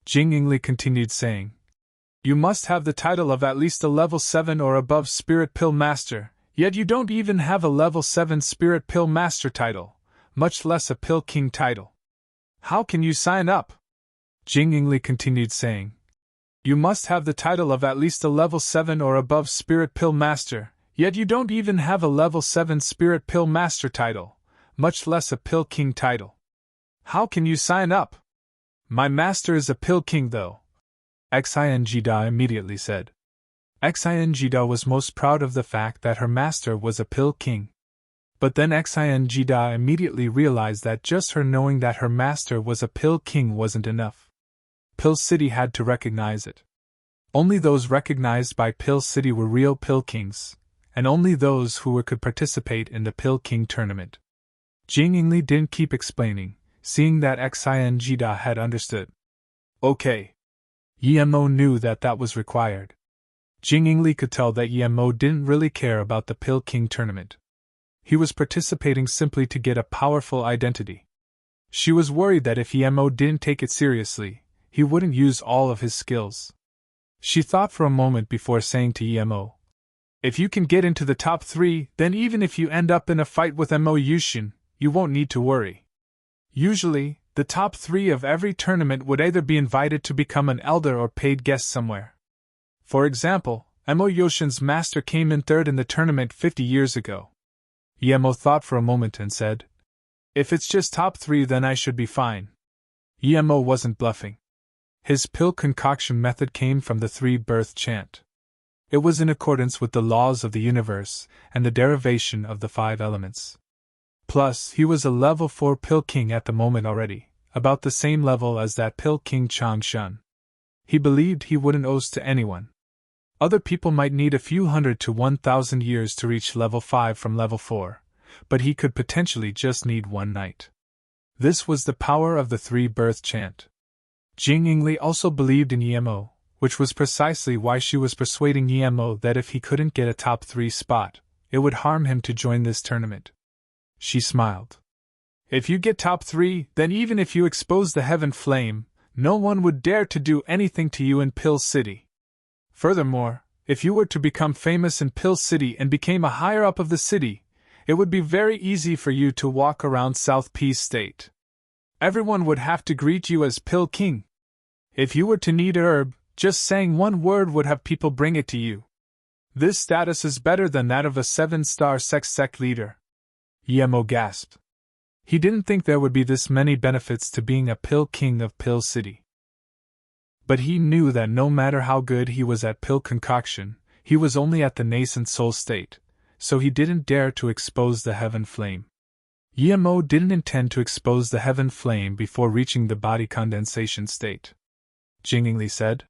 Jing Yingli continued saying. You must have the title of at least a level 7 or above Spirit Pill Master, yet you don't even have a level 7 Spirit Pill Master title, much less a Pill King title. How can you sign up? Jing Yingli continued saying. You must have the title of at least a level 7 or above Spirit Pill Master, yet you don't even have a level 7 Spirit Pill Master title, much less a Pill King title. How can you sign up? My master is a Pill King though, Xingda immediately said. Xingda was most proud of the fact that her master was a Pill King. But then Xingda immediately realized that just her knowing that her master was a Pill King wasn't enough. Pill City had to recognize it. Only those recognized by Pill City were real Pill Kings, and only those who could participate in the Pill King tournament. Jing Yingli didn't keep explaining, seeing that Xingda had understood. Okay. Yemo knew that was required. Jing Yingli could tell that Yemo didn't really care about the Pill King tournament. He was participating simply to get a powerful identity. She was worried that if Yemo didn't take it seriously, he wouldn't use all of his skills. She thought for a moment before saying to Yemo, if you can get into the top 3, then even if you end up in a fight with Mo Yushin, you won't need to worry. Usually, the top 3 of every tournament would either be invited to become an elder or paid guest somewhere. For example, Mo Yushin's master came in 3rd in the tournament 50 years ago. Yemo thought for a moment and said, if it's just top 3 then I should be fine. Yemo wasn't bluffing. His pill concoction method came from the 3-birth chant. It was in accordance with the laws of the universe and the derivation of the 5 elements. Plus, he was a level 4 Pill King at the moment already, about the same level as that Pill King Chang Shun. He believed he wouldn't owe to anyone. Other people might need a few hundred to 1,000 years to reach level 5 from level 4, but he could potentially just need one night. This was the power of the 3-birth chant. Jing Yingli also believed in Yemo, which was precisely why she was persuading Yemo that if he couldn't get a top 3 spot, it would harm him to join this tournament. She smiled. If you get top 3, then even if you expose the heaven flame, no one would dare to do anything to you in Pill City. Furthermore, if you were to become famous in Pill City and became a higher up of the city, it would be very easy for you to walk around South Peace State. Everyone would have to greet you as Pill King. If you were to need a herb, just saying one word would have people bring it to you. This status is better than that of a 7-star sex sect leader. Yemo gasped. He didn't think there would be this many benefits to being a Pill King of Pill City. But he knew that no matter how good he was at pill concoction, he was only at the nascent soul state, so he didn't dare to expose the heaven flame. Yemo didn't intend to expose the heaven flame before reaching the body condensation state. Jing Yingli said,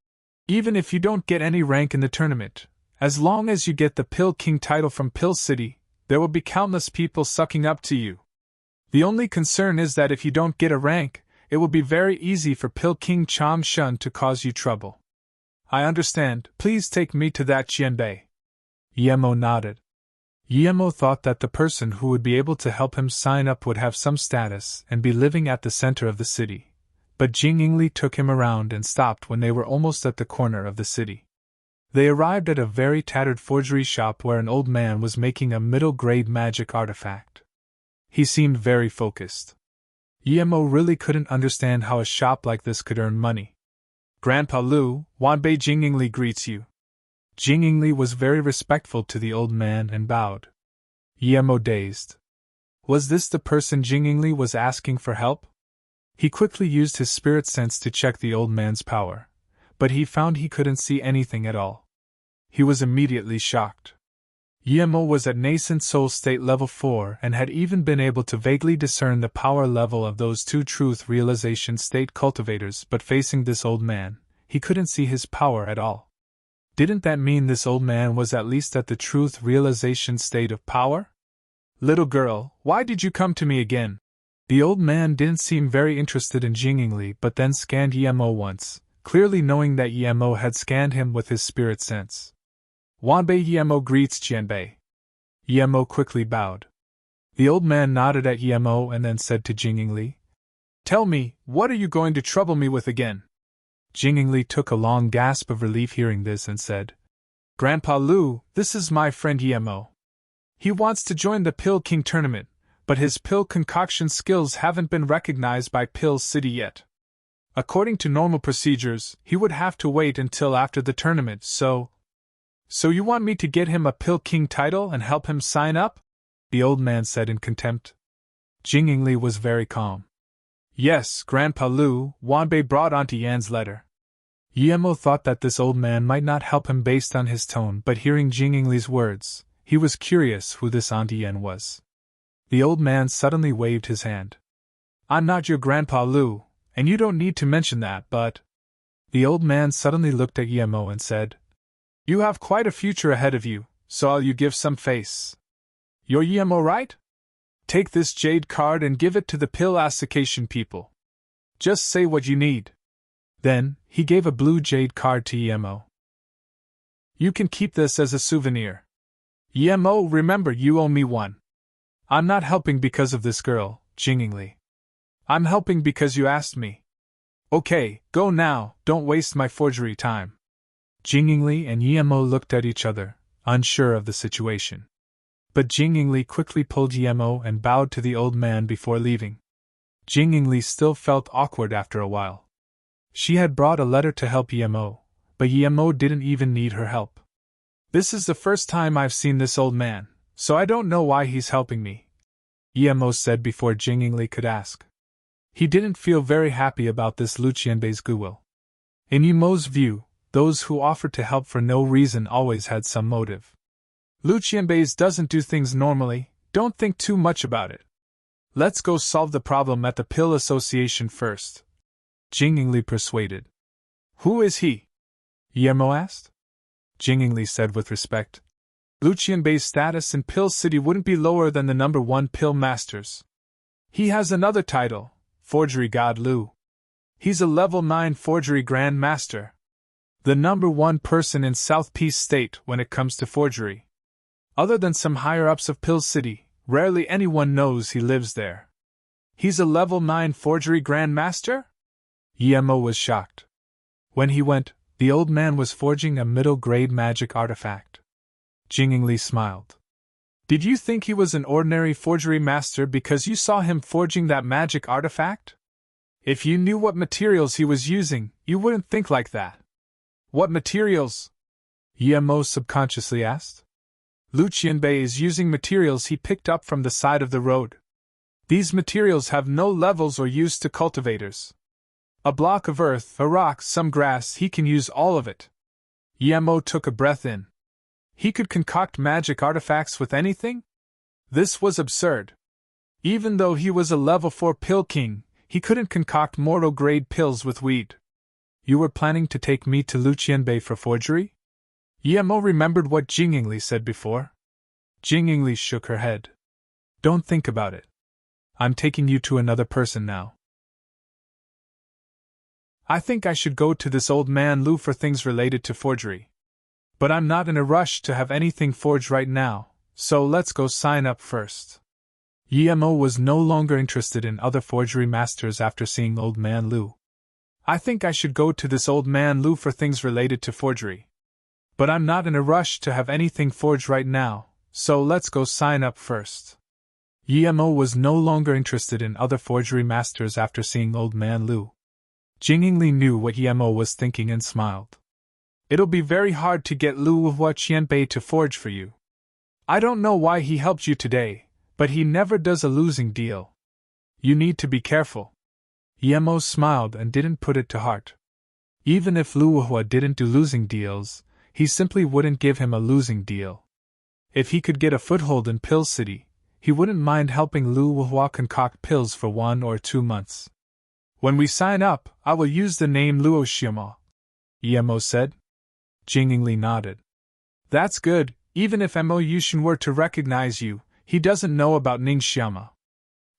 even if you don't get any rank in the tournament, as long as you get the Pill King title from Pill City, there will be countless people sucking up to you. The only concern is that if you don't get a rank, it will be very easy for Pill King Chang Shun to cause you trouble. I understand, please take me to that Qianbei. Yemo nodded. Yemo thought that the person who would be able to help him sign up would have some status and be living at the center of the city, but Jing Yingli took him around and stopped when they were almost at the corner of the city. They arrived at a very tattered forgery shop where an old man was making a middle-grade magic artifact. He seemed very focused. Yemo really couldn't understand how a shop like this could earn money. Grandpa Lu, Wanbei Jing Yingli greets you. Jing Yingli was very respectful to the old man and bowed. Yemo dazed. Was this the person Jing Yingli was asking for help? He quickly used his spirit sense to check the old man's power, but he found he couldn't see anything at all. He was immediately shocked. Yemo was at nascent soul state level 4 and had even been able to vaguely discern the power level of those 2 truth realization state cultivators, but facing this old man, he couldn't see his power at all. Didn't that mean this old man was at least at the truth realization state of power? Little girl, why did you come to me again? The old man didn't seem very interested in Jing Yingli, but then scanned Yemo once, clearly knowing that Yemo had scanned him with his spirit sense. Wanbei Yemo greets Qianbei. Yemo quickly bowed. The old man nodded at Yemo and then said to Jing Yingli, tell me, what are you going to trouble me with again? Jingingli took a long gasp of relief hearing this and said, Grandpa Lu, this is my friend Yemo. He wants to join the Pill King tournament, but his pill concoction skills haven't been recognized by Pill City yet. According to normal procedures, he would have to wait until after the tournament, so you want me to get him a Pill King title and help him sign up? The old man said in contempt. Jingingli was very calm. Yes, Grandpa Lu, Wanbei brought Auntie Yan's letter. Yemo thought that this old man might not help him based on his tone, but hearing Jingingli's words, he was curious who this Auntie Yan was. The old man suddenly waved his hand. I'm not your Grandpa Lu, and you don't need to mention that, but… The old man suddenly looked at Yemo and said, You have quite a future ahead of you, so I'll you give some face. You're Yemo, right? Take this jade card and give it to the pill association people. Just say what you need. Then, he gave a blue jade card to Yemo. You can keep this as a souvenir. Yemo, remember you owe me one. I'm not helping because of this girl, Jingingli. I'm helping because you asked me. Okay, go now, don't waste my forgery time. Jingingli and Yemo looked at each other, unsure of the situation. But Jingingli quickly pulled Yemo and bowed to the old man before leaving. Jingingli still felt awkward after a while. She had brought a letter to help Yemo, but Yemo didn't even need her help. This is the first time I've seen this old man, so I don't know why he's helping me, Yemo said before Jingingli could ask. He didn't feel very happy about this Lu Qianbei's goodwill. In Yemo's view, those who offered to help for no reason always had some motive. Lu Qianbei's doesn't do things normally, don't think too much about it. Let's go solve the problem at the Pill Association first, Jingingli persuaded. Who is he? Yemo asked. Jingingli said with respect. Lu Qianbei's status in Pill City wouldn't be lower than the number 1 Pill Masters. He has another title, Forgery God Lu. He's a level 9 Forgery Grand Master. The number 1 person in South Peace State when it comes to forgery. Other than some higher-ups of Pill City, rarely anyone knows he lives there. He's a level 9 Forgery Grand Master? Yemo was shocked. When he went, the old man was forging a middle-grade magic artifact. Jingingli smiled. Did you think he was an ordinary forgery master because you saw him forging that magic artifact? If you knew what materials he was using, you wouldn't think like that. What materials? Yemo subconsciously asked. Lu Qianbei is using materials he picked up from the side of the road. These materials have no levels or use to cultivators. A block of earth, a rock, some grass, he can use all of it. Yemo took a breath in. He could concoct magic artifacts with anything? This was absurd. Even though he was a level 4 pill king, he couldn't concoct mortal-grade pills with weed. You were planning to take me to Lu Qianbei for forgery? Yemo remembered what Jingingli said before. Jingingli shook her head. Don't think about it. I'm taking you to another person now. I think I should go to this old man Lu for things related to forgery. But I'm not in a rush to have anything forged right now, so let's go sign up first. Yemo was no longer interested in other forgery masters after seeing old man Lu. I think I should go to this old man Lu for things related to forgery. But I'm not in a rush to have anything forged right now, so let's go sign up first. Yemo was no longer interested in other forgery masters after seeing old man Lu. Jingingli knew what Yemo was thinking and smiled. It'll be very hard to get Lu Qianbei to forge for you. I don't know why he helped you today, but he never does a losing deal. You need to be careful. Yemo smiled and didn't put it to heart. Even if Lu didn't do losing deals, he simply wouldn't give him a losing deal. If he could get a foothold in Pill City, he wouldn't mind helping Lu concoct pills for 1 or 2 months. When we sign up, I will use the name Luo Xiama, Yemo said. Jingingli nodded. That's good, even if Mo Yushin were to recognize you, he doesn't know about Ning Xiama.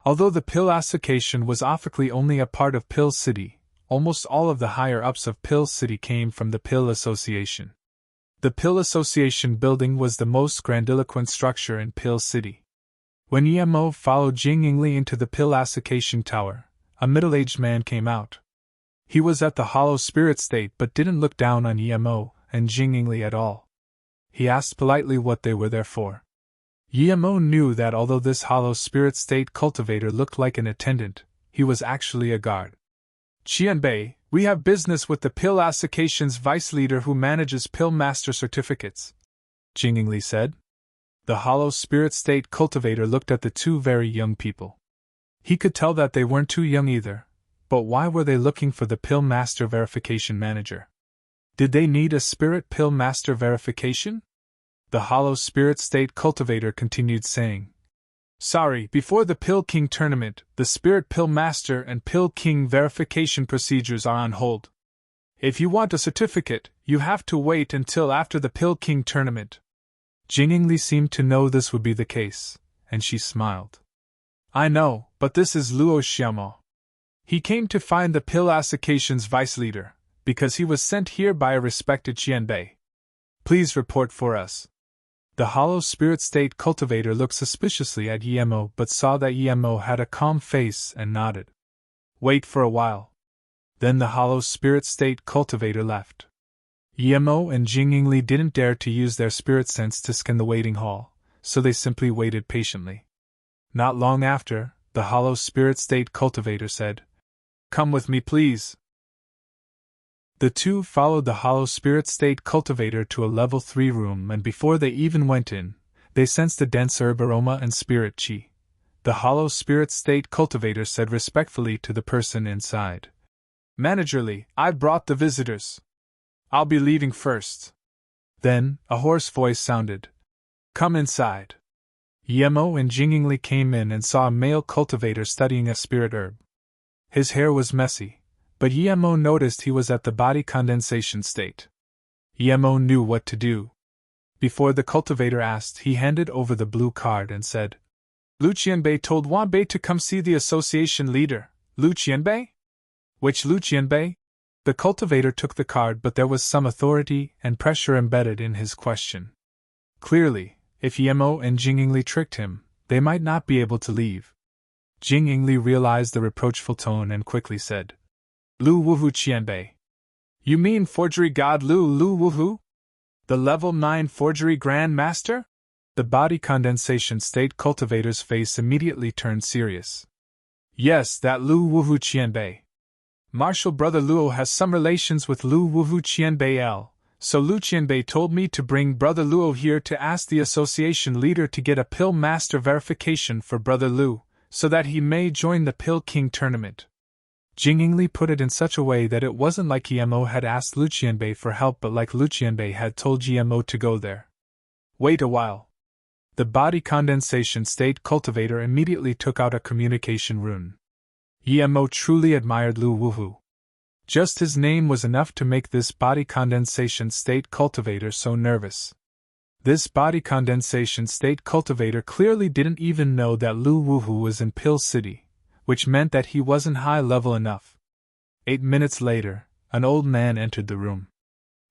Although the Pill Association was officially only a part of Pill City, almost all of the higher-ups of Pill City came from the Pill Association. The Pill Association building was the most grandiloquent structure in Pill City. When Yemo followed Jingingli into the Pill Association Tower, a middle-aged man came out. He was at the hollow spirit state but didn't look down on Yemo and Jingingli at all. He asked politely what they were there for. Yemo knew that although this hollow spirit state cultivator looked like an attendant, he was actually a guard. Qianbei, we have business with the Pill Association's vice leader who manages Pill Master certificates, Jingingli said. The hollow spirit state cultivator looked at the two very young people. He could tell that they weren't too young either, but why were they looking for the Pill Master verification manager? Did they need a Spirit Pill Master verification? The hollow spirit state cultivator continued saying. Sorry, before the Pill King tournament, the Spirit Pill Master and Pill King verification procedures are on hold. If you want a certificate, you have to wait until after the Pill King tournament. Jingingli seemed to know this would be the case, and she smiled. I know, but this is Luo Xiaomo. He came to find the Pill Association's vice leader, because he was sent here by a respected Qianbei. Please report for us. The hollow spirit state cultivator looked suspiciously at Yemo but saw that Yemo had a calm face and nodded. Wait for a while. Then the hollow spirit state cultivator left. Yemo and Jingingli didn't dare to use their spirit sense to scan the waiting hall, so they simply waited patiently. Not long after, the hollow spirit state cultivator said, Come with me, please. The two followed the hollow spirit state cultivator to a level 3 room, and before they even went in, they sensed a dense herb aroma and spirit chi. The hollow spirit state cultivator said respectfully to the person inside, Managerly, I've brought the visitors. I'll be leaving first. Then, a hoarse voice sounded, Come inside. Yemo and Jingingli came in and saw a male cultivator studying a spirit herb. His hair was messy, but Yemo noticed he was at the body condensation state. Yemo knew what to do. Before the cultivator asked, he handed over the blue card and said, Lu Qianbei told Wanbei to come see the association leader. Lu Qianbei? Which Lu Qianbei? The cultivator took the card, but there was some authority and pressure embedded in his question. Clearly, if Yemo and Jingingli tricked him, they might not be able to leave. Jingingli realized the reproachful tone and quickly said, Lu Wuhu Qianbei. You mean forgery god Lu Wuhu? The level 9 forgery Grand Master? The body condensation state cultivator's face immediately turned serious. Yes, that Lu Wuhu Qianbei. Martial brother Luo has some relations with Lu Wuhu Qianbei L, so Lu Qianbei told me to bring brother Luo here to ask the association leader to get a Pill Master verification for brother Lu, so that he may join the Pill King tournament. Jingingli put it in such a way that it wasn't like Yemo had asked Lu Qianbei for help, but like Lu Qianbei had told Yemo to go there. Wait a while. The body condensation state cultivator immediately took out a communication rune. Yemo truly admired Lu Wuhu. Just his name was enough to make this body condensation state cultivator so nervous. This body condensation state cultivator clearly didn't even know that Lu Wuhu was in Pill City, which meant that he wasn't high level enough. 8 minutes later, an old man entered the room.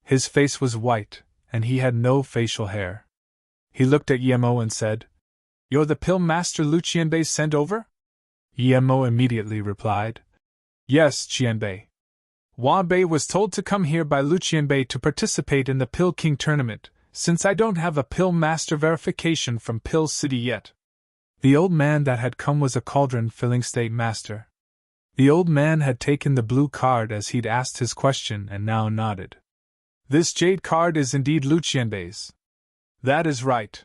His face was white, and he had no facial hair. He looked at Yemo and said, You're the Pill Master Lu Qianbei sent over? Yemo immediately replied, Yes, Qianbei. Wanbei was told to come here by Lu Qianbei to participate in the Pill King tournament, since I don't have a Pill Master verification from Pill City yet. The old man that had come was a cauldron-filling state master. The old man had taken the blue card as he'd asked his question and now nodded. This jade card is indeed Lu Qianbei's. That is right.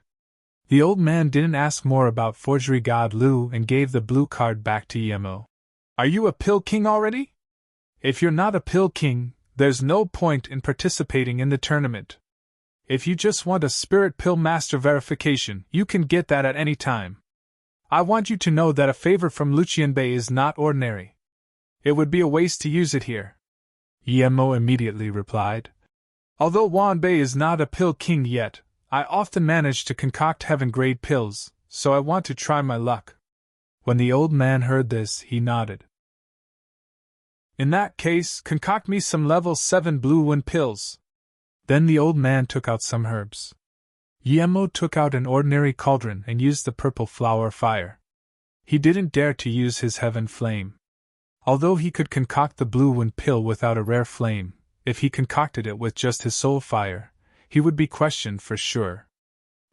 The old man didn't ask more about forgery god Lu and gave the blue card back to Yemo. Are you a Pill King already? If you're not a Pill King, there's no point in participating in the tournament. If you just want a Spirit Pill Master verification, you can get that at any time. I want you to know that a favor from Lu Qianbei is not ordinary. It would be a waste to use it here. Yemo immediately replied. Although Wanbei is not a Pill King yet, I often manage to concoct heaven-grade pills, so I want to try my luck. When the old man heard this, he nodded. In that case, concoct me some level 7 blue wind pills. Then the old man took out some herbs. Yemo took out an ordinary cauldron and used the purple flower fire. He didn't dare to use his heaven flame. Although he could concoct the blue wind pill without a rare flame, if he concocted it with just his soul fire, he would be questioned for sure.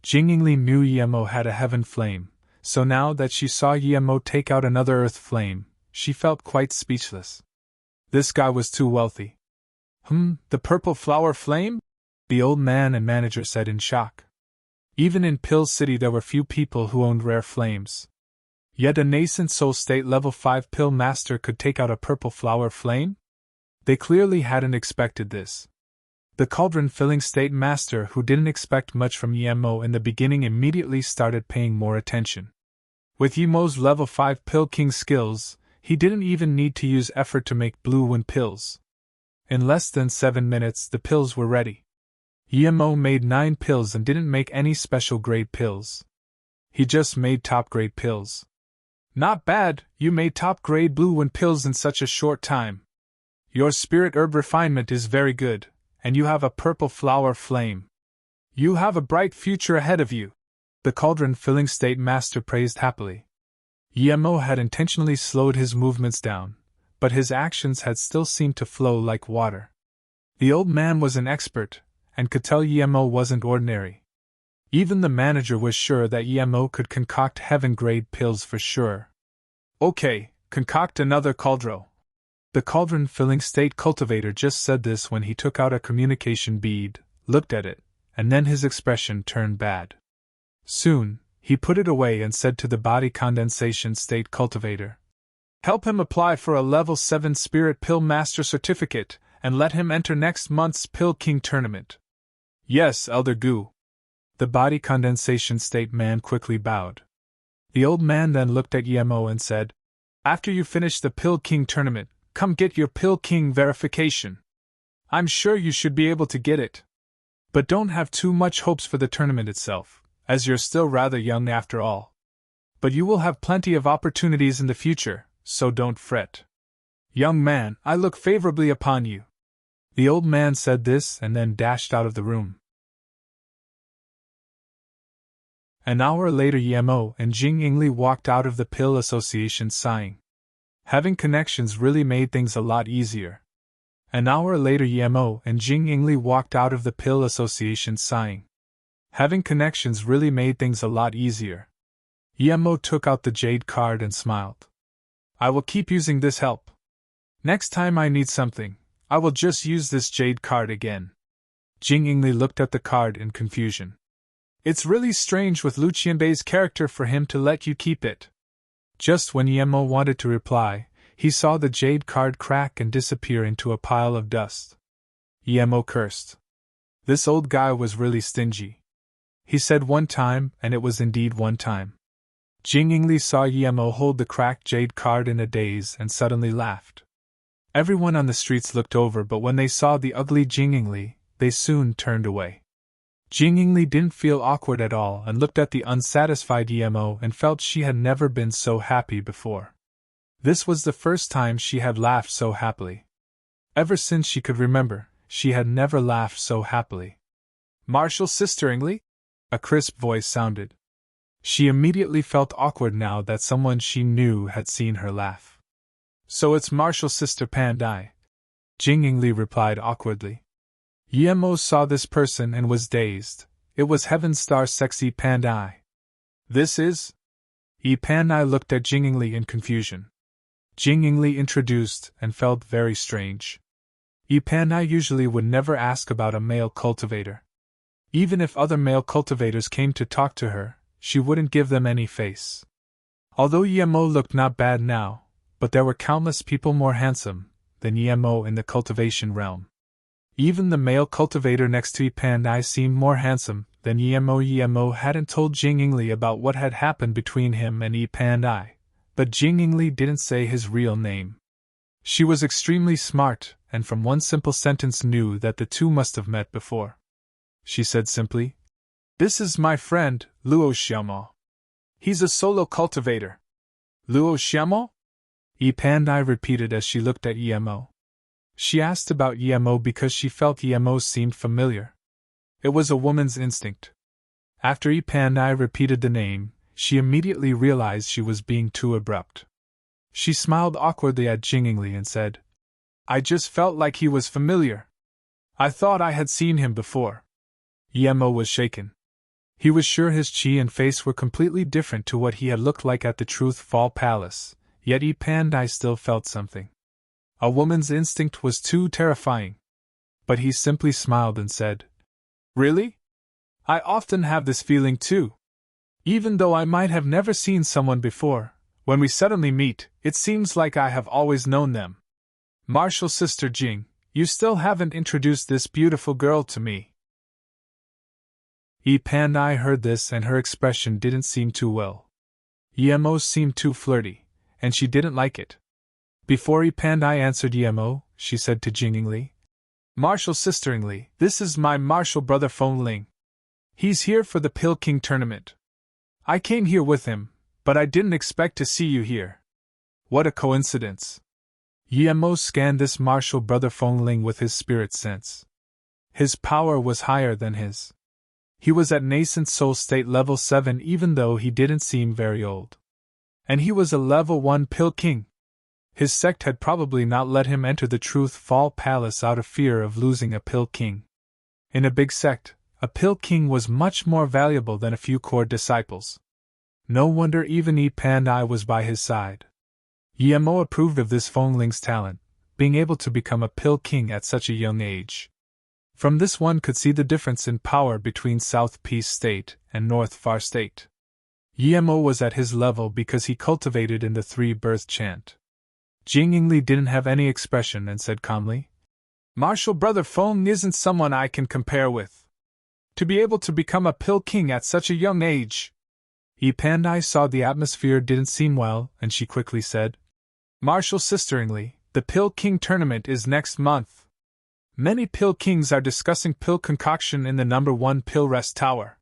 Jingyingli knew Yemo had a heaven flame, so now that she saw Yemo take out another earth flame, she felt quite speechless. This guy was too wealthy. The purple flower flame? The old man and manager said in shock. Even in Pill City there were few people who owned rare flames. Yet a nascent soul state level 5 pill master could take out a purple flower flame? They clearly hadn't expected this. The cauldron-filling state master, who didn't expect much from Yemo in the beginning, immediately started paying more attention. With Yemo's level 5 pill king skills, he didn't even need to use effort to make blue wind pills. In less than 7 minutes the pills were ready. Yemo made 9 pills and didn't make any special grade pills. He just made top grade pills. Not bad, you made top grade blue wind pills in such a short time. Your spirit herb refinement is very good, and you have a purple flower flame. You have a bright future ahead of you, the cauldron-filling state master praised happily. Yemo had intentionally slowed his movements down, but his actions had still seemed to flow like water. The old man was an expert, and could tell Yemo wasn't ordinary. Even the manager was sure that Yemo could concoct heaven-grade pills for sure. Okay, concoct another cauldron. The cauldron-filling state cultivator just said this when he took out a communication bead, looked at it, and then his expression turned bad. Soon, he put it away and said to the body condensation state cultivator, "Help him apply for a level 7 spirit pill master certificate, and let him enter next month's Pill King tournament." "Yes, Elder Gu." The body condensation state man quickly bowed. The old man then looked at Yemo and said, "After you finish the Pill King tournament, come get your Pill King verification. I'm sure you should be able to get it. But don't have too much hopes for the tournament itself, as you're still rather young after all. But you will have plenty of opportunities in the future, so don't fret. Young man, I look favorably upon you." The old man said this and then dashed out of the room. An hour later Yemo and Jingyingli walked out of the Pill Association sighing. Having connections really made things a lot easier. An hour later Yemo and Jingyingli walked out of the Pill Association sighing. Having connections really made things a lot easier. Yemo took out the jade card and smiled. "I will keep using this help. Next time I need something, I will just use this jade card again." Jingyingli looked at the card in confusion. "It's really strange with Lu Qianbei's character for him to let you keep it." Just when Yemo wanted to reply, he saw the jade card crack and disappear into a pile of dust. Yemo cursed. This old guy was really stingy. He said one time, and it was indeed one time. Jingyingli saw Yemo hold the cracked jade card in a daze and suddenly laughed. Everyone on the streets looked over, but when they saw the ugly Jingyingli, they soon turned away. Jingyingli didn't feel awkward at all and looked at the unsatisfied Yemo and felt she had never been so happy before. This was the first time she had laughed so happily. Ever since she could remember, she had never laughed so happily. "Marshal Sister Ingli?" A crisp voice sounded. She immediately felt awkward now that someone she knew had seen her laugh. "So it's Marshal Sister Pandai," Jingyingli replied awkwardly. Yemo saw this person and was dazed. It was Heaven Star Sexy Pandai. "This is?" Pandai looked at Jingyingli in confusion. Jingyingli introduced and felt very strange. Pandai usually would never ask about a male cultivator. Even if other male cultivators came to talk to her, she wouldn't give them any face. Although Yemo looked not bad now, but there were countless people more handsome than Yemo in the cultivation realm. Even the male cultivator next to Pandai seemed more handsome than Yemo. Yemo hadn't told Jingyingli about what had happened between him and Pandai, but Jingyingli didn't say his real name. She was extremely smart, and from one simple sentence knew that the two must have met before. She said simply, "This is my friend, Luo Xiaomo. He's a solo cultivator." "Luo Xiaomo?" Pandai repeated as she looked at Yemo. She asked about Yemo because she felt Yemo seemed familiar. It was a woman's instinct. After Pandai repeated the name, she immediately realized she was being too abrupt. She smiled awkwardly at Jingli and said, I just felt like he was familiar. I thought I had seen him before. Yemo was shaken. He was sure his chi and face were completely different to what he had looked like at the Truth Fall Palace, yet Pandai still felt something. A woman's instinct was too terrifying. But he simply smiled and said, Really? I often have this feeling too. Even though I might have never seen someone before, when we suddenly meet, it seems like I have always known them. Martial Sister Jing, you still haven't introduced this beautiful girl to me. Pandai heard this and her expression didn't seem too well. Yemo seemed too flirty, and she didn't like it. Before Pandai answered Yemo, she said to Jingli, Martial Sister Jingli, this is my martial brother Feng Ling. He's here for the Pill King tournament. I came here with him, but I didn't expect to see you here. What a coincidence. Yemo scanned this martial brother Feng Ling with his spirit sense. His power was higher than his. He was at nascent soul state level 7 even though he didn't seem very old. And he was a level 1 Pill King. His sect had probably not let him enter the Truth Fall Palace out of fear of losing a Pill King. In a big sect, a Pill King was much more valuable than a few core disciples. No wonder even Pandai was by his side. Yemo approved of this Feng Ling's talent, being able to become a Pill King at such a young age. From this one could see the difference in power between South Peace State and North Far State. Yemo was at his level because he cultivated in the 3-birth chant. Jingli didn't have any expression and said calmly, Martial brother Feng isn't someone I can compare with. To be able to become a Pill King at such a young age. Pandai saw the atmosphere didn't seem well, and she quickly said, Martial Sister Jingli, the Pill King tournament is next month. Many Pill Kings are discussing pill concoction in the number 1 Pill Rest Tower.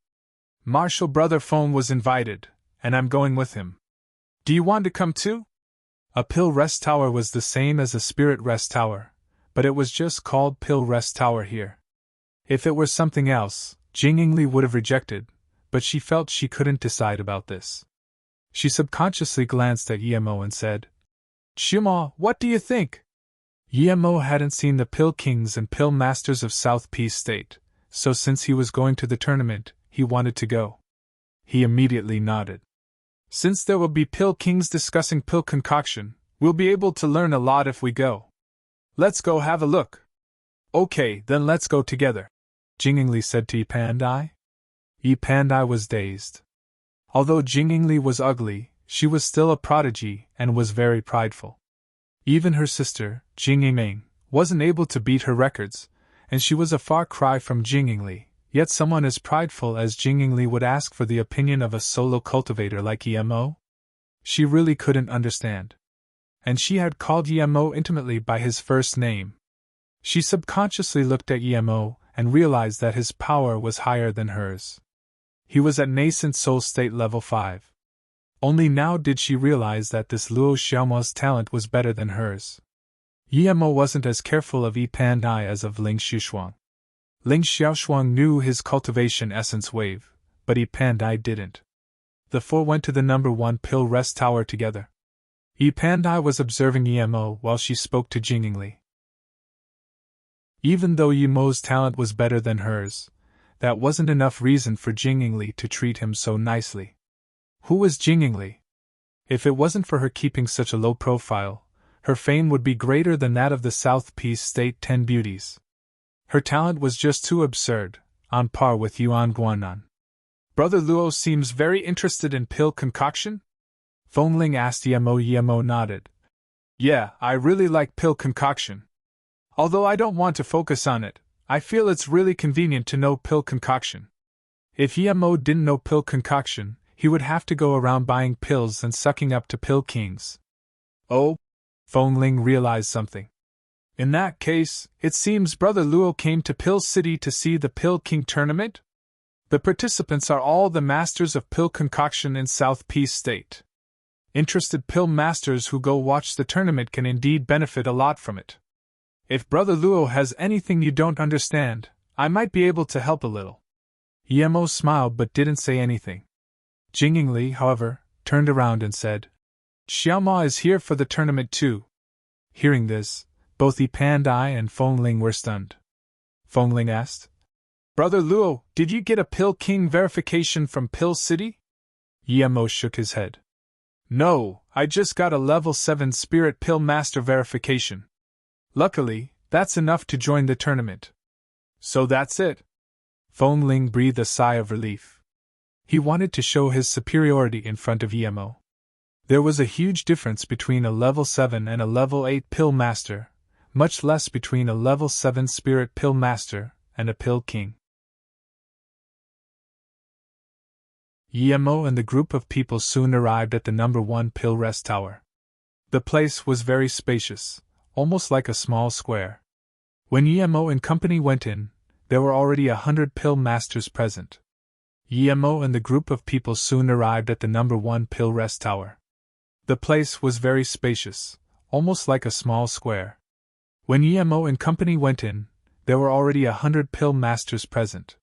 Martial brother Feng was invited, and I'm going with him. Do you want to come too? A Pill Rest Tower was the same as a Spirit Rest Tower, but it was just called Pill Rest Tower here. If it were something else, Jingli would have rejected, but she felt she couldn't decide about this. She subconsciously glanced at Yemo and said, Shima, what do you think? Yemo hadn't seen the Pill Kings and Pill Masters of South Peace State, so since he was going to the tournament, he wanted to go. He immediately nodded. Since there will be Pill Kings discussing pill concoction, we'll be able to learn a lot if we go. Let's go have a look. Okay, then let's go together, Jingli said to Pandai. Pandai was dazed. Although Jingli was ugly, she was still a prodigy and was very prideful. Even her sister, Jingming, wasn't able to beat her records, and she was a far cry from Jingli, yet someone as prideful as Jingli would ask for the opinion of a solo cultivator like Yemo? She really couldn't understand. And she had called Yemo intimately by his first name. She subconsciously looked at Yemo and realized that his power was higher than hers. He was at nascent soul state level 5. Only now did she realize that this Luo Xiaomo's talent was better than hers. Yemo wasn't as careful of Pandai as of Ling Xiaoshuang. Ling Xiaoshuang knew his cultivation essence wave, but Pandai didn't. The four went to the number 1 Pill Rest Tower together. Pandai was observing Yemo while she spoke to Jingli. Even though Yemo's talent was better than hers, that wasn't enough reason for Jingli to treat him so nicely. Who was Jingli? If it wasn't for her keeping such a low profile, her fame would be greater than that of the South Peace State 10 beauties. Her talent was just too absurd, on par with Yuan Guanan. Brother Luo seems very interested in pill concoction? Feng Ling asked Yemo. Yemo nodded. Yeah, I really like pill concoction. Although I don't want to focus on it, I feel it's really convenient to know pill concoction. If Yemo didn't know pill concoction, he would have to go around buying pills and sucking up to Pill Kings. Oh? Feng Ling realized something. In that case, it seems Brother Luo came to Pill City to see the Pill King tournament? The participants are all the masters of pill concoction in South Peace State. Interested pill masters who go watch the tournament can indeed benefit a lot from it. If Brother Luo has anything you don't understand, I might be able to help a little. Yemo smiled but didn't say anything. Jingli, however, turned around and said, Xiaoma is here for the tournament too. Hearing this, both Yi Pandai and Feng Ling were stunned. Feng Ling asked, Brother Luo, did you get a Pill King verification from Pill City? Yemo shook his head. No, I just got a level 7 Spirit Pill Master verification. Luckily, that's enough to join the tournament. So that's it. Feng Ling breathed a sigh of relief. He wanted to show his superiority in front of Yemo. There was a huge difference between a level 7 and a level 8 Pill Master, much less between a level 7 Spirit Pill Master and a Pill King. Yemo and the group of people soon arrived at the number 1 Pill Rest Tower. The place was very spacious, almost like a small square. When Yemo and company went in, there were already 100 Pill Masters present. Yemo and the group of people soon arrived at the number 1 Pill Rest Tower. The place was very spacious, almost like a small square. When Yemo and company went in, there were already 100 Pill Masters present.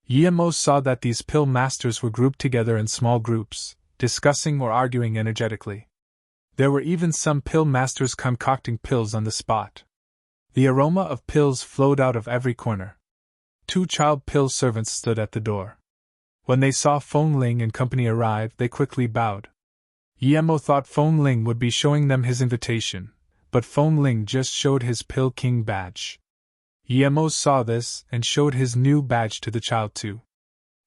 Yemo saw that these Pill Masters were grouped together in small groups, discussing or arguing energetically. There were even some Pill Masters concocting pills on the spot. The aroma of pills flowed out of every corner. 2 child pill servants stood at the door. When they saw Feng Ling and company arrive, they quickly bowed. Yemo thought Feng Ling would be showing them his invitation, but Feng Ling just showed his Pill King badge. Yemo saw this and showed his new badge to the child too.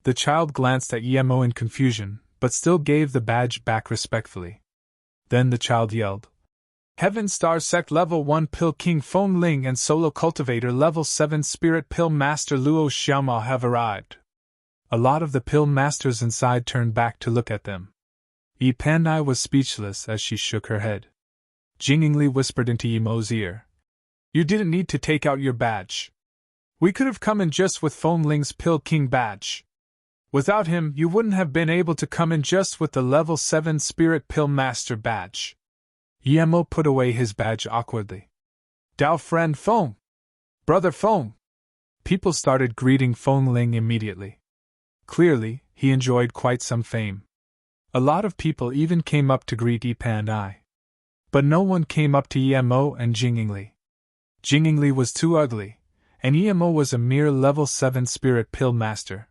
The child glanced at Yemo in confusion, but still gave the badge back respectfully. Then the child yelled, Heaven Star Sect Level 1 Pill King Feng Ling and Solo Cultivator Level 7 Spirit Pill Master Luo Xiaoma have arrived. A lot of the Pill Masters inside turned back to look at them. Yi Pandai was speechless as she shook her head. Jingingli whispered into Yemo's ear, You didn't need to take out your badge. We could have come in just with Feng Ling's Pill King badge. Without him, you wouldn't have been able to come in just with the Level 7 Spirit Pill Master badge. Yemo put away his badge awkwardly. Dao friend Feng! Brother Feng! People started greeting Feng Ling immediately. Clearly, he enjoyed quite some fame. A lot of people even came up to greet Yi Pandai. But no one came up to Yemo and Jingingli. Jingingli was too ugly, and Yemo was a mere level 7 Spirit Pill Master.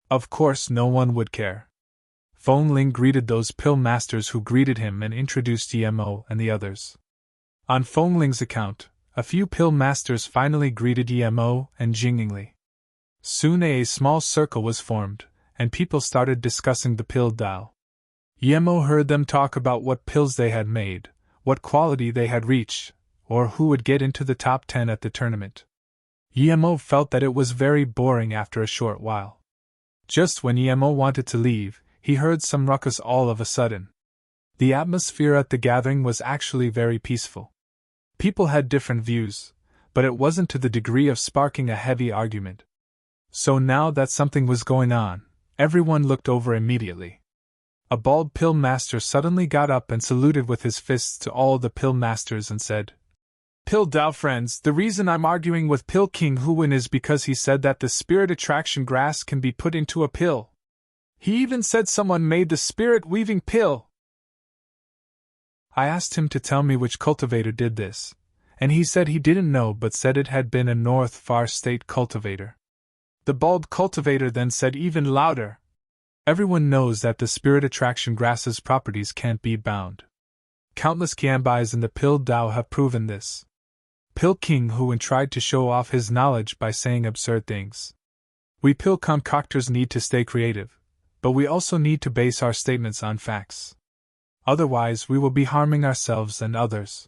Of course no one would care. Feng Ling greeted those Pill Masters who greeted him and introduced Yemo and the others. On Feng Ling's account, a few Pill Masters finally greeted Yemo and Jingingli. Soon a small circle was formed, and people started discussing the pill dial. Yemo heard them talk about what pills they had made, what quality they had reached, or who would get into the top 10 at the tournament. Yemo felt that it was very boring after a short while. Just when Yemo wanted to leave, he heard some ruckus all of a sudden. The atmosphere at the gathering was actually very peaceful. People had different views, but it wasn't to the degree of sparking a heavy argument. So now that something was going on, everyone looked over immediately. A bald Pill Master suddenly got up and saluted with his fists to all the Pill Masters and said, Pill Dao friends, the reason I'm arguing with Pill King Huwen is because he said that the Spirit Attraction Grass can be put into a pill. He even said someone made the Spirit Weaving Pill. I asked him to tell me which cultivator did this, and he said he didn't know but said it had been a North Far State cultivator. The bald cultivator then said even louder, Everyone knows that the Spirit Attraction Grass's properties can't be bound. Countless Qianbais in the Pill Dao have proven this. Pill King Huwen tried to show off his knowledge by saying absurd things. We pill concoctors need to stay creative, but we also need to base our statements on facts. Otherwise we will be harming ourselves and others.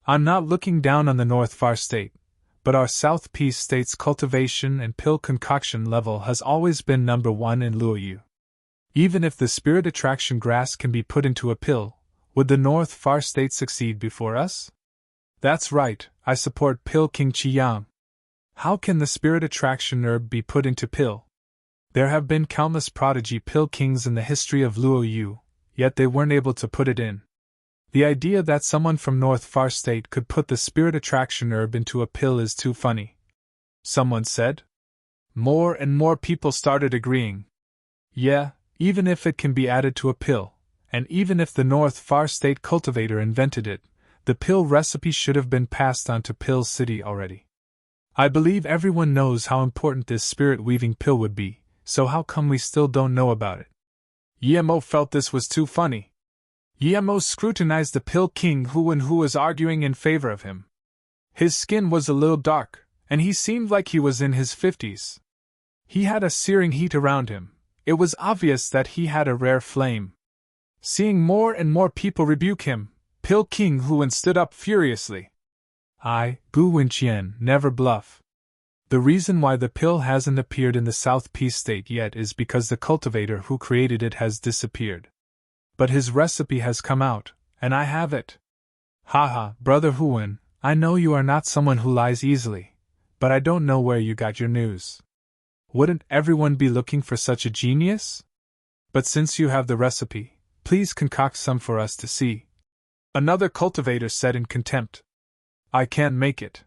I'm not looking down on the North Far State, but our South Peace State's cultivation and pill concoction level has always been number 1 in Luoyu. Even if the Spirit Attraction Grass can be put into a pill, would the North Far State succeed before us? That's right, I support Pill King Qiyang. How can the Spirit Attraction Herb be put into pill? There have been countless prodigy Pill Kings in the history of Luoyu, yet they weren't able to put it in. The idea that someone from North Far State could put the Spirit Attraction Herb into a pill is too funny. Someone said. More and more people started agreeing. Yeah, even if it can be added to a pill, and even if the North Far State cultivator invented it, the pill recipe should have been passed on to Pill City already. I believe everyone knows how important this spirit-weaving pill would be, so how come we still don't know about it? Yemo felt this was too funny. Yemo scrutinized the Pill King who was arguing in favor of him. His skin was a little dark, and he seemed like he was in his 50s. He had a searing heat around him. It was obvious that he had a rare flame. Seeing more and more people rebuke him, Pill King Huan stood up furiously. Gu Wenqian, never bluff. The reason why the pill hasn't appeared in the South Peace State yet is because the cultivator who created it has disappeared. But his recipe has come out, and I have it. Haha, Brother Huan, I know you are not someone who lies easily, but I don't know where you got your news. Wouldn't everyone be looking for such a genius? But since you have the recipe, please concoct some for us to see. Another cultivator said in contempt. I can't make it.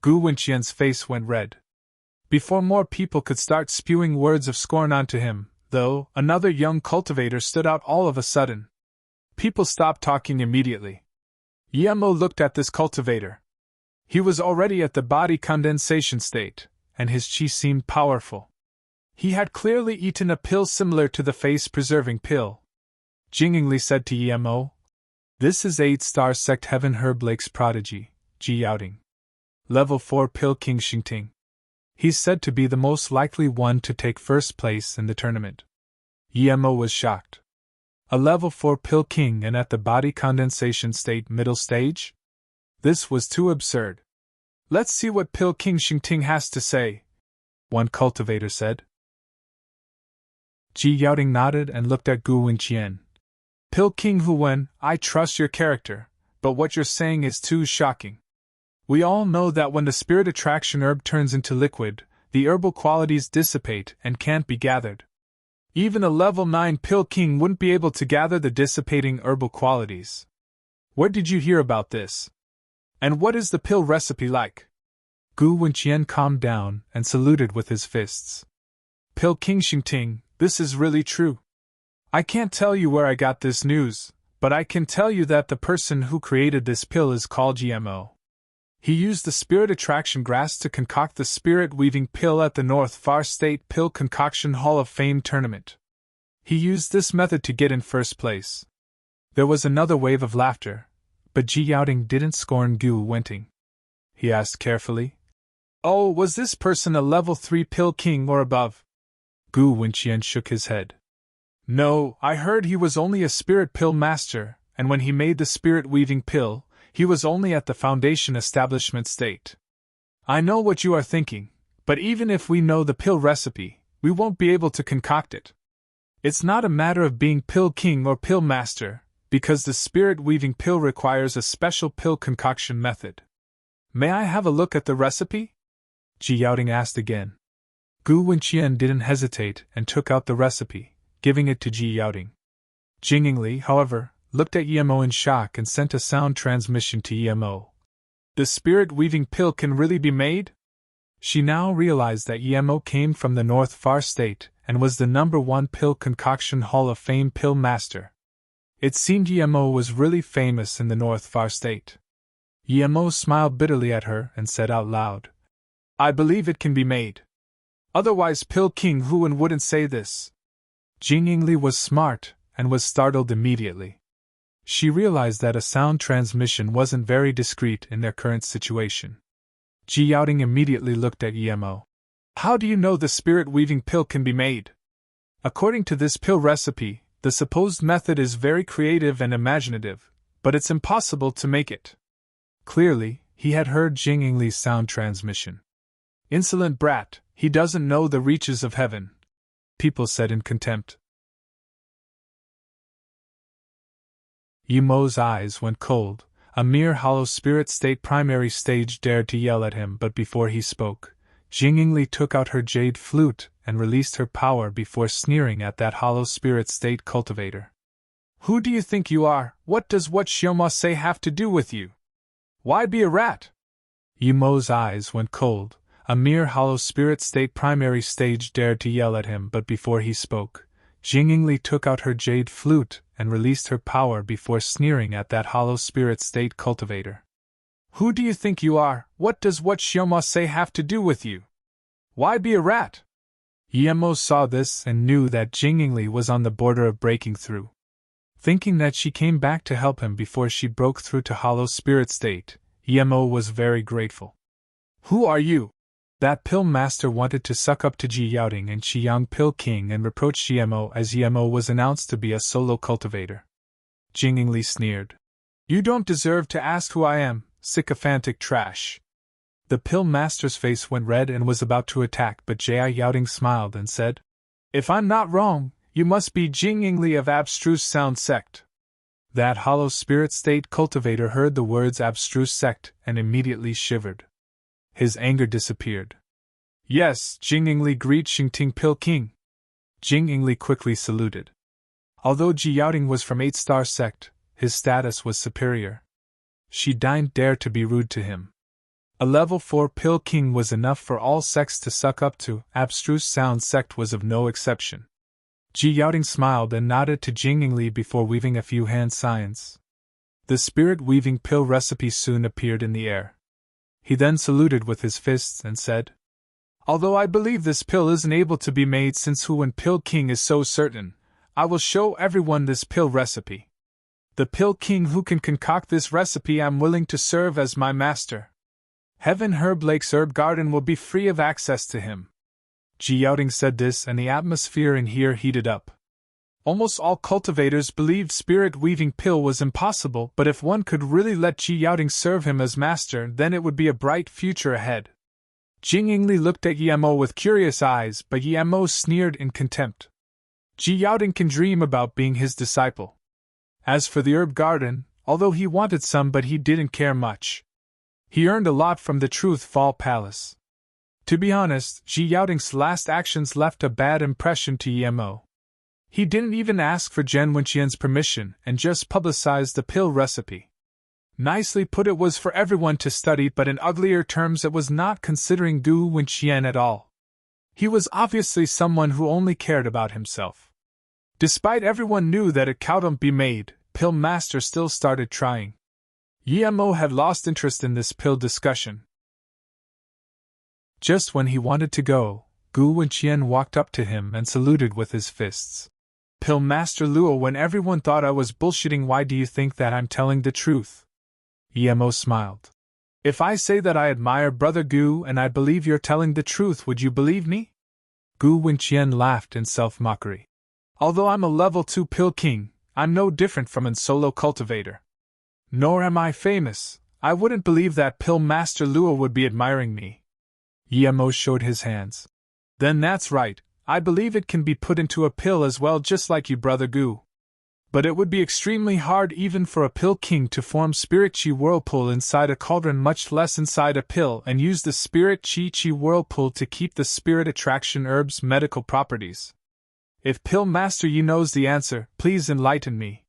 Gu Wenqian's face went red. Before more people could start spewing words of scorn onto him, though, another young cultivator stood out all of a sudden. People stopped talking immediately. Yemo looked at this cultivator. He was already at the body condensation state, and his chi seemed powerful. He had clearly eaten a pill similar to the face-preserving pill. Jingingly said to Yemo, "This is 8-star sect Heaven Herb Lake's prodigy, Ji Yaoting. Level 4 Pill King Xingting. He's said to be the most likely one to take first place in the tournament." Yemo was shocked. A level 4 Pill King and at the body condensation state middle stage? This was too absurd. Let's see what Pill King Xingting has to say, one cultivator said. Ji Yaoting nodded and looked at Gu Wenqian. Pill King Huan, I trust your character, but what you're saying is too shocking. We all know that when the spirit attraction herb turns into liquid, the herbal qualities dissipate and can't be gathered. Even a level 9 Pill King wouldn't be able to gather the dissipating herbal qualities. Where did you hear about this? And what is the pill recipe like? Gu Wenqian calmed down and saluted with his fists. Pill King Xingting, this is really true. I can't tell you where I got this news, but I can tell you that the person who created this pill is called GMO. He used the spirit attraction grass to concoct the spirit-weaving pill at the North Far State Pill Concoction Hall of Fame tournament. He used this method to get in first place. There was another wave of laughter, but Ji Yaoting didn't scorn Gu Wenting. He asked carefully, "Oh, was this person a level 3 Pill King or above?" Gu Wenqian shook his head. "No, I heard he was only a spirit pill master, and when he made the spirit-weaving pill, he was only at the foundation establishment state. I know what you are thinking, but even if we know the pill recipe, we won't be able to concoct it. It's not a matter of being Pill King or Pill Master, because the spirit-weaving pill requires a special pill concoction method. May I have a look at the recipe?" Ji Yaoting asked again. Gu Wenqian didn't hesitate and took out the recipe, giving it to Ji Yaoting. Jingingli, however, looked at Yemo in shock and sent a sound transmission to Yemo. The spirit-weaving pill can really be made? She now realized that Yemo came from the North Far State and was the #1 Pill Concoction Hall of Fame Pill Master. It seemed Yemo was really famous in the North Far State. Yemo smiled bitterly at her and said out loud, "I believe it can be made. Otherwise Pill King Huan wouldn't say this." Jingingli was smart and was startled immediately. She realized that a sound transmission wasn't very discreet in their current situation. Ji Yaoting immediately looked at Yemo. "How do you know the spirit-weaving pill can be made? According to this pill recipe, the supposed method is very creative and imaginative, but it's impossible to make it." Clearly, he had heard Jingingli's sound transmission. "Insolent brat, he doesn't know the reaches of heaven," people said in contempt. Yemo's eyes went cold. A mere hollow spirit state primary stage dared to yell at him, but before he spoke, Jingingli took out her jade flute and released her power before sneering at that hollow spirit state cultivator. "Who do you think you are? What does what Xioma say have to do with you? Why be a rat?" Yemo's eyes went cold. A mere hollow spirit state primary stage dared to yell at him, but before he spoke, Jingingli took out her jade flute and released her power before sneering at that hollow spirit state cultivator. Who do you think you are? What does what Xiaoma say have to do with you? Why be a rat? Yemo saw this and knew that Jingli was on the border of breaking through. Thinking that she came back to help him before she broke through to hollow spirit state, Yemo was very grateful. Who are you? That pill master wanted to suck up to Ji Yaoding and Qiyang Pill King and reproached Yemo as Yemo was announced to be a solo cultivator. Jingli sneered. You don't deserve to ask who I am, sycophantic trash. The pill master's face went red and was about to attack, but Jia Yaoding smiled and said, If I'm not wrong, you must be Jingli of Abstruse Sound Sect. That hollow spirit state cultivator heard the words abstruse sect and immediately shivered. His anger disappeared. Yes, Jingli greet Xingting Pill King. Jingli quickly saluted. Although Ji Yaoding was from 8-star sect, his status was superior. She didn't dare to be rude to him. A level 4 Pill King was enough for all sects to suck up to, Abstruse Sound Sect was of no exception. Ji Yaoding smiled and nodded to Jingli before weaving a few hand signs. The spirit-weaving pill recipe soon appeared in the air. He then saluted with his fists and said, Although I believe this pill isn't able to be made since Hu and Pill King is so certain, I will show everyone this pill recipe. The Pill King who can concoct this recipe I'm willing to serve as my master. Heaven Herb Lake's herb garden will be free of access to him. Ji Yaoding said this and the atmosphere in here heated up. Almost all cultivators believed spirit-weaving pill was impossible, but if one could really let Ji Yaoding serve him as master, then it would be a bright future ahead. Jingli looked at Yemo with curious eyes, but Yemo sneered in contempt. Ji Yaoding can dream about being his disciple. As for the herb garden, although he wanted some but he didn't care much. He earned a lot from the Truth Fall Palace. To be honest, Ji Yaoding's last actions left a bad impression to Yemo. He didn't even ask for Zhen Wenqian's permission and just publicized the pill recipe. Nicely put, it was for everyone to study, but in uglier terms it was not considering Gu Wenqian at all. He was obviously someone who only cared about himself. Despite everyone knew that it couldn't be made, Pill Master still started trying. Yemo had lost interest in this pill discussion. Just when he wanted to go, Gu Wenqian walked up to him and saluted with his fists. Pill Master Luo, when everyone thought I was bullshitting, why do you think that I'm telling the truth? Yemo smiled. If I say that I admire Brother Gu and I believe you're telling the truth, would you believe me? Gu Wenqian laughed in self-mockery. Although I'm a level 2 Pill King, I'm no different from a solo cultivator. Nor am I famous. I wouldn't believe that Pill Master Luo would be admiring me. Yemo showed his hands. Then that's right. I believe it can be put into a pill as well, just like you, Brother Gu. But it would be extremely hard even for a Pill King to form Spirit Chi Whirlpool inside a cauldron, much less inside a pill, and use the Spirit Chi Whirlpool to keep the Spirit Attraction Herb's medical properties. If Pill Master Yi knows the answer, please enlighten me.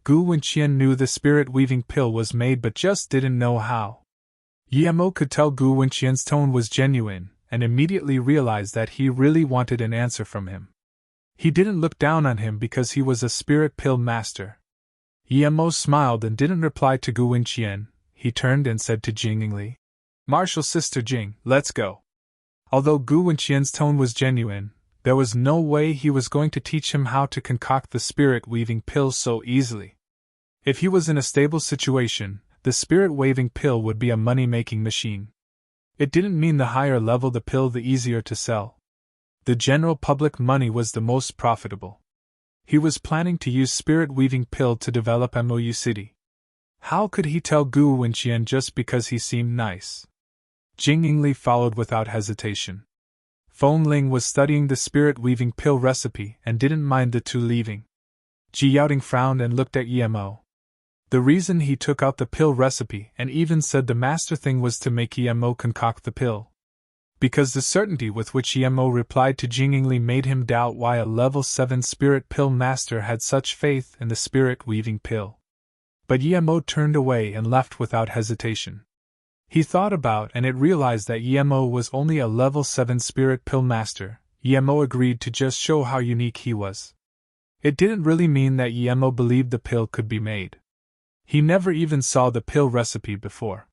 Gu Wenqian knew the spirit-weaving pill was made but just didn't know how. Yemo could tell Gu Wenqian's tone was genuine, and immediately realized that he really wanted an answer from him. He didn't look down on him because he was a spirit pill master. Yemo smiled and didn't reply to Gu Wenqian. He turned and said to Jingli, Martial Sister Jing, let's go. Although Gu Wenqian's tone was genuine, there was no way he was going to teach him how to concoct the spirit-weaving pill so easily. If he was in a stable situation, the spirit-weaving pill would be a money-making machine. It didn't mean the higher level the pill, the easier to sell. The general public money was the most profitable. He was planning to use spirit-weaving pill to develop MOU City. How could he tell Gu Wenqian just because he seemed nice? Jingli followed without hesitation. Feng Ling was studying the spirit-weaving pill recipe and didn't mind the two leaving. Ji Yaoding frowned and looked at Yemo. The reason he took out the pill recipe and even said the master thing was to make Yemo concoct the pill. Because the certainty with which Yemo replied to Jingli made him doubt why a level 7 spirit pill master had such faith in the spirit-weaving pill. But Yemo turned away and left without hesitation. He thought about and it realized that Yemo was only a level 7 spirit pill master. Yemo agreed to just show how unique he was. It didn't really mean that Yemo believed the pill could be made. He never even saw the pill recipe before.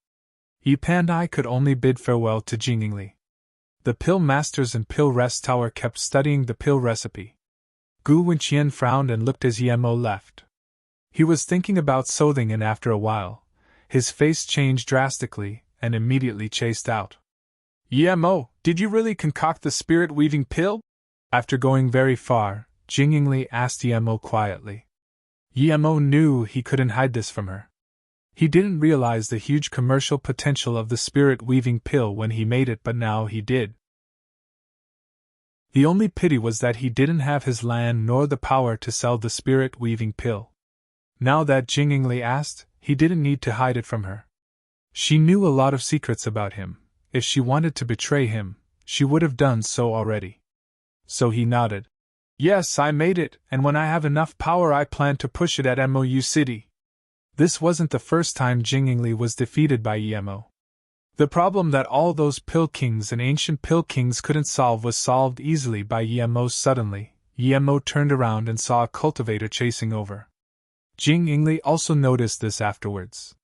Yi Pandai could only bid farewell to Jingyingli. The pill masters in Pill Rest Tower kept studying the pill recipe. Gu Wenqian frowned and looked as Yemo left. He was thinking about something, and after a while, his face changed drastically and immediately chased out. Yemo, did you really concoct the spirit-weaving pill? After going very far, Jingyingli asked Yemo quietly. Yemo knew he couldn't hide this from her. He didn't realize the huge commercial potential of the spirit-weaving pill when he made it, but now he did. The only pity was that he didn't have his land nor the power to sell the spirit-weaving pill. Now that Jingyingli asked, he didn't need to hide it from her. She knew a lot of secrets about him. If she wanted to betray him, she would have done so already. So he nodded. Yes, I made it, and when I have enough power I plan to push it at Mou City. This wasn't the first time Jingyingli was defeated by Yemo. The problem that all those pill kings and ancient pill kings couldn't solve was solved easily by Yemo. Suddenly, Yemo turned around and saw a cultivator chasing over. Jingyingli also noticed this afterwards.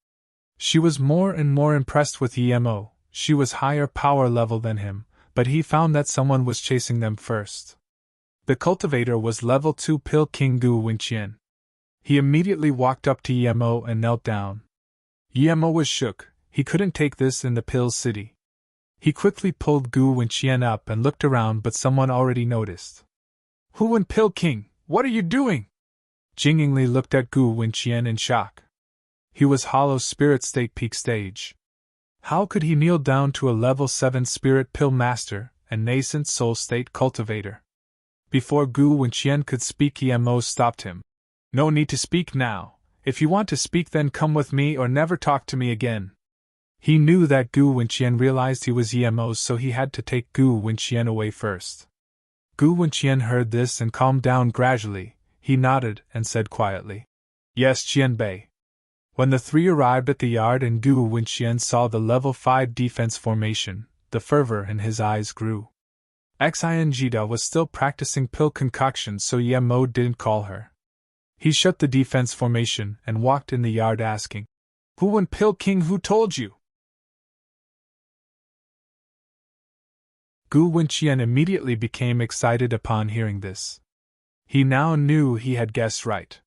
She was more and more impressed with Yemo. She was higher power level than him, but he found that someone was chasing them first. The cultivator was level 2 Pill King Gu Wenqian. He immediately walked up to Yemo and knelt down. Yemo was shook. He couldn't take this in the Pill City. He quickly pulled Gu Wenqian up and looked around, but someone already noticed. Hu Wen Pill King, what are you doing? Jingyingli looked at Gu Wenqian in shock. He was Hollow Spirit State Peak Stage. How could he kneel down to a level 7 Spirit Pill Master and nascent Soul State Cultivator? Before Gu Wenqian could speak, Yemo stopped him. No need to speak now. If you want to speak, then come with me or never talk to me again. He knew that Gu Wenqian realized he was Yemo, so he had to take Gu Wenqian away first. Gu Wenqian heard this and calmed down gradually. He nodded and said quietly, Yes, Qianbei. When the three arrived at the yard and Gu Wenqian saw the level 5 defense formation, the fervor in his eyes grew. Xian Jida was still practicing pill concoction, so Yemo didn't call her. He shut the defense formation and walked in the yard asking, Hu Wen Pill King, who told you? Gu Wenqian immediately became excited upon hearing this. He now knew he had guessed right.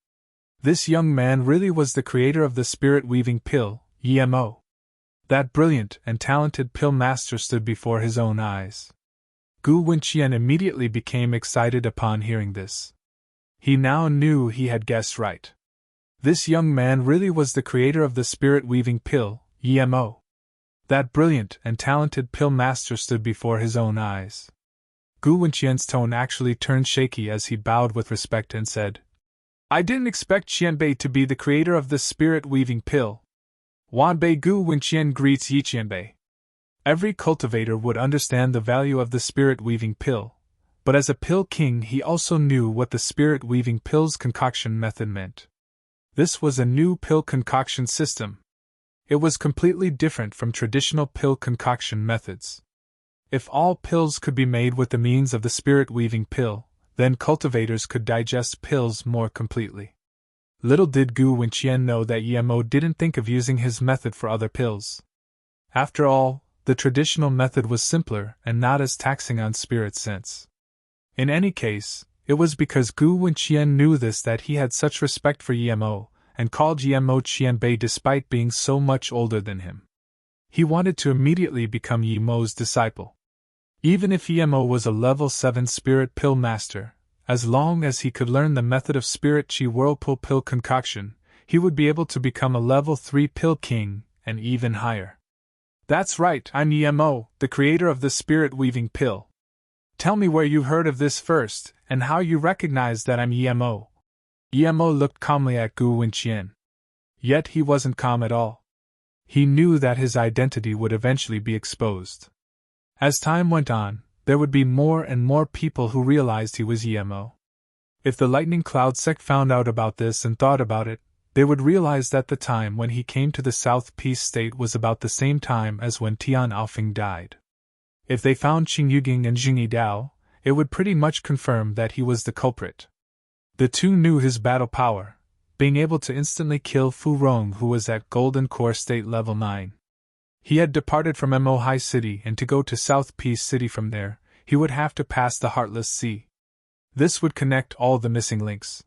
This young man really was the creator of the spirit-weaving pill, Yemo. That brilliant and talented pill master stood before his own eyes. Gu Wenqian immediately became excited upon hearing this. He now knew he had guessed right. This young man really was the creator of the spirit-weaving pill, Yemo. That brilliant and talented pill master stood before his own eyes. Gu Wenqian's tone actually turned shaky as he bowed with respect and said, I didn't expect Qianbei to be the creator of this spirit-weaving pill. Wanbei Gu Wenqian greets Yi Qianbei. Every cultivator would understand the value of the spirit-weaving pill, but as a pill king he also knew what the spirit-weaving pill's concoction method meant. This was a new pill concoction system. It was completely different from traditional pill concoction methods. If all pills could be made with the means of the spirit-weaving pill, then cultivators could digest pills more completely. Little did Gu Wenqian know that Yemo didn't think of using his method for other pills. After all, the traditional method was simpler and not as taxing on spirit sense. In any case, it was because Gu Wenqian knew this that he had such respect for Yemo, and called Yemo Qianbei despite being so much older than him. He wanted to immediately become Yemo's disciple. Even if Yemo was a level 7 spirit pill master, as long as he could learn the method of spirit chi whirlpool pill concoction, he would be able to become a level 3 pill king, and even higher. That's right, I'm Yemo, the creator of the spirit-weaving pill. Tell me where you heard of this first, and how you recognize that I'm Yemo. Yemo looked calmly at Gu Wenqian. Yet he wasn't calm at all. He knew that his identity would eventually be exposed. As time went on, there would be more and more people who realized he was Yemo. If the lightning cloud sect found out about this and thought about it, they would realize that the time when he came to the South Peace State was about the same time as when Tian Alfing died. If they found Qing Yuging and Jing Yidao, it would pretty much confirm that he was the culprit. The two knew his battle power, being able to instantly kill Fu Rong, who was at Golden Core State Level 9. He had departed from Mo High City, and to go to South Peace City from there, he would have to pass the Heartless Sea. This would connect all the missing links.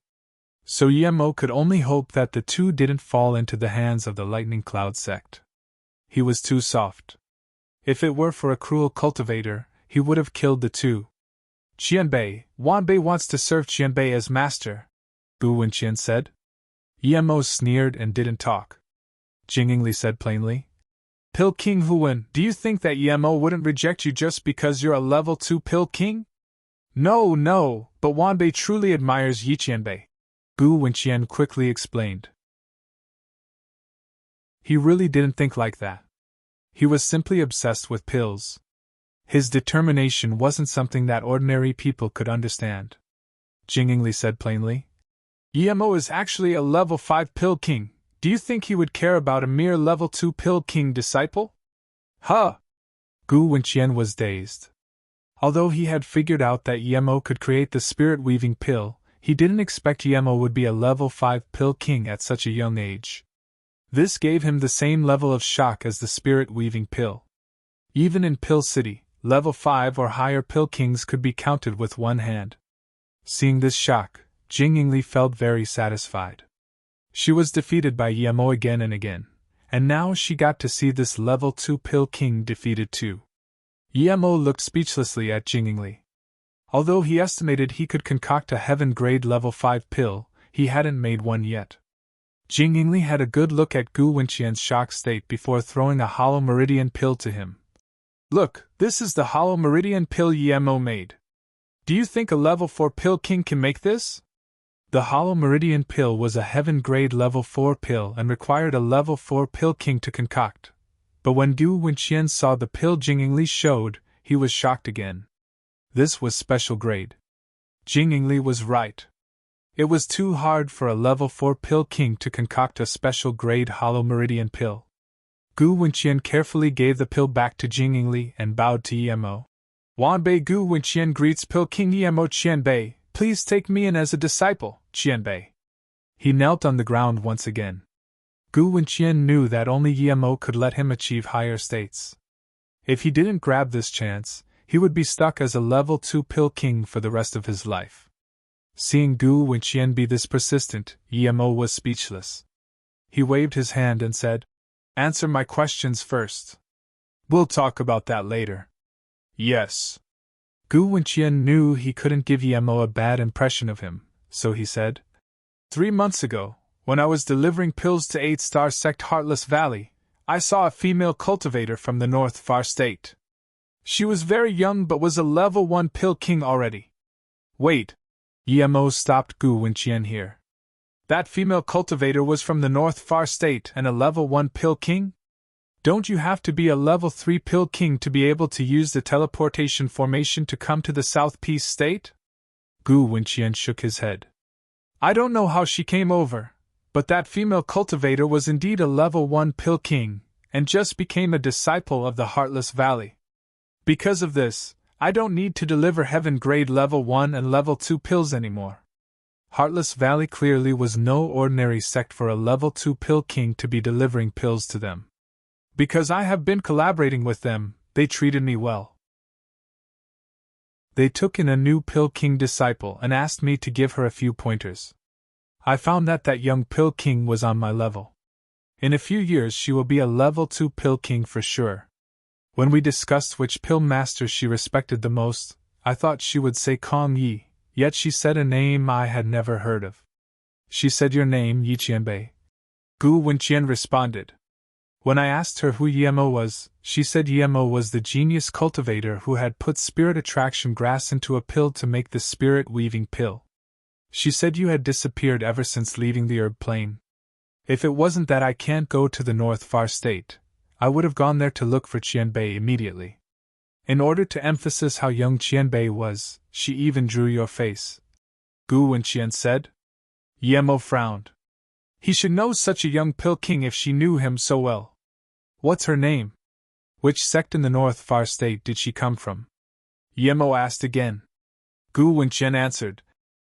So Mo could only hope that the two didn't fall into the hands of the Lightning Cloud sect. He was too soft. If it were for a cruel cultivator, he would have killed the two. Qianbei, Wanbei wants to serve Qianbei as master, Gu Wenqian said. Mo sneered and didn't talk. Jingli said plainly. Pill King Huwen, do you think that Mo wouldn't reject you just because you're a level 2 Pill King? No, but Wanbei truly admires Yi Qianbei, Gu Wenqian quickly explained. He really didn't think like that. He was simply obsessed with pills. His determination wasn't something that ordinary people could understand. Jingli said plainly. Mo is actually a level 5 Pill King. Do you think he would care about a mere level 2 Pill King disciple? Huh! Gu Wenqian was dazed. Although he had figured out that Mo could create the spirit-weaving pill, he didn't expect Mo would be a level 5 Pill King at such a young age. This gave him the same level of shock as the spirit-weaving pill. Even in Pill City, level 5 or higher Pill Kings could be counted with one hand. Seeing this shock, Jingli felt very satisfied. She was defeated by Mo again and again, and now she got to see this level 2 Pill King defeated too. Mo looked speechlessly at Jingli. Although he estimated he could concoct a heaven-grade level 5 pill, he hadn't made one yet. Jingli had a good look at Gu Wenqian's shocked state before throwing a hollow meridian pill to him. Look, this is the hollow meridian pill Mo made. Do you think a level 4 Pill King can make this? The hollow meridian pill was a heaven-grade level 4 pill and required a level 4 Pill King to concoct. But when Gu Wenqian saw the pill Jingli showed, he was shocked again. This was special grade. Jingli was right. It was too hard for a level 4 Pill King to concoct a special grade hollow meridian pill. Gu Wenqian carefully gave the pill back to Jingli and bowed to Mo. Wanbei Gu Wenqian greets Pill King Mo Qianbei. Please take me in as a disciple, Qianbei. He knelt on the ground once again. Gu Wenqian knew that only Mo could let him achieve higher states. If he didn't grab this chance, he would be stuck as a level 2 Pill King for the rest of his life. Seeing Gu Wenqian be this persistent, Mo was speechless. He waved his hand and said, Answer my questions first. We'll talk about that later. Yes. Gu Wenqian knew he couldn't give Mo a bad impression of him, so he said, 3 months ago, when I was delivering pills to 8-star sect Heartless Valley, I saw a female cultivator from the North Far State. She was very young but was a level 1 Pill King already. Wait. Mo stopped Gu Wenqian here. That female cultivator was from the North Far State and a level 1 Pill King? Don't you have to be a level 3 Pill King to be able to use the teleportation formation to come to the South Peace State? Gu Wenqian shook his head. I don't know how she came over, but that female cultivator was indeed a level 1 Pill King, and just became a disciple of the Heartless Valley. Because of this, I don't need to deliver heaven-grade level 1 and level 2 pills anymore. Heartless Valley clearly was no ordinary sect for a level 2 Pill King to be delivering pills to them. Because I have been collaborating with them, they treated me well. They took in a new Pill King disciple and asked me to give her a few pointers. I found that young Pill King was on my level. In a few years she will be a level 2 Pill King for sure. When we discussed which pill master she respected the most, I thought she would say Kong Yi, yet she said a name I had never heard of. She said your name, Yi Qianbei. Gu Wenqian responded. When I asked her who Mo was, she said Mo was the genius cultivator who had put spirit attraction grass into a pill to make the spirit-weaving pill. She said you had disappeared ever since leaving the herb plane. If it wasn't that I can't go to the North Far State, I would have gone there to look for Qianbei immediately. In order to emphasize how young Qianbei was, she even drew your face. Gu Wenqian said. Mo frowned. He should know such a young Pill King if she knew him so well. What's her name? Which sect in the North Far State did she come from? Mo asked again. Gu Wenqian answered.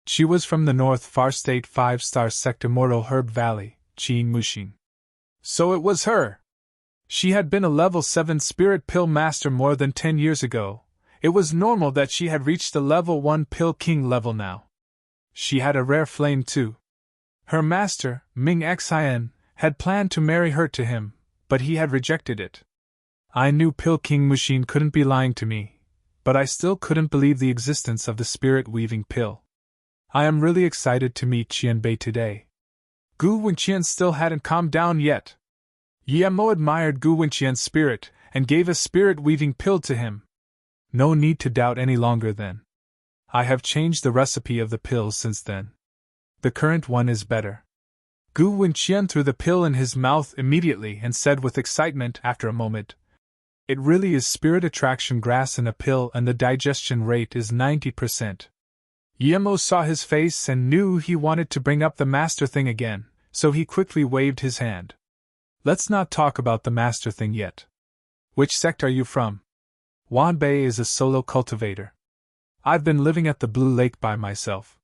She was from the North Far State 5-star sector Mortal Herb Valley, Qing Mushin. So it was her! She had been a level 7 spirit pill master more than 10 years ago. It was normal that she had reached the level 1 pill king level now. She had a rare flame too. Her master, Ming Xin, had planned to marry her to him, but he had rejected it. I knew Pill King Mushin couldn't be lying to me, but I still couldn't believe the existence of the spirit-weaving pill. I am really excited to meet Qianbei today. Gu Wenqian still hadn't calmed down yet. Yemo admired Gu Wenqian's spirit and gave a spirit-weaving pill to him. No need to doubt any longer then. I have changed the recipe of the pill since then. The current one is better. Gu Wenqian threw the pill in his mouth immediately and said with excitement after a moment, "It really is spirit attraction grass in a pill and the digestion rate is 90%. Yemo saw his face and knew he wanted to bring up the master thing again, so he quickly waved his hand. Let's not talk about the master thing yet. Which sect are you from? Wanbei is a solo cultivator. I've been living at the Blue Lake by myself.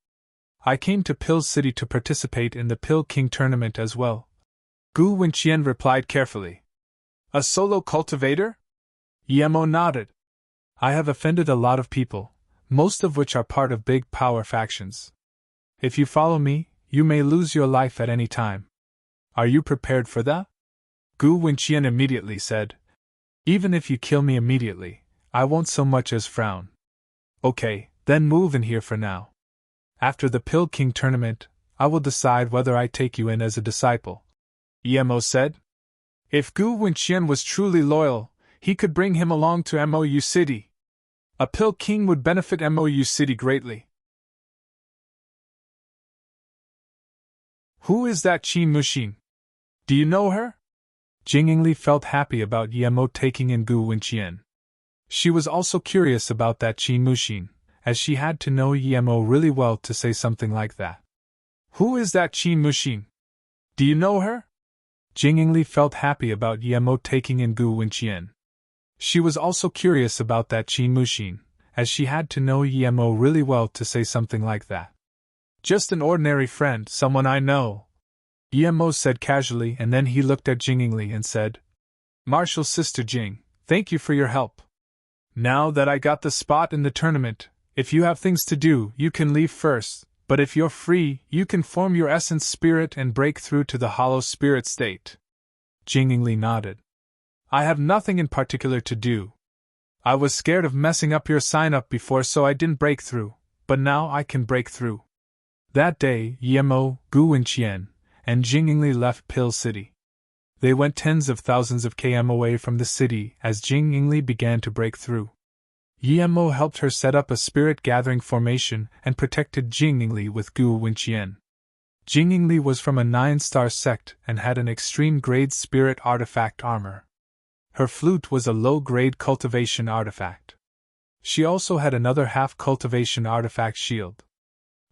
I came to Pill City to participate in the Pill King tournament as well." Gu Wenqian replied carefully. "A solo cultivator?" Yemo nodded. "I have offended a lot of people, most of which are part of big power factions. If you follow me, you may lose your life at any time. Are you prepared for that?" Gu Wenqian immediately said, "Even if you kill me immediately, I won't so much as frown." "Okay, then move in here for now. After the Pill King tournament, I will decide whether I take you in as a disciple," Yemo said. If Gu Wenqian was truly loyal, he could bring him along to Mou City. A Pill King would benefit Mou City greatly. "Who is that Qin Mushin? Do you know her?" Jingyingli felt happy about Yemo taking in Gu Wenqian. She was also curious about that Qin Mushin, as she had to know Yemo really well to say something like that. "Who is that Qin Mushin? Do you know her?" Jingyingli felt happy about Yemo taking in Gu Wenqian. She was also curious about that Qin Mushin, as she had to know Yemo really well to say something like that. "Just an ordinary friend, someone I know," Yemo said casually, and then he looked at Jingyingli and said, "Martial Sister Jing, thank you for your help. Now that I got the spot in the tournament, if you have things to do, you can leave first, but if you're free, you can form your essence spirit and break through to the hollow spirit state." Jingyingli nodded. "I have nothing in particular to do. I was scared of messing up your sign-up before, so I didn't break through, but now I can break through." That day, Yemo, Gu Wenqian, and Jingyingli left Pill City. They went tens of thousands of km away from the city as Jingyingli began to break through. Yemo helped her set up a spirit-gathering formation and protected Jingyingli with Gu Wenqian. Jingyingli was from a 9-star sect and had an extreme-grade spirit artifact armor. Her flute was a low-grade cultivation artifact. She also had another half-cultivation artifact shield.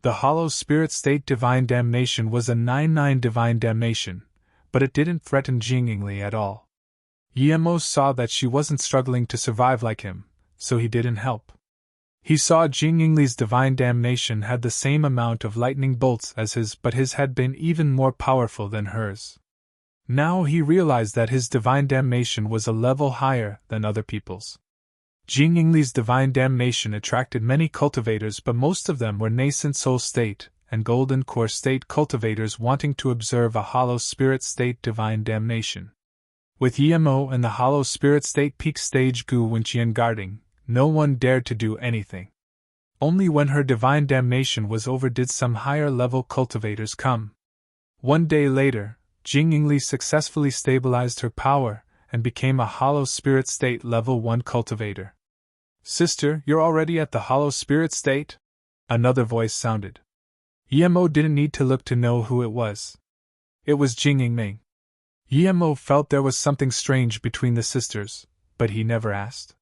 The hollow spirit state Divine Damnation was a 9/9 Divine Damnation, but it didn't threaten Jingyingli at all. Yemo saw that she wasn't struggling to survive like him, so he didn't help. He saw Jingyingli's Divine Damnation had the same amount of lightning bolts as his, but his had been even more powerful than hers. Now he realized that his Divine Damnation was a level higher than other people's. Jingyingli's Divine Damnation attracted many cultivators, but most of them were nascent soul state and golden core state cultivators wanting to observe a hollow spirit state Divine Damnation. With Yemo and the hollow spirit state peak stage Gu Wenqian guarding, no one dared to do anything. Only when her Divine Damnation was over did some higher level cultivators come. One day later, Jingyingli successfully stabilized her power and became a hollow spirit state level 1 cultivator. "Sister, you're already at the hollow spirit state?" Another voice sounded. Yemo didn't need to look to know who it was. It was Jingyingming. Yemo felt there was something strange between the sisters, but he never asked.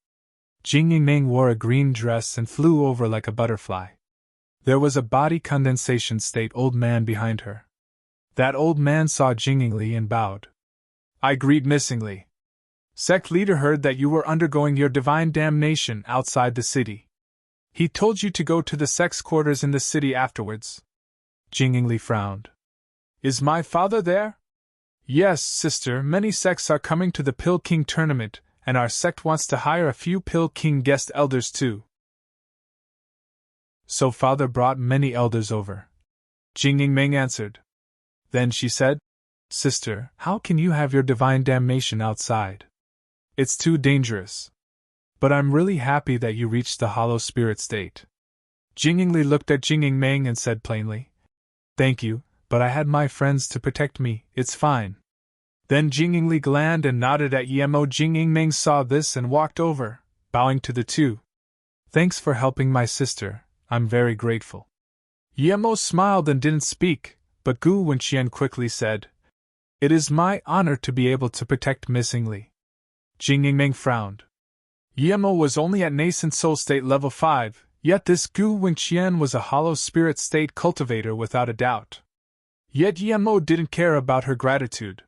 Jingyingming wore a green dress and flew over like a butterfly. There was a body condensation state old man behind her. That old man saw Jingyingli and bowed. "I greet missingly. Sect leader heard that you were undergoing your Divine Damnation outside the city. He told you to go to the sex quarters in the city afterwards. Jing Yingli frowned. Is my father there? Yes, sister, many sects are coming to the Pill King tournament, and our sect wants to hire a few Pill King guest elders too. So father brought many elders over. Jing Yingming answered. Then she said, Sister, how can you have your divine damnation outside? It's too dangerous. But I'm really happy that you reached the hollow spirit state. Jing Yingli looked at Jing Yingming and said plainly, Thank you, but I had my friends to protect me, it's fine. Then Jing Yingli glanced and nodded at Yemo. Jing Yingming saw this and walked over, bowing to the two. Thanks for helping my sister, I'm very grateful. Yemo smiled and didn't speak, but Gu Wenqian quickly said, It is my honor to be able to protect Miss Yingli. Jing Yingming frowned. Yemo was only at nascent soul state level 5, yet this Gu Wenqian was a hollow spirit state cultivator without a doubt. Yet Yemo didn't care about her gratitude.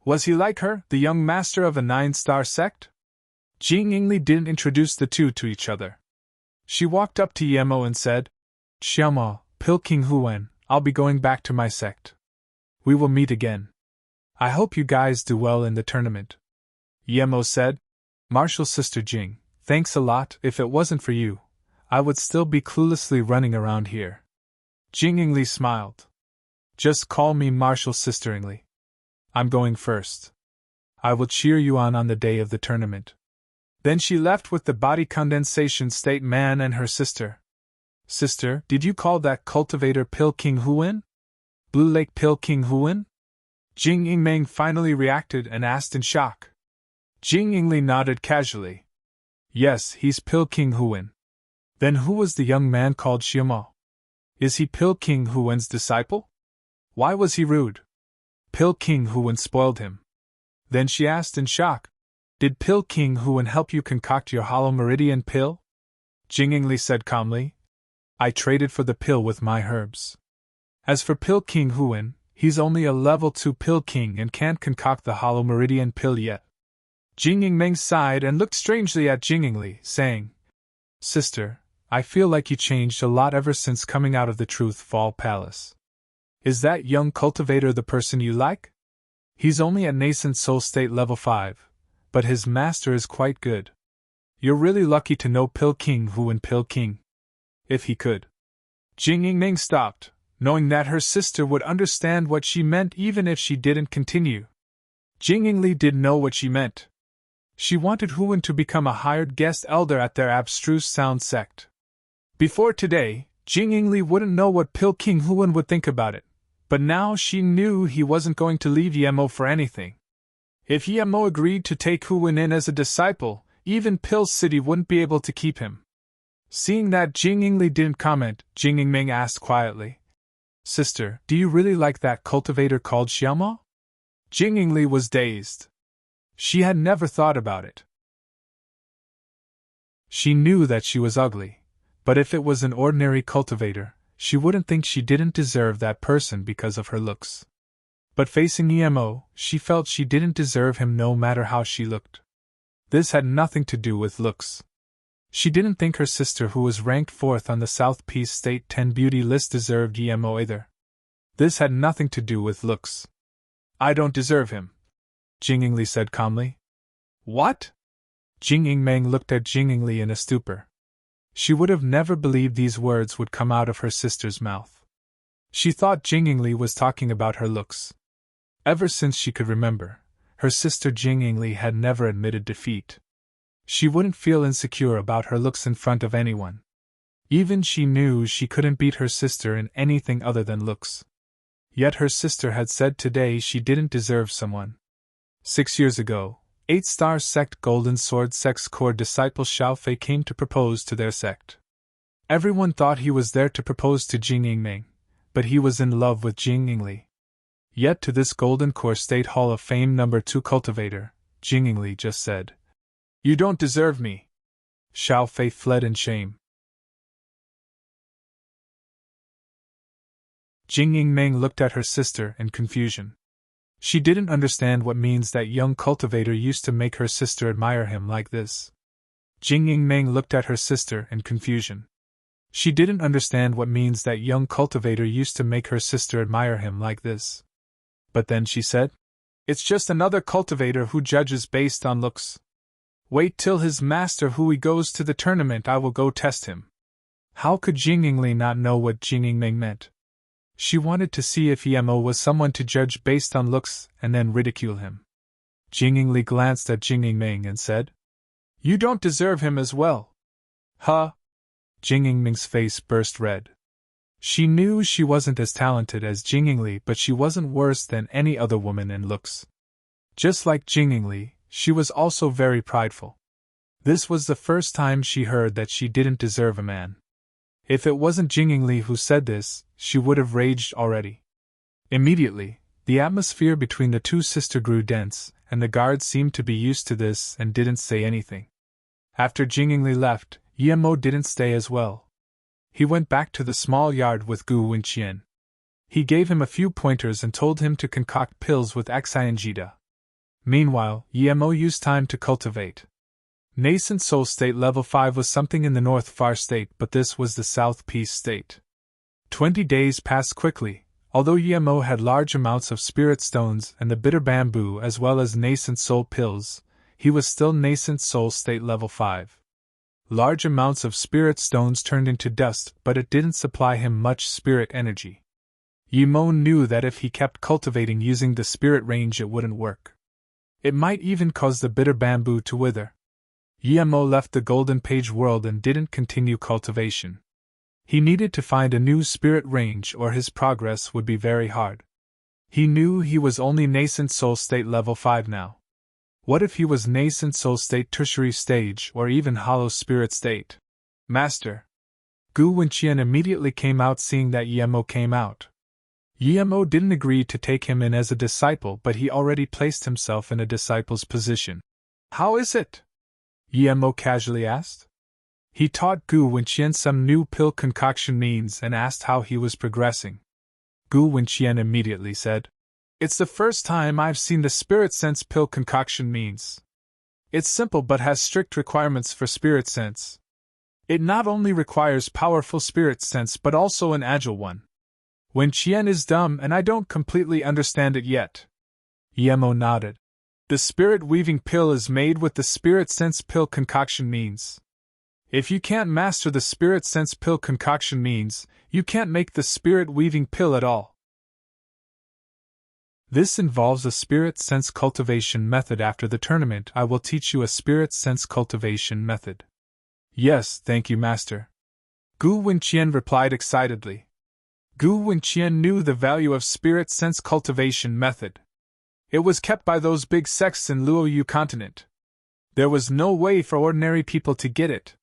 Was he like her, the young master of a 9-star sect? Jing Yingli didn't introduce the two to each other. She walked up to Yemo and said, Xiaomo, Pill King Huan, I'll be going back to my sect. We will meet again. I hope you guys do well in the tournament. Yemo said, Martial Sister Jing, thanks a lot. If it wasn't for you, I would still be cluelessly running around here. Jing Yingli smiled. Just call me Martial Sister Yingli. I'm going first. I will cheer you on the day of the tournament. Then she left with the body condensation state man and her sister. Sister, did you call that cultivator Pill King Huan? Blue Lake Pill King Huan? Jing Yingming finally reacted and asked in shock. Jing Yingli nodded casually. Yes, he's Pill King Huan. Then who was the young man called Xiaomo? Is he Pill King Huan's disciple? Why was he rude? Pill King Huan spoiled him. Then she asked in shock, Did Pill King Huan help you concoct your hollow meridian pill? Jing Yingli said calmly, I traded for the pill with my herbs. As for Pill King Huan, he's only a level 2 Pill King and can't concoct the hollow meridian pill yet. Jing Yingming sighed and looked strangely at Jing Yingli, saying, Sister, I feel like you changed a lot ever since coming out of the Truth Fall Palace. Is that young cultivator the person you like? He's only at nascent soul state level 5, but his master is quite good. You're really lucky to know Pill King Huan Pill King. If he could. Jing Yingming stopped, knowing that her sister would understand what she meant even if she didn't continue. Jing Yingli did know what she meant. She wanted Huan to become a hired guest elder at their abstruse sound sect. Before today, Jing Yingli wouldn't know what Pill King Huan would think about it, but now she knew he wasn't going to leave Yemo for anything. If Yemo agreed to take Huan in as a disciple, even Pill City wouldn't be able to keep him. Seeing that Jing Yingli didn't comment, Jing Yingming asked quietly, Sister, do you really like that cultivator called Xiaomo? Jing Yingli was dazed. She had never thought about it. She knew that she was ugly, but if it was an ordinary cultivator, she wouldn't think she didn't deserve that person because of her looks. But facing Yemo, she felt she didn't deserve him no matter how she looked. This had nothing to do with looks. She didn't think her sister, who was ranked 4th on the South Peace State 10 beauty list, deserved Yemo either. This had nothing to do with looks. I don't deserve him, Jing Yingli said calmly. What? Jing Yingming looked at Jing Yingli in a stupor. She would have never believed these words would come out of her sister's mouth. She thought Jing Yingli was talking about her looks. Ever since she could remember, her sister Jing Yingli had never admitted defeat. She wouldn't feel insecure about her looks in front of anyone. Even she knew she couldn't beat her sister in anything other than looks. Yet her sister had said today she didn't deserve someone. 6 years ago, 8-star sect Golden Sword Sect's core disciple Xiao Fei came to propose to their sect. Everyone thought he was there to propose to Jing Yingming, but he was in love with Jing Yingli. Yet to this Golden Core State Hall of Fame number 2 cultivator, Jing Yingli just said, You don't deserve me. Xiao Fei fled in shame. Jing Yingming looked at her sister in confusion. She didn't understand what means that young cultivator used to make her sister admire him like this. Jing Yingming looked at her sister in confusion. She didn't understand what means that young cultivator used to make her sister admire him like this. But then she said, "It's just another cultivator who judges based on looks. Wait till his master Hui goes to the tournament, I will go test him." How could Jing Yingli not know what Jing Yingming meant? She wanted to see if Emo was someone to judge based on looks and then ridicule him. Jing Yingli glanced at Jing Yingming and said, "You don't deserve him as well." Huh? Jing Yingming's face burst red. She knew she wasn't as talented as Jing Yingli, but she wasn't worse than any other woman in looks. Just like Jing Yingli, she was also very prideful. This was the first time she heard that she didn't deserve a man. If it wasn't Jing Yingli who said this, she would have raged already. Immediately, the atmosphere between the two sisters grew dense, and the guards seemed to be used to this and didn't say anything. After Jing Yingli left, Emo didn't stay as well. He went back to the small yard with Gu Wenqian. He gave him a few pointers and told him to concoct pills with Xianjida. Meanwhile, Emo used time to cultivate. Nascent Soul State Level 5 was something in the North Far State, but this was the South Peace State. 20 days passed quickly. Although Emo had large amounts of spirit stones and the bitter bamboo as well as nascent soul pills, he was still Nascent Soul State Level 5. Large amounts of spirit stones turned into dust, but it didn't supply him much spirit energy. Emo knew that if he kept cultivating using the spirit range, it wouldn't work. It might even cause the bitter bamboo to wither. Emo left the Golden Page world and didn't continue cultivation. He needed to find a new spirit range or his progress would be very hard. He knew he was only Nascent Soul State Level 5 now. What if he was Nascent Soul State Tertiary Stage or even Hollow Spirit State? Master! Gu Wenqian immediately came out seeing that Emo came out. Emo didn't agree to take him in as a disciple, but he already placed himself in a disciple's position. "How is it?" Emo casually asked. He taught Gu Wenqian some new pill concoction means and asked how he was progressing. Gu Wenqian immediately said, "It's the first time I've seen the spirit sense pill concoction means. It's simple but has strict requirements for spirit sense. It not only requires powerful spirit sense but also an agile one. Wenqian is dumb and I don't completely understand it yet." Emo nodded. "The spirit weaving pill is made with the spirit sense pill concoction means. If you can't master the spirit sense pill concoction means, you can't make the spirit weaving pill at all. This involves a spirit sense cultivation method. After the tournament, I will teach you a spirit sense cultivation method." "Yes, thank you, Master." Gu Wenqian replied excitedly. Gu Wenqian knew the value of spirit sense cultivation method. It was kept by those big sects in Luoyu continent. There was no way for ordinary people to get it.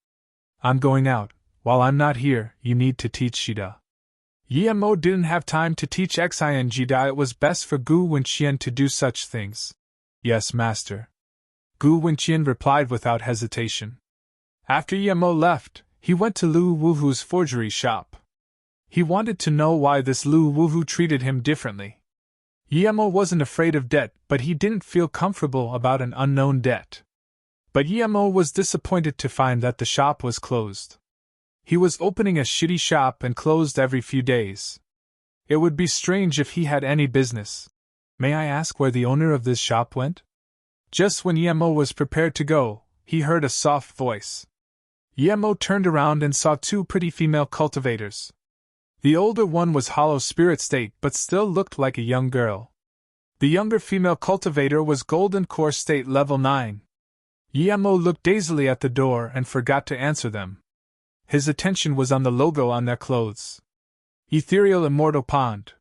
"I'm going out. While I'm not here, you need to teach Shida." Emo didn't have time to teach Xianjida. It was best for Gu Wenqian to do such things. "Yes, Master." Gu Wenqian replied without hesitation. After Emo left, he went to Lu Wuhu's forgery shop. He wanted to know why this Lu Wuhu treated him differently. Emo wasn't afraid of debt, but he didn't feel comfortable about an unknown debt. But Emo was disappointed to find that the shop was closed. He was opening a shitty shop and closed every few days. It would be strange if he had any business. "May I ask where the owner of this shop went?" Just when Emo was prepared to go, he heard a soft voice. Emo turned around and saw two pretty female cultivators. The older one was Hollow Spirit State but still looked like a young girl. The younger female cultivator was Golden Core State Level 9. Emo looked dazedly at the door and forgot to answer them. His attention was on the logo on their clothes. Ethereal Immortal Pond.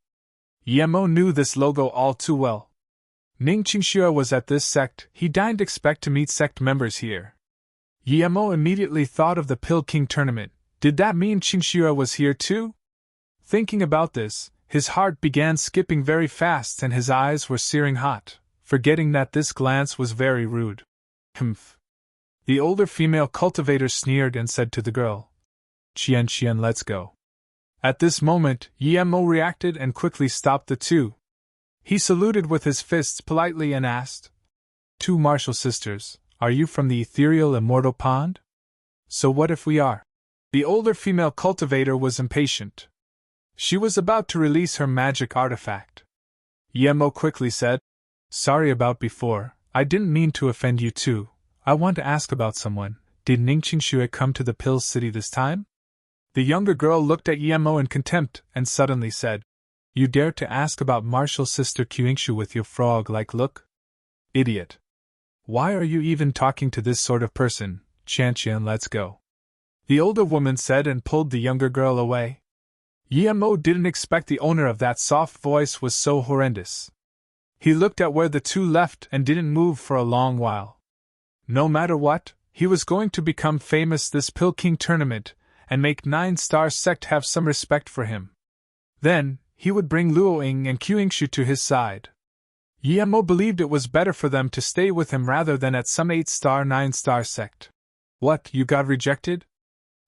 Emo knew this logo all too well. Ning Qingxue was at this sect. He didn't expect to meet sect members here. Emo immediately thought of the Pill King tournament. Did that mean Qingxue was here too? Thinking about this, his heart began skipping very fast and his eyes were searing hot, forgetting that this glance was very rude. "Humph." The older female cultivator sneered and said to the girl, Qian, let's go." At this moment, Emo reacted and quickly stopped the two. He saluted with his fists politely and asked, "Two martial sisters, are you from the ethereal immortal pond?" "So what if we are?" The older female cultivator was impatient. She was about to release her magic artifact. Yemo quickly said, "Sorry about before, I didn't mean to offend you too. I want to ask about someone. Did Ningqingxue come to the Pill City this time?" The younger girl looked at Yemo in contempt and suddenly said, "You dare to ask about Martial's sister Qingshu with your frog-like look? Idiot! Why are you even talking to this sort of person? Qianqian, let's go." The older woman said and pulled the younger girl away. Yemo didn't expect the owner of that soft voice was so horrendous. He looked at where the two left and didn't move for a long while. No matter what, he was going to become famous this Pill King tournament and make 9-star sect have some respect for him. Then, he would bring Luoying and Qingshu to his side. Yemo believed it was better for them to stay with him rather than at some 8-star 9-star sect. "What, you got rejected?"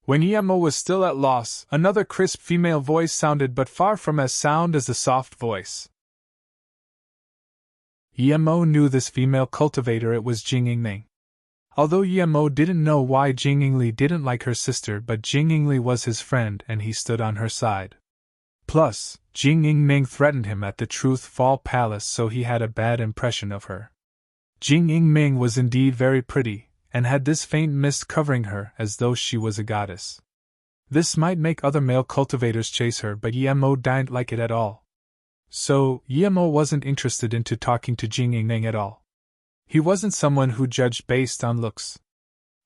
When Yemo was still at loss, another crisp female voice sounded but far from as sound as the soft voice. Yemo knew this female cultivator, it was Jing Yingling. Although Yemo didn't know why Jing Yingli didn't like her sister, but Jing Yingli was his friend and he stood on her side. Plus, Jing Yingming threatened him at the Truth Fall Palace, so he had a bad impression of her. Jing Yingming was indeed very pretty, and had this faint mist covering her as though she was a goddess. This might make other male cultivators chase her, but Yemo didn't like it at all. So, Yemo wasn't interested into talking to Jing Yingming at all. He wasn't someone who judged based on looks.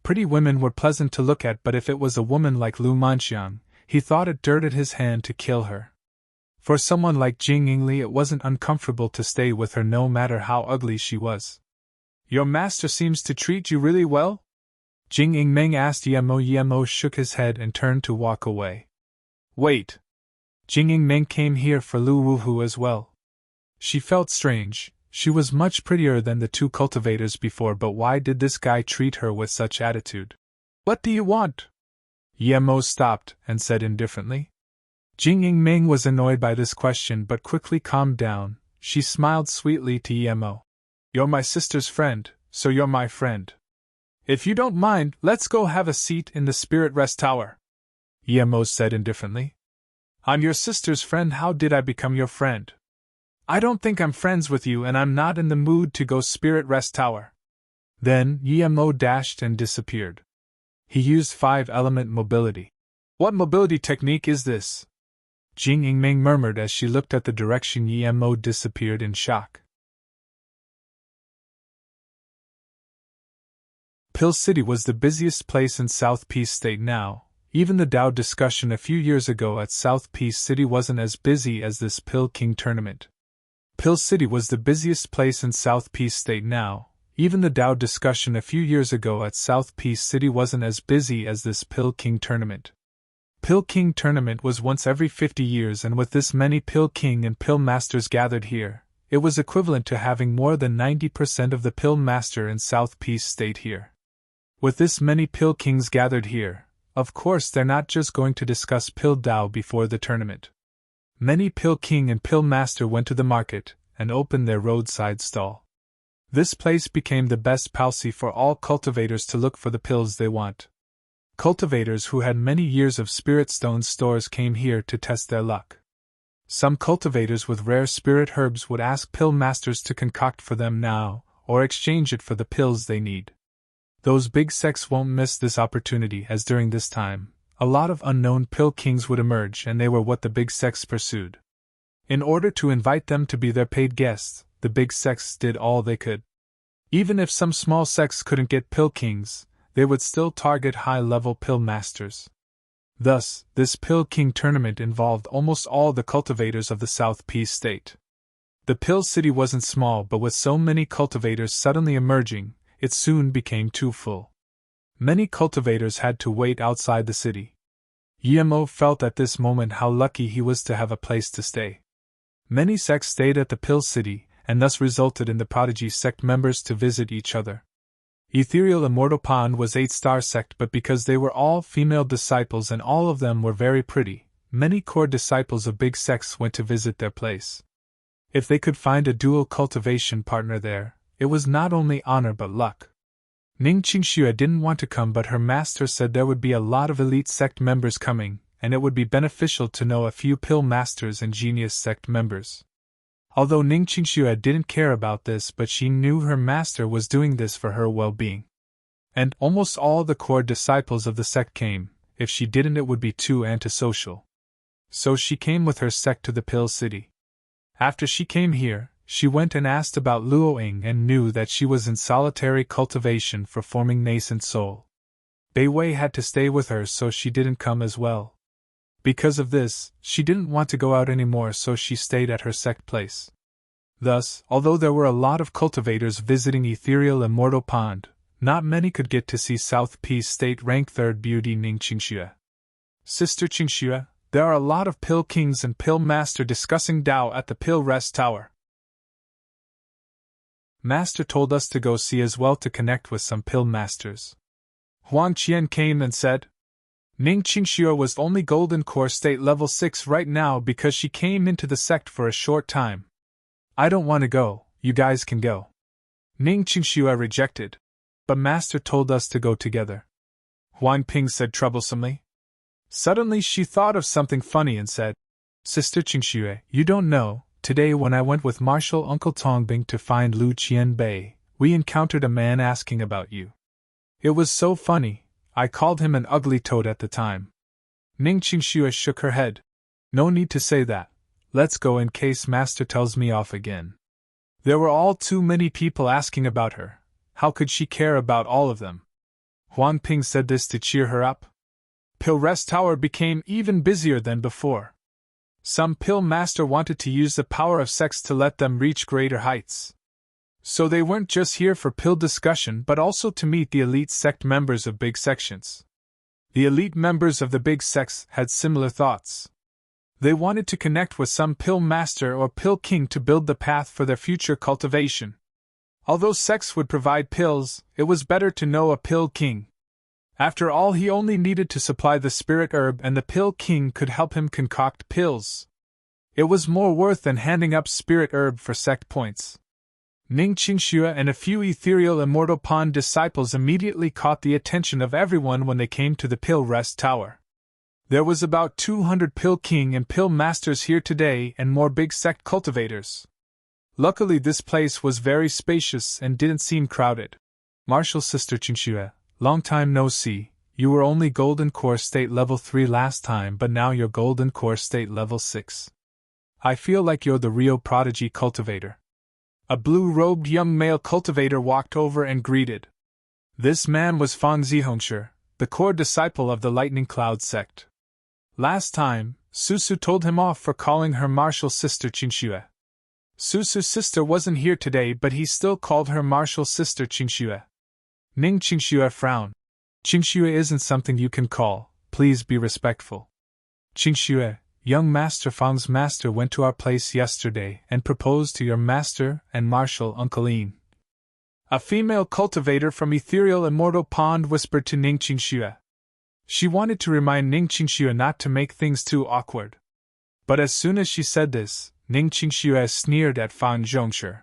Pretty women were pleasant to look at, but if it was a woman like Lu Manxiang, he thought it dirted his hand to kill her. For someone like Jing Yingli, it wasn't uncomfortable to stay with her no matter how ugly she was. "Your master seems to treat you really well?" Jing Yingming asked Yemo. Yemo shook his head and turned to walk away. "Wait. Jing Yingming came here for Lu Wuhu as well." She felt strange. She was much prettier than the two cultivators before, but why did this guy treat her with such attitude? "What do you want?" Yemo stopped and said indifferently. Jing Yingming was annoyed by this question but quickly calmed down. She smiled sweetly to Yemo. "You're my sister's friend, so you're my friend. If you don't mind, let's go have a seat in the Spirit Rest Tower," Yemo said indifferently. "I'm your sister's friend. How did I become your friend? I don't think I'm friends with you, and I'm not in the mood to go Spirit Rest Tower." Then Yemo dashed and disappeared. He used 5-element mobility. "What mobility technique is this?" Jing Yingming murmured as she looked at the direction Yemo disappeared in shock. Pill City was the busiest place in South Peace State now. Even the Dao discussion a few years ago at South Peace City wasn't as busy as this Pill King tournament. Pill City was the busiest place in South Peace State now. Even the Dao discussion a few years ago at South Peace City wasn't as busy as this Pill King tournament. Pill King tournament was once every 50 years, and with this many Pill King and Pill Masters gathered here, it was equivalent to having more than 90% of the Pill Master in South Peace State here. With this many Pill Kings gathered here, of course they're not just going to discuss Pill Dao before the tournament. Many Pill King and Pill Master went to the market and opened their roadside stall. This place became the best palsy for all cultivators to look for the pills they want. Cultivators who had many years of spirit stone stores came here to test their luck. Some cultivators with rare spirit herbs would ask Pill Masters to concoct for them now, or exchange it for the pills they need. Those big sects won't miss this opportunity, as during this time, a lot of unknown Pill Kings would emerge, and they were what the big sects pursued. In order to invite them to be their paid guests, the big sects did all they could. Even if some small sects couldn't get Pill Kings, they would still target high-level Pill Masters. Thus, this Pill King tournament involved almost all the cultivators of the South Peace State. The Pill City wasn't small, but with so many cultivators suddenly emerging, it soon became too full. Many cultivators had to wait outside the city. Yemo felt at this moment how lucky he was to have a place to stay. Many sects stayed at the Pill City, and thus resulted in the Prodigy sect members to visit each other. Ethereal Immortal Pond was 8-star sect, but because they were all female disciples and all of them were very pretty, many core disciples of big sects went to visit their place. If they could find a dual cultivation partner there, it was not only honor but luck. Ning Qingxue didn't want to come, but her master said there would be a lot of elite sect members coming, and it would be beneficial to know a few pill masters and genius sect members. Although Ning Qingxue didn't care about this, but she knew her master was doing this for her well-being. And almost all the core disciples of the sect came. If she didn't, it would be too antisocial. So she came with her sect to the Pill City. After she came here, she went and asked about Luoying and knew that she was in solitary cultivation for forming nascent soul. Bei Wei had to stay with her, so she didn't come as well. Because of this, she didn't want to go out anymore, so she stayed at her sect place. Thus, although there were a lot of cultivators visiting Ethereal Immortal Pond, not many could get to see South Peace State rank 3rd beauty Ning Qingxue. Sister Qingxue, there are a lot of Pill Kings and Pill Master discussing Tao at the Pill Rest Tower. Master told us to go see as well to connect with some Pill Masters. Huang Qian came and said. Ning Qingxue was only Golden Core State level 6 right now because she came into the sect for a short time. I don't want to go, you guys can go. Ning Qingxue rejected. But Master told us to go together. Huang Ping said troublesomely. Suddenly she thought of something funny and said, Sister Qingxue, you don't know, today when I went with Marshal Uncle Tongbing to find Lu Qianbei, we encountered a man asking about you. It was so funny, I called him an ugly toad at the time. Ning Qingxue shook her head. No need to say that. Let's go in case Master tells me off again. There were all too many people asking about her. How could she care about all of them? Huang Ping said this to cheer her up. Pill Rest Tower became even busier than before. Some Pill Master wanted to use the power of sex to let them reach greater heights. So they weren't just here for pill discussion but also to meet the elite sect members of big sections. The elite members of the big sects had similar thoughts. They wanted to connect with some Pill Master or Pill King to build the path for their future cultivation. Although sex would provide pills, it was better to know a Pill King. After all, he only needed to supply the spirit herb and the Pill King could help him concoct pills. It was more worth than handing up spirit herb for sect points. Ning Qingxue and a few Ethereal Immortal Pond disciples immediately caught the attention of everyone when they came to the Pill Rest Tower. There was about 200 Pill King and Pill Masters here today and more big sect cultivators. Luckily this place was very spacious and didn't seem crowded. Marshal Sister Qingxue, long time no see, you were only Golden Core State level 3 last time but now you're Golden Core State level 6. I feel like you're the real prodigy cultivator. A blue-robed young male cultivator walked over and greeted. This man was Fang Zihongshu, the core disciple of the Lightning Cloud sect. Last time, Susu told him off for calling her Marshal Sister Qingxue. Susu's sister wasn't here today but he still called her Marshal Sister Qingxue. Ning Qingxue frowned. Qingxue isn't something you can call, please be respectful. Qingxue, young Master Fang's master went to our place yesterday and proposed to your master and Marshal Uncle Lin. A female cultivator from Ethereal Immortal Pond whispered to Ning Qingxue. She wanted to remind Ning Qingxue not to make things too awkward. But as soon as she said this, Ning Qingxue sneered at Fang Zhongshu.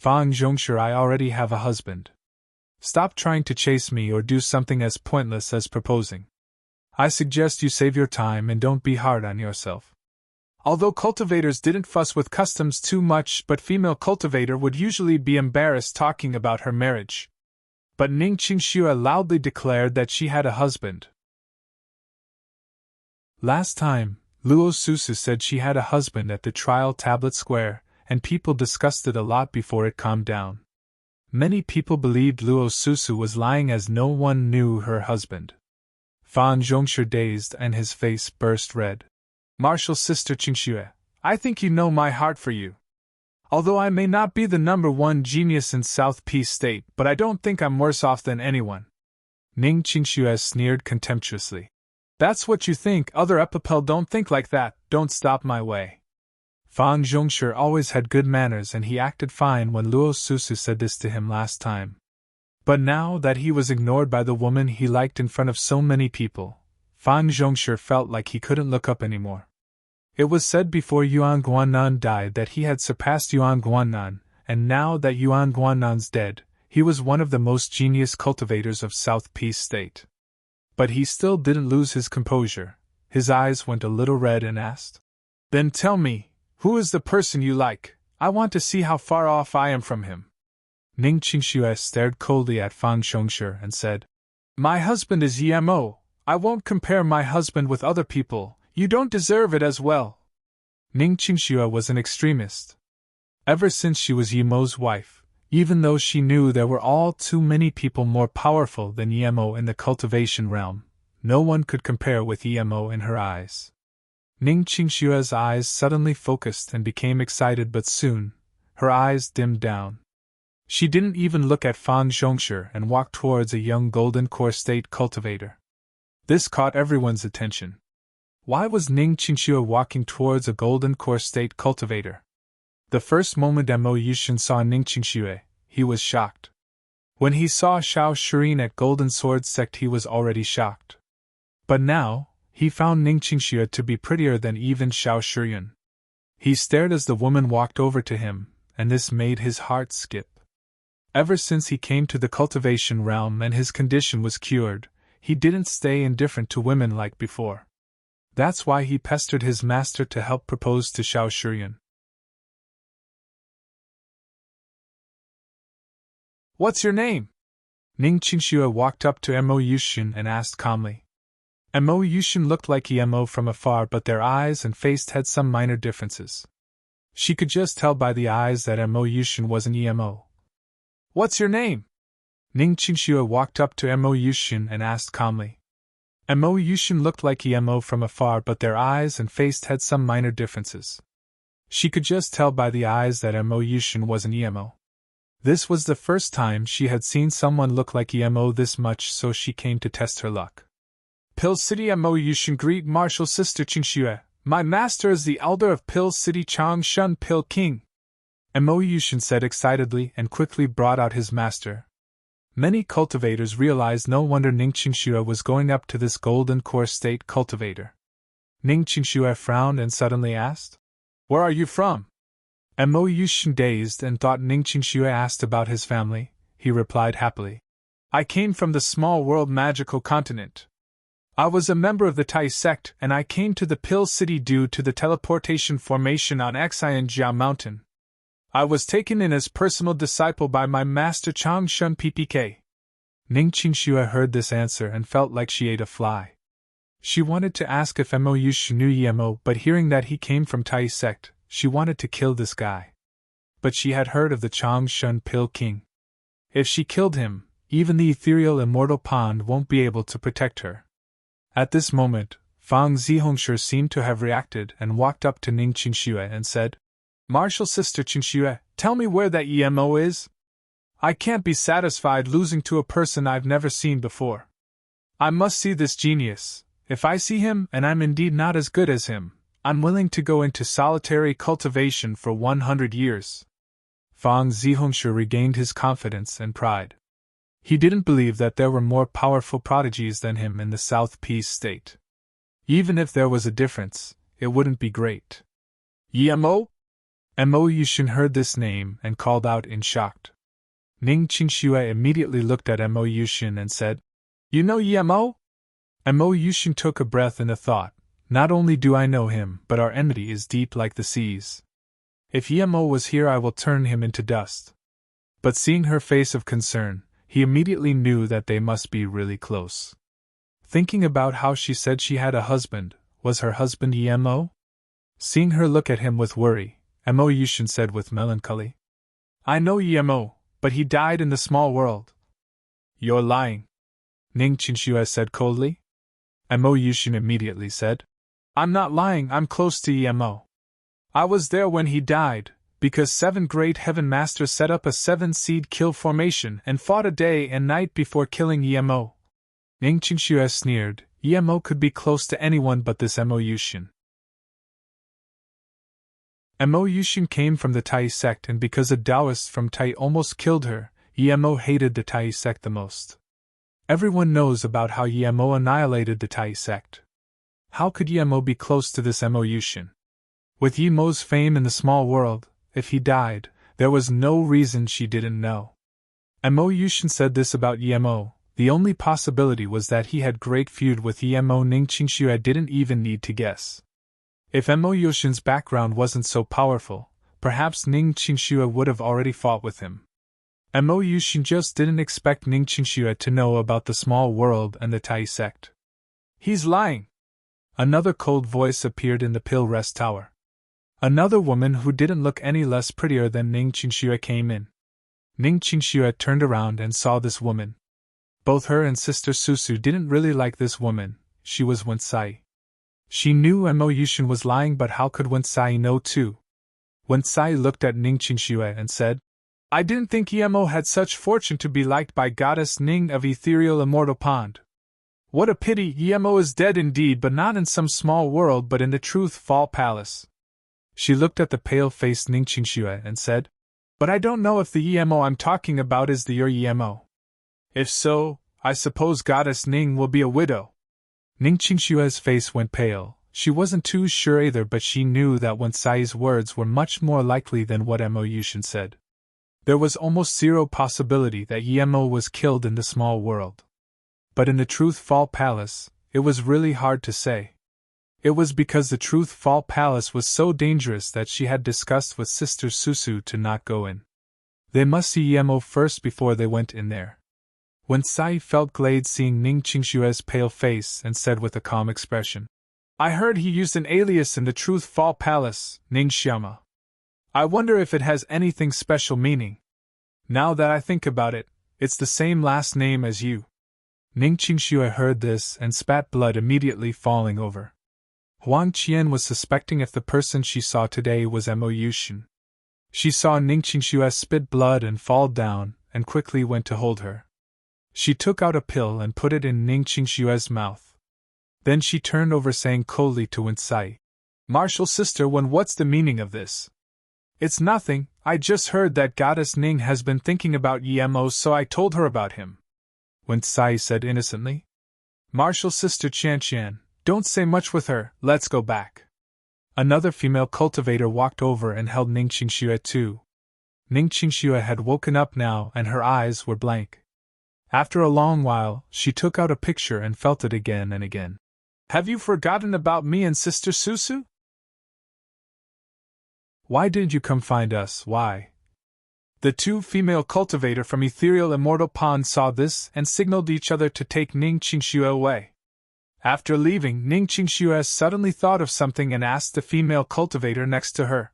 Fang Zhongshu, I already have a husband. Stop trying to chase me or do something as pointless as proposing. I suggest you save your time and don't be hard on yourself. Although cultivators didn't fuss with customs too much, but female cultivator would usually be embarrassed talking about her marriage. But Ning Qingxue loudly declared that she had a husband. Last time, Luo Susu said she had a husband at the trial tablet square, and people discussed it a lot before it calmed down. Many people believed Luo Susu was lying as no one knew her husband. Fan Zhongshu dazed and his face burst red. Marshal Sister Qingxue, I think you know my heart for you. Although I may not be the #1 genius in South Peace State, but I don't think I'm worse off than anyone. Ning Qingxue sneered contemptuously. That's what you think, other Epipel don't think like that, don't stop my way. Fang Zhongshu always had good manners and he acted fine when Luo Susu said this to him last time. But now that he was ignored by the woman he liked in front of so many people, Fang Zhongshu felt like he couldn't look up anymore. It was said before Yuan Guanan died that he had surpassed Yuan Guanan, and now that Yuan Guanan's dead, He was one of the most genius cultivators of South Peace State. But he still didn't lose his composure. His eyes went a little red and asked, "Then tell me, who is the person you like? I want to see how far off I am from him." Ning Qingxue stared coldly at Fang Xiongshi and said, "My husband is Yemo. I won't compare my husband with other people. You don't deserve it as well." Ning Qingxue was an extremist. Ever since she was Yemo's wife, even though she knew there were all too many people more powerful than Yemo in the cultivation realm, no one could compare with Yemo in her eyes. Ning Qingshue's eyes suddenly focused and became excited, but soon, her eyes dimmed down. She didn't even look at Fang Zhongshi and walked towards a young golden core state cultivator. This caught everyone's attention. Why was Ning Qingxue walking towards a golden core state cultivator? The first moment Mo Yushin saw Ning Qingxue, he was shocked. When he saw Xiao Shirin at Golden Sword Sect, he was already shocked. But now, he found Ning Qingxue to be prettier than even Xiao Shirin. He stared as the woman walked over to him, and this made his heart skip. Ever since he came to the cultivation realm and his condition was cured, he didn't stay indifferent to women like before. That's why he pestered his master to help propose to Xiao Shirin. "What's your name?" Ning Qingxue walked up to Mo Yushin and asked calmly. Mo Yushin looked like Mo from afar, but their eyes and face had some minor differences. She could just tell by the eyes that Mo Yushin wasn't Mo. "What's your name?" Ning Qingxue walked up to Mo Yushin and asked calmly. Mo Yushin looked like Mo from afar, but their eyes and face had some minor differences. She could just tell by the eyes that Mo Yushin wasn't Mo. This was the first time she had seen someone look like Mo this much, so she came to test her luck. "Pill City Mo Yushin, greet Martial Sister Qingxue. My master is the elder of Pill City Changshun Pill King." Mo Yushin said excitedly and quickly brought out his master. Many cultivators realized no wonder Ning Qingxue was going up to this golden core state cultivator. Ning Qingxue frowned and suddenly asked, "Where are you from?" Mo Yushin, dazed and thought Ning Qingxue asked about his family, he replied happily, "I came from the small world magical continent. I was a member of the Tai sect and I came to the Pill City due to the teleportation formation on Xianjia Mountain. I was taken in as personal disciple by my master Changshun PPK." Ning Qingxue heard this answer and felt like she ate a fly. She wanted to ask if Mo Yushin knew Yemo, but hearing that he came from Tai sect, she wanted to kill this guy. But she had heard of the Changshun Pill King. If she killed him, even the ethereal immortal pond won't be able to protect her. At this moment, Fang Zihongshi seemed to have reacted and walked up to Ning Qingxue and said, "Martial Sister Qingxue, tell me where that Mo is? I can't be satisfied losing to a person I've never seen before. I must see this genius. If I see him and I'm indeed not as good as him, I'm willing to go into solitary cultivation for 100 years. Fang Zihongshi regained his confidence and pride. He didn't believe that there were more powerful prodigies than him in the South Peace State. Even if there was a difference, it wouldn't be great. "Yemo?" Mo Yushin heard this name and called out in shock. Ning Qingxue immediately looked at Mo Yushin and said, "You know Yemo?" Mo Yushin took a breath in the thought, "Not only do I know him, but our enmity is deep like the seas. If Yemo was here, I will turn him into dust." But seeing her face of concern, he immediately knew that they must be really close. Thinking about how she said she had a husband, was her husband Yemo? Seeing her look at him with worry, Mo Yushin said with melancholy, "I know Yemo, but he died in the small world." "You're lying," Ning Qingxue said coldly. Mo Yushin immediately said, "I'm not lying, I'm close to Yemo. I was there when he died, because 7 great heaven masters set up a 7-seed kill formation and fought a day and night before killing Yemo." Ning Qingxue sneered, Yemo could be close to anyone but this Mo Yushin. Mo Yushin came from the Tai sect, and because a Taoist from Tai almost killed her, Yemo hated the Tai sect the most. Everyone knows about how Yemo annihilated the Tai sect. How could Yemo be close to this Mo Yushin? With Yemo's fame in the small world, if he died, there was no reason she didn't know. Mo Yushin said this about Emo. The only possibility was that he had great feud with Emo. Ning Qingxue didn't even need to guess. If Mo Yushin's background wasn't so powerful, perhaps Ning Qingxue would have already fought with him. Mo Yushin just didn't expect Ning Qingxue to know about the small world and the Tai sect. He's lying! Another cold voice appeared in the pill rest tower. Another woman who didn't look any less prettier than Ning Qingxue came in. Ning Qingxue turned around and saw this woman. Both her and Sister Susu didn't really like this woman. She was Wensai. She knew Mo Yushin was lying, but how could Wensai know too? Wensai looked at Ning Qingxue and said, I didn't think Emo had such fortune to be liked by Goddess Ning of Ethereal Immortal Pond. What a pity, Emo is dead indeed, but not in some small world but in the Truth Fall Palace. She looked at the pale-faced Ning Qingxue and said, But I don't know if the Emo I'm talking about is the your Emo. If so, I suppose Goddess Ning will be a widow. Ning Qingxue's face went pale. She wasn't too sure either, but she knew that Wensai's words were much more likely than what Mo Yushin said. There was almost zero possibility that Emo was killed in the small world. But in the Truth Fall Palace, it was really hard to say. It was because the Truth Fall Palace was so dangerous that she had discussed with Sister Susu to not go in. They must see Emo first before they went in there. Wensai felt glad seeing Ning Qingxue's pale face and said with a calm expression, I heard he used an alias in the Truth Fall Palace, Ning Xiama. I wonder if it has anything special meaning. Now that I think about it, it's the same last name as you. Ning Qingxue heard this and spat blood, immediately falling over. Huang Qian was suspecting if the person she saw today was Mo Yushin. She saw Ning Qingxue spit blood and fall down, and quickly went to hold her. She took out a pill and put it in Ning Qingxue's mouth. Then she turned over, saying coldly to Wensai, Martial sister, what's the meaning of this? It's nothing, I just heard that Goddess Ning has been thinking about Emo, so I told her about him. Wensai said innocently. Martial sister Qian, don't say much with her, let's go back. Another female cultivator walked over and held Ning Qingxue too. Ning Qingxue had woken up now and her eyes were blank. After a long while, she took out a picture and felt it again and again. Have you forgotten about me and Sister Susu? Why didn't you come find us, why? The two female cultivator from Ethereal Immortal Pond saw this and signaled each other to take Ning Qingxue away. After leaving, Ning Qingxue suddenly thought of something and asked the female cultivator next to her,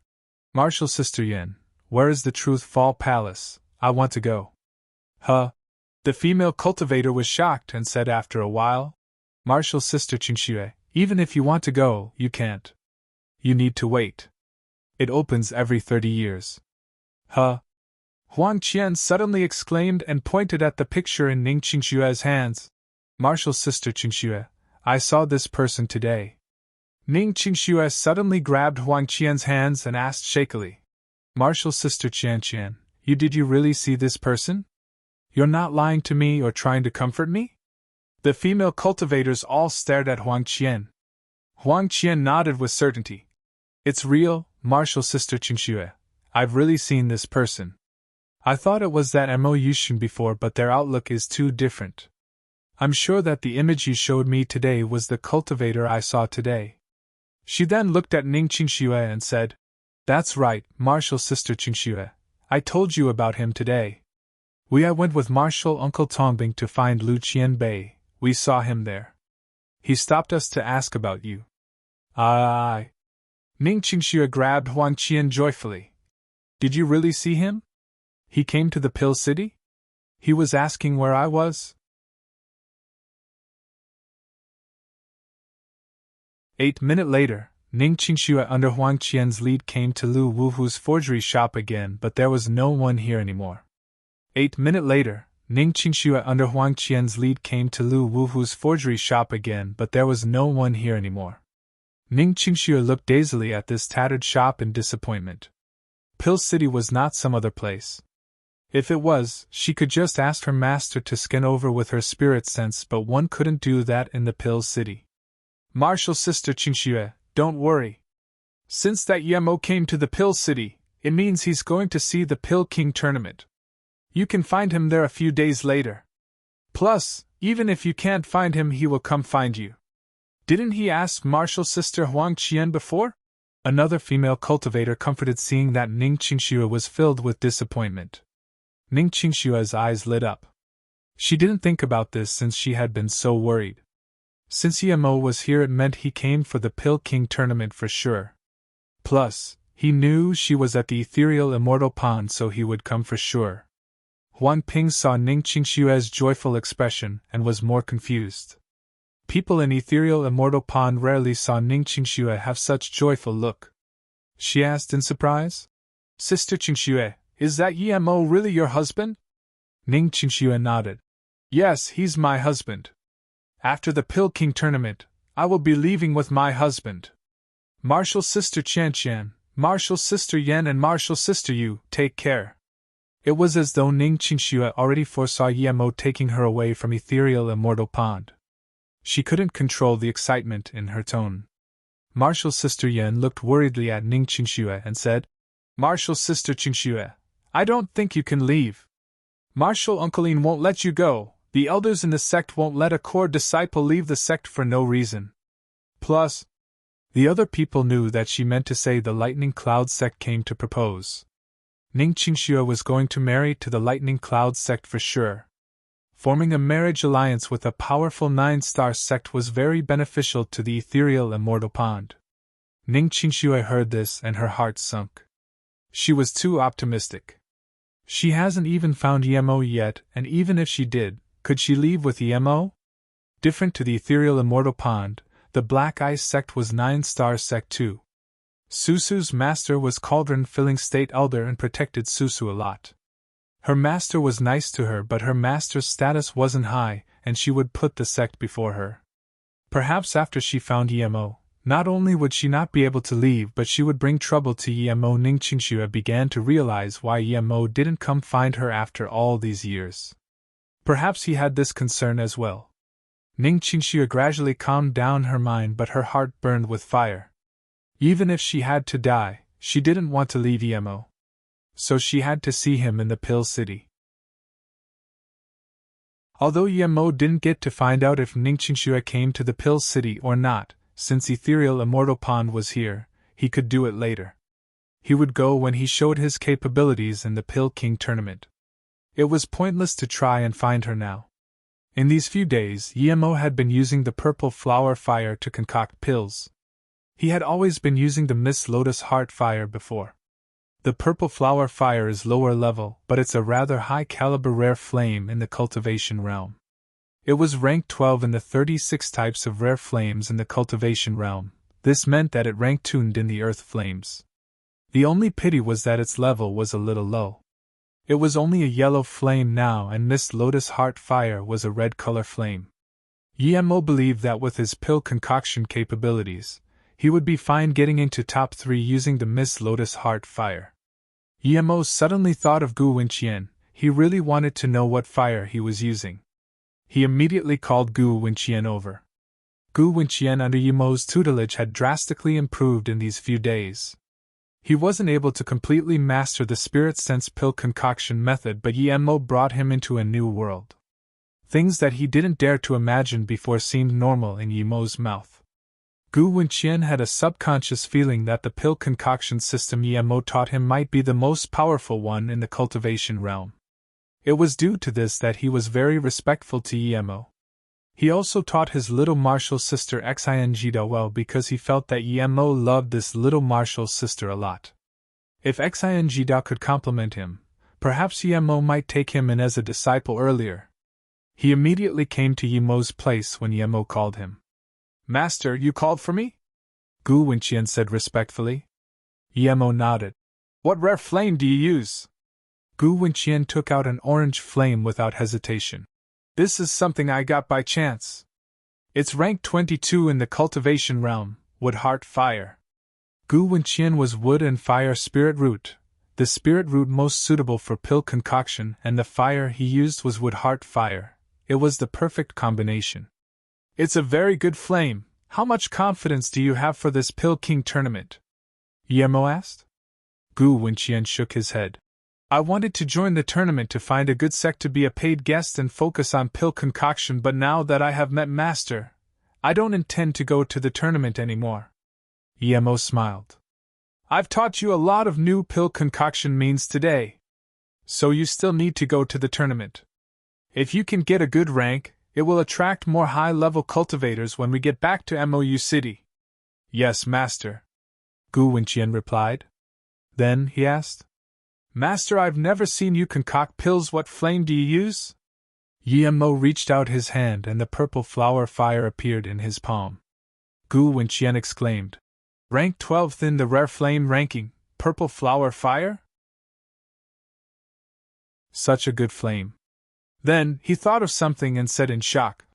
Martial Sister Yin, where is the Truth Fall Palace? I want to go. Huh? The female cultivator was shocked and said after a while, Martial Sister Qingxue, even if you want to go, you can't. You need to wait. It opens every 30 years. Huh? Huang Qian suddenly exclaimed and pointed at the picture in Ning Qingxue's hands. Martial Sister Qingxue, I saw this person today. Ning Qingxue suddenly grabbed Huang Qian's hands and asked shakily, Martial Sister Qian, did you really see this person? You're not lying to me or trying to comfort me? The female cultivators all stared at Huang Qian. Huang Qian nodded with certainty. It's real, Martial Sister Qingxue. I've really seen this person. I thought it was that Mo Yushin before, but their outlook is too different. I'm sure that the image you showed me today was the cultivator I saw today. She then looked at Ning Qingxue and said, That's right, Martial Sister Qingxue. I told you about him today. I went with Martial Uncle Tongbing to find Lu Qianbei. We saw him there. He stopped us to ask about you. Aye. Ning Qingxue grabbed Huang Qian joyfully. Did you really see him? He came to the Pill City? He was asking where I was? 8 minutes later, Ning Qingxue under Huang Qian's lead came to Lu Wuhu's forgery shop again, but there was no one here anymore. 8 minutes later, Ning Qingxue under Huang Qian's lead came to Lu Wuhu's forgery shop again, but there was no one here anymore. Ning Qingxue looked dazedly at this tattered shop in disappointment. Pill City was not some other place. If it was, she could just ask her master to scan over with her spirit sense, but one couldn't do that in the Pill City. Martial Sister Qingxue, don't worry. Since that Yemo came to the Pill City, it means he's going to see the Pill King tournament. You can find him there a few days later. Plus, even if you can't find him, he will come find you. Didn't he ask Martial Sister Huang Qian before? Another female cultivator comforted, seeing that Ning Qingxue was filled with disappointment. Ning Qingshua's eyes lit up. She didn't think about this since she had been so worried. Since Yemo was here, it meant he came for the Pill King tournament for sure. Plus, he knew she was at the ethereal immortal pond, so he would come for sure. Huan Ping saw Ning Qingshue's joyful expression and was more confused. People in ethereal immortal pond rarely saw Ning Qingxue have such joyful look. She asked in surprise. Sister Qingxue, is that Yemo really your husband? Ning Qingxue nodded. Yes, he's my husband. After the Pill King tournament, I will be leaving with my husband. Martial Sister Qian, Martial Sister Yan, and Martial Sister Yu, take care. It was as though Ning Qingxue already foresaw Yemo taking her away from ethereal immortal pond. She couldn't control the excitement in her tone. Martial Sister Yan looked worriedly at Ning Qingxue and said, Martial Sister Qingxue, I don't think you can leave. Martial Uncle Yin won't let you go. The elders in the sect won't let a core disciple leave the sect for no reason. Plus, the other people knew that she meant to say the Lightning Cloud sect came to propose. Ning Qingxue was going to marry to the Lightning Cloud sect for sure. Forming a marriage alliance with a powerful 9-star sect was very beneficial to the ethereal immortal pond. Ning Qingxue heard this and her heart sunk. She was too optimistic. She hasn't even found Yemo yet, and even if she did, could she leave with Yemo? Different to the ethereal immortal pond, the Black Ice sect was 9-star sect too. Susu's master was cauldron-filling state elder and protected Susu a lot. Her master was nice to her, but her master's status wasn't high, and she would put the sect before her. Perhaps after she found Yemo, not only would she not be able to leave, but she would bring trouble to Yemo. Ning Qingxue began to realize why Yemo didn't come find her after all these years. Perhaps he had this concern as well. Ning Qingxue gradually calmed down her mind, but her heart burned with fire. Even if she had to die, she didn't want to leave Yemo. So she had to see him in the Pill City. Although Yemo didn't get to find out if Ning Qingxue came to the Pill City or not, since ethereal immortal pond was here, he could do it later. He would go when he showed his capabilities in the Pill King tournament. It was pointless to try and find her now. In these few days, Yemo had been using the purple flower fire to concoct pills. He had always been using the Miss Lotus Heart fire before. The purple flower fire is lower level, but it's a rather high-caliber rare flame in the cultivation realm. It was ranked 12 in the 36 types of rare flames in the cultivation realm. This meant that it ranked tuned in the earth flames. The only pity was that its level was a little low. It was only a yellow flame now, and Miss Lotus Heart fire was a red color flame. Yemo believed that with his pill concoction capabilities, he would be fine getting into top 3 using the Miss Lotus Heart fire. Yemo suddenly thought of Gu Wenqian. He really wanted to know what fire he was using. He immediately called Gu Wenqian over. Gu Wenqian under Yemo's tutelage had drastically improved in these few days. He wasn't able to completely master the spirit sense pill concoction method, but Yemo brought him into a new world. Things that he didn't dare to imagine before seemed normal in Yemo's mouth. Gu Wenqian had a subconscious feeling that the pill concoction system Yemo taught him might be the most powerful one in the cultivation realm. It was due to this that he was very respectful to Yemo. He also taught his little martial sister Xingda well because he felt that Yemo loved this little martial sister a lot. If Xingda could compliment him, perhaps Yemo might take him in as a disciple earlier. He immediately came to Yemo's place when Yemo called him. "Master, you called for me?" Gu Wenqian said respectfully. Yemo nodded. "What rare flame do you use?" Gu Wenqian took out an orange flame without hesitation. "This is something I got by chance. It's ranked 22 in the cultivation realm, Wood Heart Fire." Gu Wenqian was wood and fire spirit root, the spirit root most suitable for pill concoction, and the fire he used was Wood Heart Fire. It was the perfect combination. "It's a very good flame. How much confidence do you have for this Pill King tournament?" Yemo asked. Gu Wenqian shook his head. I wanted to join the tournament to find a good sect to be a paid guest and focus on pill concoction, but now that I have met Master, I don't intend to go to the tournament anymore. EMO smiled. I've taught you a lot of new pill concoction means today. So you still need to go to the tournament. If you can get a good rank, it will attract more high-level cultivators when we get back to MOU City. Yes, Master, Gu Wenqian replied. Then, he asked, Master, I've never seen you concoct pills. What flame do you use? Yemo reached out his hand and the purple flower fire appeared in his palm. Gu Wenqian exclaimed, Rank 12th in the rare flame ranking, purple flower fire? Such a good flame. Then, he thought of something and said in shock,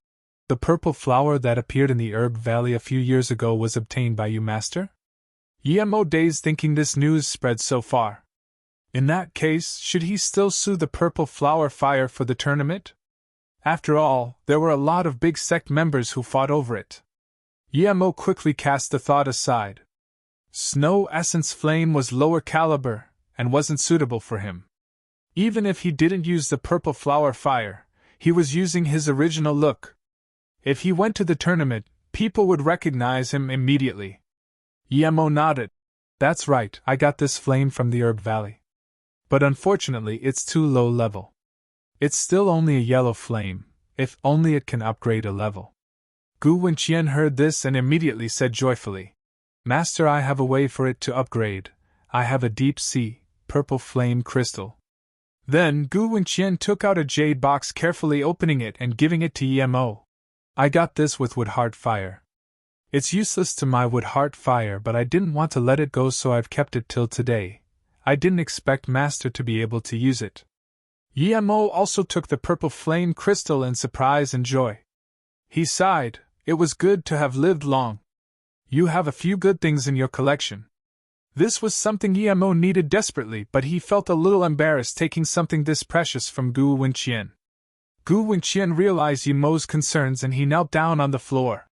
The purple flower that appeared in the herb valley a few years ago was obtained by you, Master? Yemo dazed, thinking this news spread so far. In that case, should he still sue the purple flower fire for the tournament? After all, there were a lot of big sect members who fought over it. Yemo quickly cast the thought aside. Snow Essence Flame was lower caliber, and wasn't suitable for him. Even if he didn't use the purple flower fire, he was using his original look. If he went to the tournament, people would recognize him immediately. Yemo nodded. That's right, I got this flame from the herb valley. But unfortunately it's too low level. It's still only a yellow flame, if only it can upgrade a level. Gu Wenqian heard this and immediately said joyfully, Master, I have a way for it to upgrade. I have a deep sea, purple flame crystal. Then Gu Wenqian took out a jade box, carefully opening it and giving it to Yemo. I got this with wood heart fire. It's useless to my wood heart fire, but I didn't want to let it go, so I've kept it till today. I didn't expect Master to be able to use it. Yemo also took the purple flame crystal in surprise and joy. He sighed. It was good to have lived long. You have a few good things in your collection. This was something Yemo needed desperately, but he felt a little embarrassed taking something this precious from Gu Wenqian. Gu Wenqian realized Yemo's concerns and he knelt down on the floor.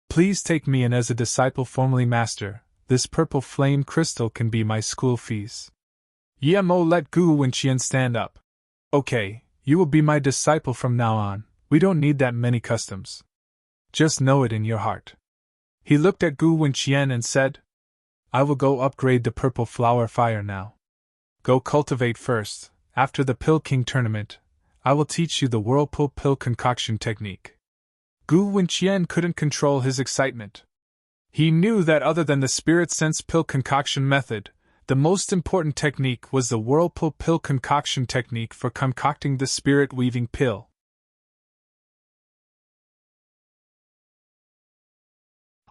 Please take me in as a disciple, formally, Master. This purple flame crystal can be my school fees. Yemo let Gu Wenqian stand up. Okay, you will be my disciple from now on. We don't need that many customs. Just know it in your heart. He looked at Gu Wenqian and said, I will go upgrade the purple flower fire now. Go cultivate first. After the Pill King tournament, I will teach you the whirlpool pill concoction technique. Gu Wenqian couldn't control his excitement. He knew that other than the spirit sense pill concoction method, the most important technique was the whirlpool pill concoction technique for concocting the spirit weaving pill.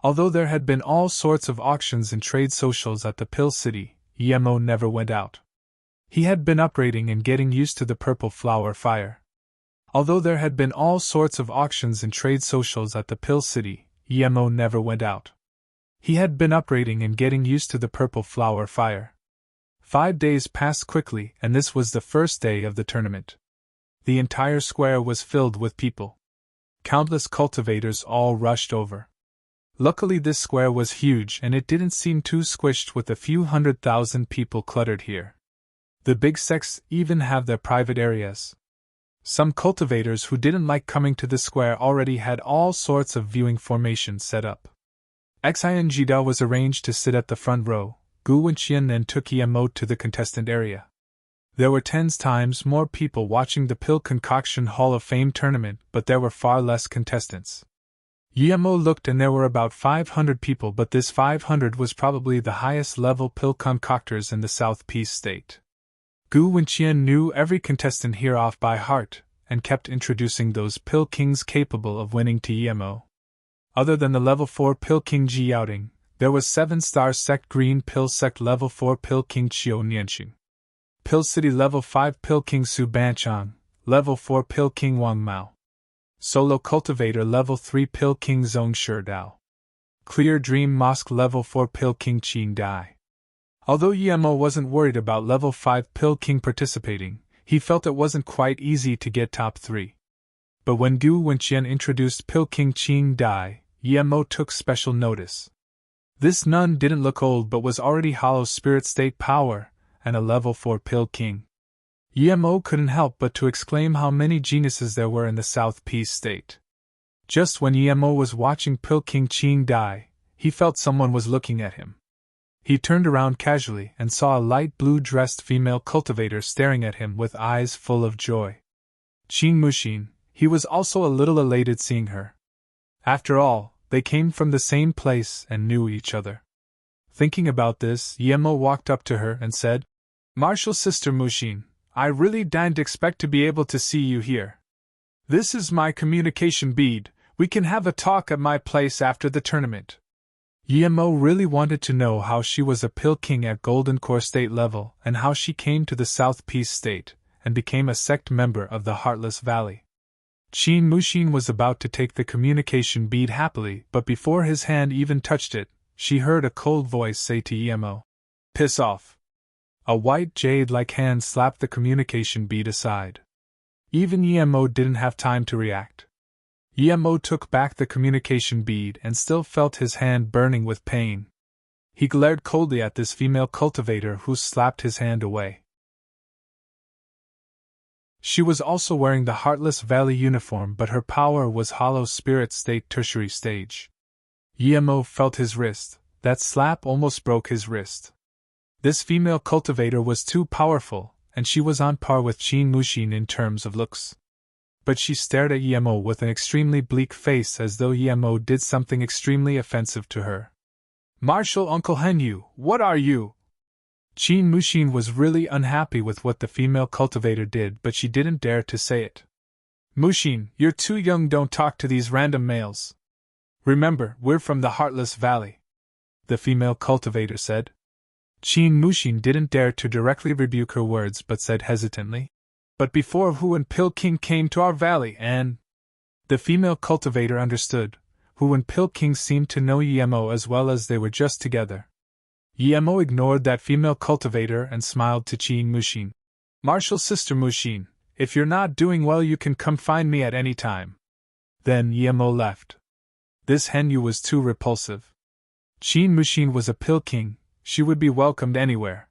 Although there had been all sorts of auctions and trade socials at the Pill City, Yemo never went out. He had been upgrading and getting used to the purple flower fire. Although there had been all sorts of auctions and trade socials at the Pill City, Yemo never went out. He had been upgrading and getting used to the purple flower fire. 5 days passed quickly, and this was the first day of the tournament. The entire square was filled with people. Countless cultivators all rushed over. Luckily, this square was huge and it didn't seem too squished with a few 100,000 people cluttered here. The big sects even have their private areas. Some cultivators who didn't like coming to the square already had all sorts of viewing formations set up. Xingda was arranged to sit at the front row. Gu Wenqian then took Yemo to the contestant area. There were 10 times more people watching the Pill Concoction Hall of Fame tournament, but there were far less contestants. Yemo looked and there were about 500 people, but this 500 was probably the highest level pill concoctors in the South Peace State. Gu Wenqian knew every contestant here off by heart, and kept introducing those pill kings capable of winning to Yemo. Other than the level 4 Pill King Ji outing, there was 7-star sect Green Pill Sect level 4 Pill King Qiu Nianxing, Pill City level 5 Pill King Su Banchang, level 4 Pill King Wang Mao, Solo Cultivator level 3 Pill King Zhong Sherdao, Clear Dream Mosque level 4 Pill King Qing Dai. Although Yemo wasn't worried about level 5 Pill King participating, he felt it wasn't quite easy to get top 3. But when Gu Wenqian introduced Pill King Qing Dai, Yemo took special notice. This nun didn't look old but was already hollow spirit state power, and a level 4 Pill King. Emo couldn't help but to exclaim how many geniuses there were in the South Peace State. Just when Emo was watching Pil King Ching die, he felt someone was looking at him. He turned around casually and saw a light blue-dressed female cultivator staring at him with eyes full of joy. Qing Muxin, he was also a little elated seeing her. After all, they came from the same place and knew each other. Thinking about this, Emo walked up to her and said, "Martial Sister Muxin, I really didn't expect to be able to see you here. This is my communication bead. We can have a talk at my place after the tournament." Emo really wanted to know how she was a Pil King at Golden Core State level and how she came to the South Peace State and became a sect member of the Heartless Valley. Qin Muxin was about to take the communication bead happily, but before his hand even touched it, she heard a cold voice say to Emo, "Piss off." A white jade-like hand slapped the communication bead aside. Even Emo didn't have time to react. Emo took back the communication bead and still felt his hand burning with pain. He glared coldly at this female cultivator who slapped his hand away. She was also wearing the Heartless Valley uniform, but her power was Hollow Spirit State Tertiary Stage. Emo felt his wrist. That slap almost broke his wrist. This female cultivator was too powerful, and she was on par with Qin Muxin in terms of looks. But she stared at Emo with an extremely bleak face as though Emo did something extremely offensive to her. "Martial Uncle Henyu, what are you?" Qin Muxin was really unhappy with what the female cultivator did, but she didn't dare to say it. "Muxin, you're too young, don't talk to these random males. Remember, we're from the Heartless Valley," the female cultivator said. Qin Muxin didn't dare to directly rebuke her words but said hesitantly, "But before Hu and Pil King came to our valley and—" The female cultivator understood. Hu and Pil King seemed to know Emo as well as they were just together. Emo ignored that female cultivator and smiled to Qin Muxin. "Martial Sister Muxin, if you're not doing well you can come find me at any time." Then Emo left. This Henyu was too repulsive. Qin Muxin was a Pil King. She would be welcomed anywhere.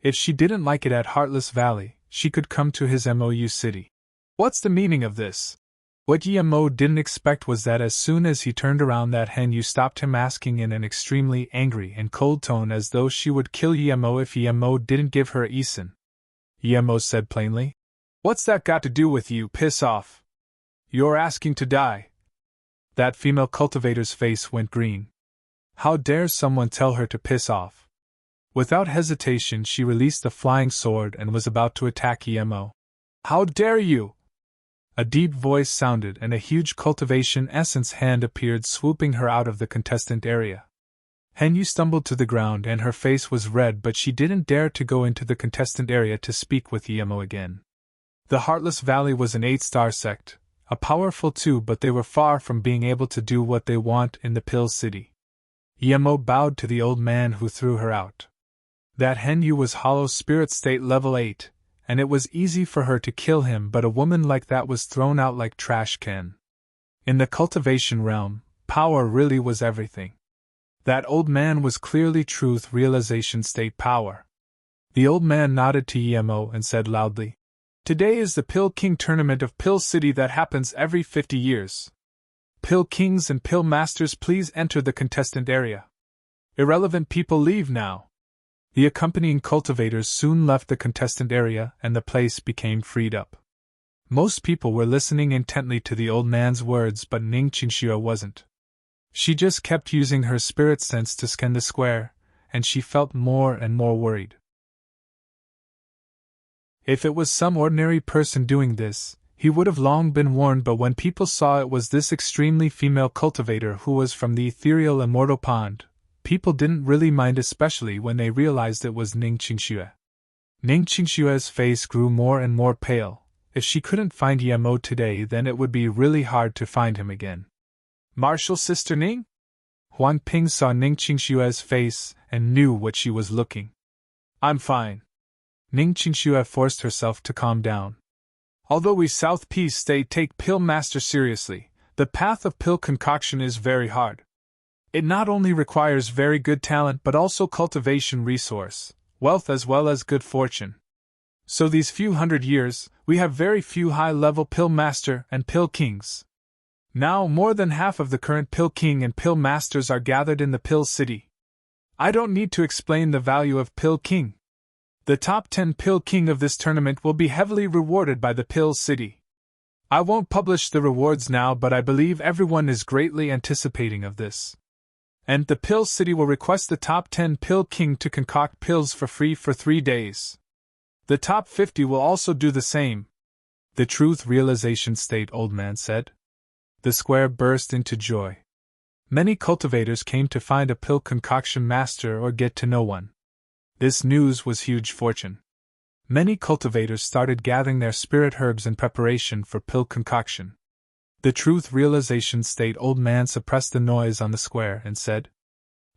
If she didn't like it at Heartless Valley, she could come to his MOU city. What's the meaning of this? What Emo didn't expect was that as soon as he turned around that Henyu stopped him, asking in an extremely angry and cold tone as though she would kill Emo if Emo didn't give her a Isin. Emo said plainly, "What's that got to do with you? Piss off. You're asking to die." That female cultivator's face went green. How dare someone tell her to piss off? Without hesitation she released the flying sword and was about to attack Emo. "How dare you!" A deep voice sounded and a huge cultivation essence hand appeared, swooping her out of the contestant area. Henyu stumbled to the ground and her face was red, but she didn't dare to go into the contestant area to speak with Emo again. The Heartless Valley was an 8-star sect, a powerful too, but they were far from being able to do what they want in the Pill City. Emo bowed to the old man who threw her out. That Henyu was Hollow Spirit State level 8, and it was easy for her to kill him, but a woman like that was thrown out like trash can. In the cultivation realm, power really was everything. That old man was clearly truth realization state power. The old man nodded to Emo and said loudly, "Today is the Pill King tournament of Pill City that happens every 50 years. Pill Kings and Pill Masters, please enter the contestant area. Irrelevant people leave now." The accompanying cultivators soon left the contestant area and the place became freed up. Most people were listening intently to the old man's words, but Ning Qingxue wasn't. She just kept using her spirit sense to scan the square, and she felt more and more worried. If it was some ordinary person doing this, he would have long been warned, but when people saw it was this extremely female cultivator who was from the ethereal immortal pond, people didn't really mind, especially when they realized it was Ning Qingxue. Ning Qingxue's face grew more and more pale. If she couldn't find Emo today, then it would be really hard to find him again. "Martial Sister Ning?" Huan Ping saw Ning Qingxue's face and knew what she was looking. "I'm fine." Ning Qingxue forced herself to calm down. "Although we South Peace State take Pill Master seriously, the path of pill concoction is very hard. It not only requires very good talent but also cultivation resource, wealth as well as good fortune. So these few hundred years, we have very few high-level Pill Master and Pill Kings. Now more than half of the current Pill King and Pill Masters are gathered in the Pill City. I don't need to explain the value of Pill King. The top 10 Pill King of this tournament will be heavily rewarded by the Pill City. I won't publish the rewards now, but I believe everyone is greatly anticipating of this. And the Pill City will request the top 10 Pill King to concoct pills for free for 3 days. The top 50 will also do the same. The truth realization state, old man said. The square burst into joy. Many cultivators came to find a pill concoction master or get to know one. This news was huge fortune. Many cultivators started gathering their spirit herbs in preparation for pill concoction. The truth realization state, old man suppressed the noise on the square and said,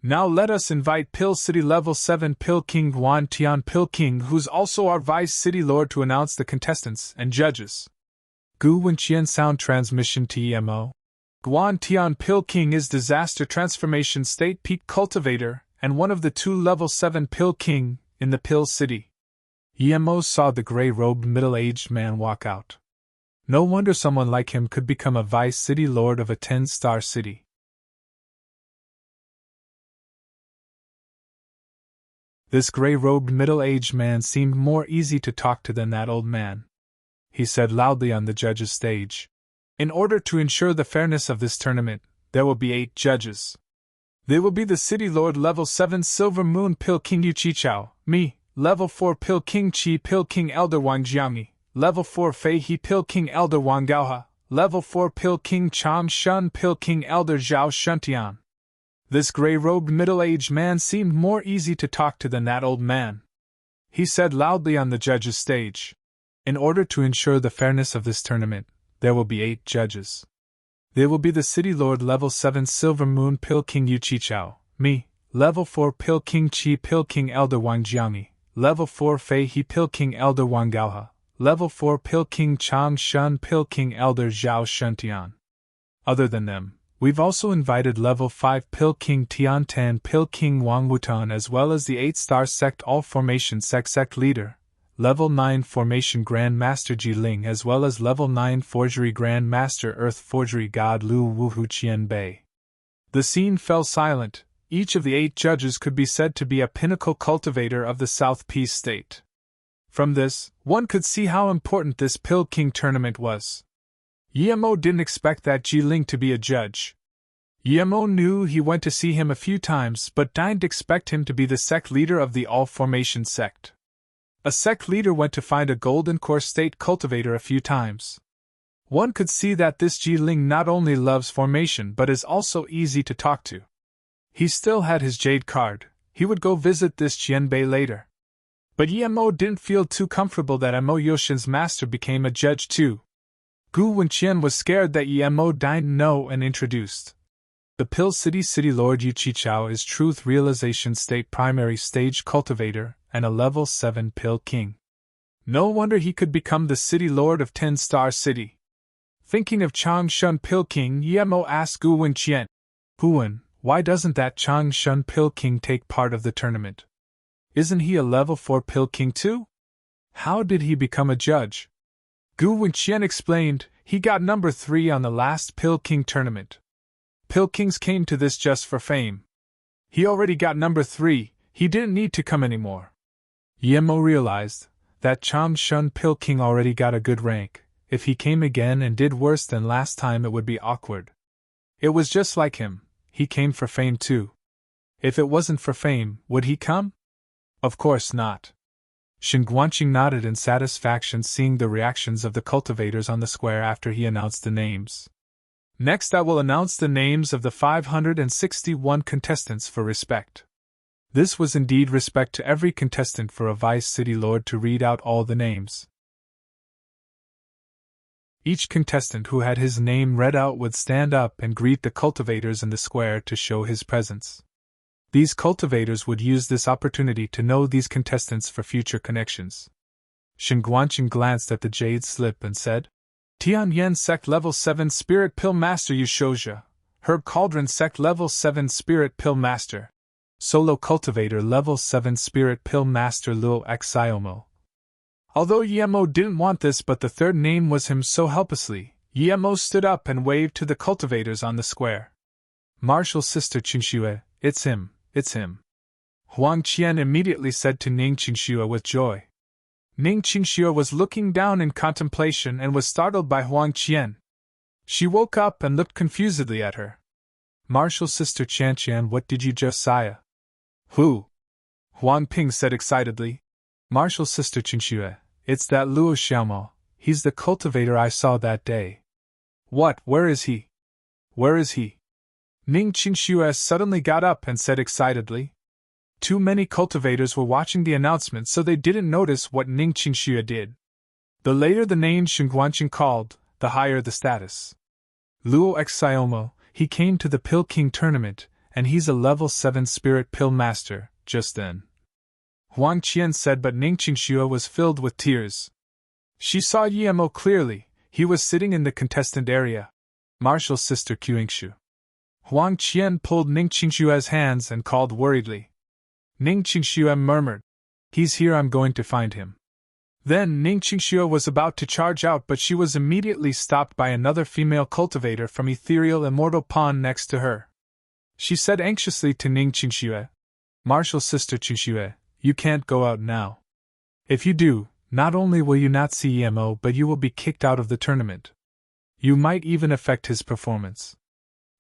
Now let us invite Pill City Level 7 Pill King Guan Tian Pill King, who's also our Vice City Lord, to announce the contestants and judges. Gu Wenqian Sound Transmission to EMO. Guan Tian Pill King is Disaster Transformation State Peak Cultivator and one of the 2 Level 7 Pill King in the Pill City. EMO saw the gray-robed middle-aged man walk out. No wonder someone like him could become a Vice City Lord of a 10-star city. This gray-robed middle-aged man seemed more easy to talk to than that old man. He said loudly on the judges' stage, In order to ensure the fairness of this tournament, there will be 8 judges. They will be the City Lord Level 7 Silver Moon Pill King Yu Qichao, me, Level 4 Pill King Qi Pill King Elder Wang Jiangyi, Level 4 Fei He Pill King Elder Wang Gaoha, Level 4 Pill King Chang Shun Pill King Elder Zhao Shuntian. This gray-robed middle-aged man seemed more easy to talk to than that old man. He said loudly on the judges' stage, In order to ensure the fairness of this tournament, there will be 8 judges. They will be the City Lord Level 7 Silver Moon Pill King Yu Qichao, me, Level 4 Pill King Qi Pill King Elder Wang Jiangyi, Level 4 Fei He Pill King Elder Wang Gaoha, Level 4 Pill King Chang Shun Pill King Elder Zhao Shuntian. Other than them, we've also invited Level 5 Pill King Tian Tan Pill King Wang Wutan, as well as the 8-star Sect All Formation Sect Leader, Level 9 Formation Grand Master Ji Ling, as well as Level 9 Forgery Grand Master Earth Forgery God Lu Wuhu Qian Bei. The scene fell silent. Each of the 8 judges could be said to be a pinnacle cultivator of the South Peace State. From this, one could see how important this Pill King tournament was. Yemo didn't expect that Ji Ling to be a judge. Yemo knew he went to see him a few times, but didn't expect him to be the sect leader of the All Formation sect. A sect leader went to find a Golden Core State cultivator a few times. One could see that this Ji Ling not only loves formation but is also easy to talk to. He still had his jade card. He would go visit this Qianbei later. But Yemo didn't feel too comfortable that Emo Yoshin's master became a judge too. Gu Wenqian was scared that Yemo didn't know and introduced. The Pill City Lord Yu Qichao is Truth Realization State Primary Stage Cultivator and a Level 7 Pill King. No wonder he could become the City Lord of 10-star City. Thinking of Chang Shun Pill King, Yemo asked Gu Wenqian, Huan, why doesn't that Chang Shun Pill King take part of the tournament? Isn't he a Level 4 Pill King too? How did he become a judge? Gu Wenqian explained, he got number 3 on the last Pill King tournament. Pill Kings came to this just for fame. He already got number 3, he didn't need to come anymore. Yemo realized that Chang Shun Pill King already got a good rank. If he came again and did worse than last time, it would be awkward. It was just like him, he came for fame too. If it wasn't for fame, would he come? Of course not. Shen Guanqing nodded in satisfaction, seeing the reactions of the cultivators on the square after he announced the names. Next I will announce the names of the 561 contestants for respect. This was indeed respect to every contestant for a Vice City Lord to read out all the names. Each contestant who had his name read out would stand up and greet the cultivators in the square to show his presence. These cultivators would use this opportunity to know these contestants for future connections. Shen Guanqing glanced at the jade slip and said, Tian Yen Sect Level 7 Spirit Pill Master Yu Shoujia, Herb Cauldron Sect Level 7 Spirit Pill Master, Solo Cultivator Level 7 Spirit Pill Master Luo Xiomo, Although Yemo didn't want this, but the third name was him so helplessly, Yemo stood up and waved to the cultivators on the square. Martial sister Qingxue, it's him, it's him. Huang Qian immediately said to Ning Qingxue with joy. Ning Qingxue was looking down in contemplation and was startled by Huang Qian. She woke up and looked confusedly at her. Martial sister Qian, what did you just say? Who? Huang Ping said excitedly. Martial sister Qingxue, it's that Luo Xiaomo, he's the cultivator I saw that day. What, where is he? Where is he? Ning Qingxue suddenly got up and said excitedly. Too many cultivators were watching the announcement, so they didn't notice what Ning Qingxue did. The later the name Xingguanqing called, the higher the status. Luo X Xiaomo, he came to the Pill King tournament, and he's a level 7 spirit pill master, just then. Huang Qian said, but Ning Qingxue was filled with tears. She saw Yemo clearly, he was sitting in the contestant area. Martial sister Qingshu. Huang Qian pulled Ning Qingxue's hands and called worriedly. Ning Qingxue murmured, he's here, I'm going to find him. Then Ning Qingxue was about to charge out, but she was immediately stopped by another female cultivator from Ethereal Immortal Pond next to her. She said anxiously to Ning Qingxue, Martial sister Qingxue, you can't go out now. If you do, not only will you not see Yemo, but you will be kicked out of the tournament. You might even affect his performance.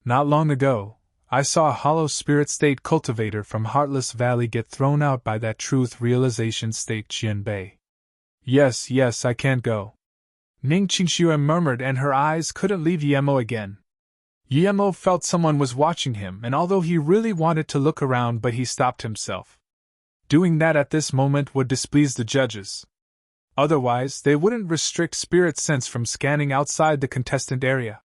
Not long ago, I saw a hollow spirit state cultivator from Heartless Valley get thrown out by that truth realization state Jianbei. Yes, I can't go. Ning Qingxue murmured, and her eyes couldn't leave Yemo again. Yemo felt someone was watching him, and although he really wanted to look around, but he stopped himself. Doing that at this moment would displease the judges. Otherwise, they wouldn't restrict spirit sense from scanning outside the contestant area.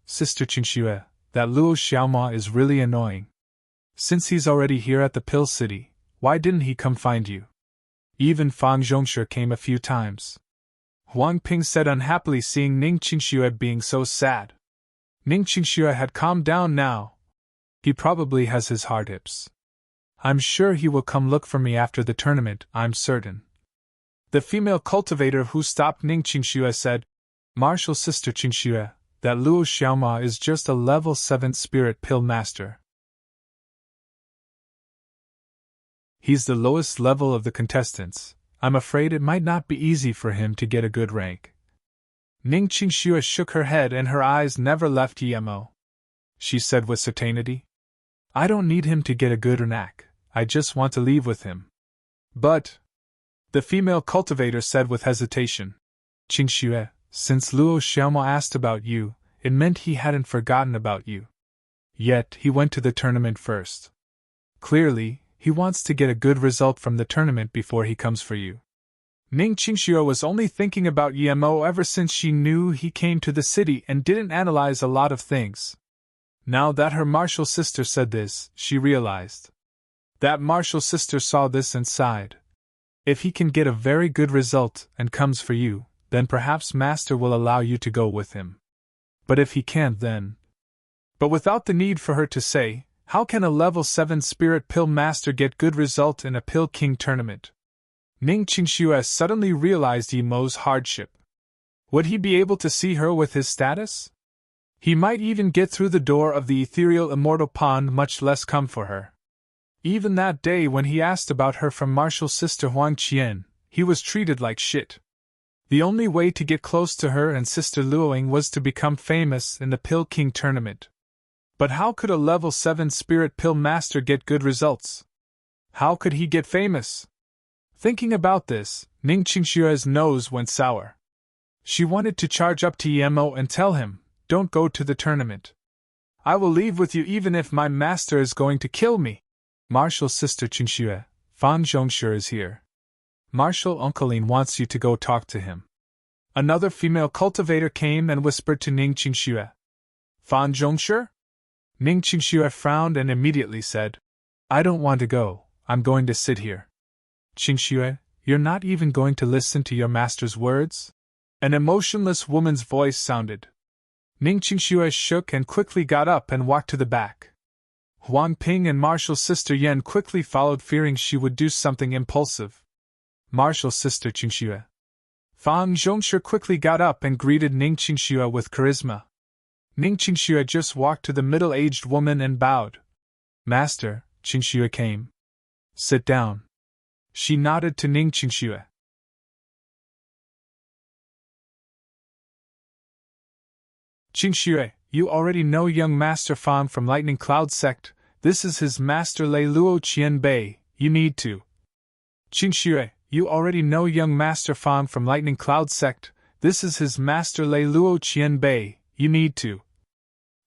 Sister Qingxue, that Luo Xiaoma is really annoying. Since he's already here at the Pill City, why didn't he come find you? Even Fang Zhongshe came a few times. Huang Ping said unhappily, seeing Ning Qingxue being so sad. Ning Qingxue had calmed down now. He probably has his hardships. I'm sure he will come look for me after the tournament, I'm certain. The female cultivator who stopped Ning Qingxue said, Martial sister Qingxue, that Luo Xiaoma is just a level 7 spirit pill master. He's the lowest level of the contestants. I'm afraid it might not be easy for him to get a good rank. Ning Qingxue shook her head and her eyes never left Yemo. She said with certainty, I don't need him to get a good rank, I just want to leave with him. But, the female cultivator said with hesitation, Qingxue, since Luo Xiaomo asked about you, it meant he hadn't forgotten about you. Yet, he went to the tournament first. Clearly, he wants to get a good result from the tournament before he comes for you. Ning Qingxue was only thinking about Yemo ever since she knew he came to the city and didn't analyze a lot of things. Now that her martial sister said this, she realized. That martial sister saw this and sighed. If he can get a very good result and comes for you, then perhaps Master will allow you to go with him. But if he can't, then... But without the need for her to say, how can a level 7 spirit pill master get good result in a Pill King tournament? Ning Qingxue suddenly realized Yemo's hardship. Would he be able to see her with his status? He might even get through the door of the Ethereal Immortal Pond, much less come for her. Even that day when he asked about her from martial sister Huang Qian, he was treated like shit. The only way to get close to her and sister Luoying was to become famous in the Pill King tournament. But how could a level 7 spirit pill master get good results? How could he get famous? Thinking about this, Ning Qingxue's nose went sour. She wanted to charge up to Yemo and tell him, don't go to the tournament. I will leave with you even if my master is going to kill me. Martial sister Qingxue, Fan Zhongshe is here. Martial Uncleine wants you to go talk to him. Another female cultivator came and whispered to Ning Qingxue. Fan Zhongshe? Ning Qingxue frowned and immediately said, I don't want to go, I'm going to sit here. Qingxue, you're not even going to listen to your master's words? An emotionless woman's voice sounded. Ning Qingxue shook and quickly got up and walked to the back. Huang Ping and martial sister Yan quickly followed, fearing she would do something impulsive. Martial sister Qingxue. Fang Zhongshe quickly got up and greeted Ning Qingxue with charisma. Ning Qingxue just walked to the middle-aged woman and bowed. Master, Qingxue came. Sit down. She nodded to Ning Qingxue. Qingxue, you already know young Master Fang from Lightning Cloud Sect. This is his master Lei Luo Qianbei. You need to. Qingxue, you already know young Master Fang from Lightning Cloud Sect. This is his master Lei Luo Qianbei. You need to.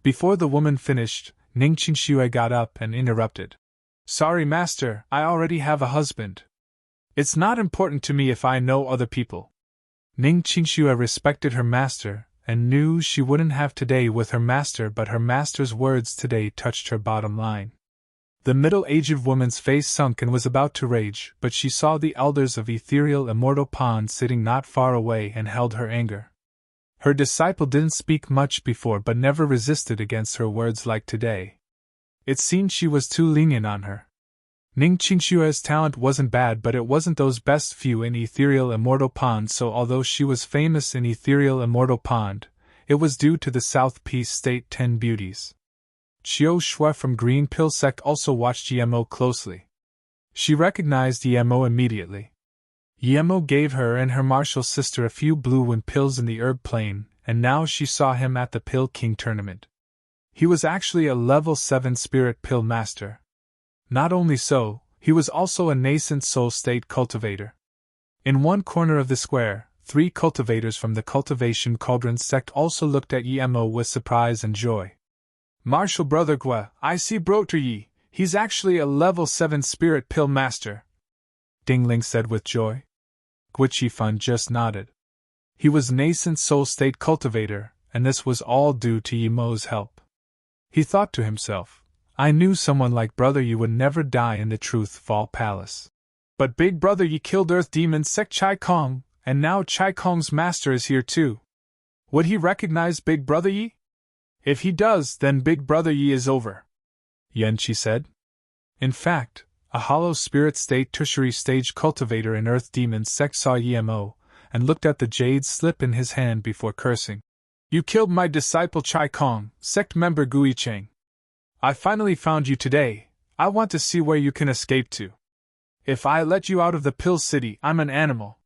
Before the woman finished, Ning Qingxue got up and interrupted. Sorry, master, I already have a husband. It's not important to me if I know other people. Ning Qingxue respected her master and knew she wouldn't have today with her master, but her master's words today touched her bottom line. The middle-aged woman's face sunk and was about to rage, but she saw the elders of Ethereal Immortal Pond sitting not far away and held her anger. Her disciple didn't speak much before but never resisted against her words like today. It seemed she was too lenient on her. Ning Qingxue's talent wasn't bad, but it wasn't those best few in Ethereal Immortal Pond, so although she was famous in Ethereal Immortal Pond, it was due to the South Peace State 10 beauties. Qiu Shui from Green Pill Sect also watched Yemo closely. She recognized Yemo immediately. Yemo gave her and her martial sister a few blue wind pills in the herb plane, and now she saw him at the Pill King tournament. He was actually a level 7 spirit pill master. Not only so, he was also a nascent soul state cultivator. In one corner of the square, 3 cultivators from the Cultivation Cauldron sect also looked at Yemo with surprise and joy. Martial brother Gua, I see Broter Yi, he's actually a level 7 spirit pill master, Dingling said with joy. Gua Qifan just nodded. He was nascent soul state cultivator, and this was all due to Yemo's help. He thought to himself, I knew someone like Brother Yi would never die in the Truth Fall Palace. But Big Brother Yi killed Earth Demon Sect Chai Kong, and now Chai Kong's master is here too. Would he recognize Big Brother Yi? If he does, then Big Brother Yi is over, Yanqi said. In fact, a hollow spirit state tertiary stage cultivator in Earth Demon Sect saw Yemo, and looked at the jade slip in his hand before cursing. You killed my disciple Chai Kong, sect member Gui Cheng. I finally found you today. I want to see where you can escape to. If I let you out of the pill city, I'm an animal.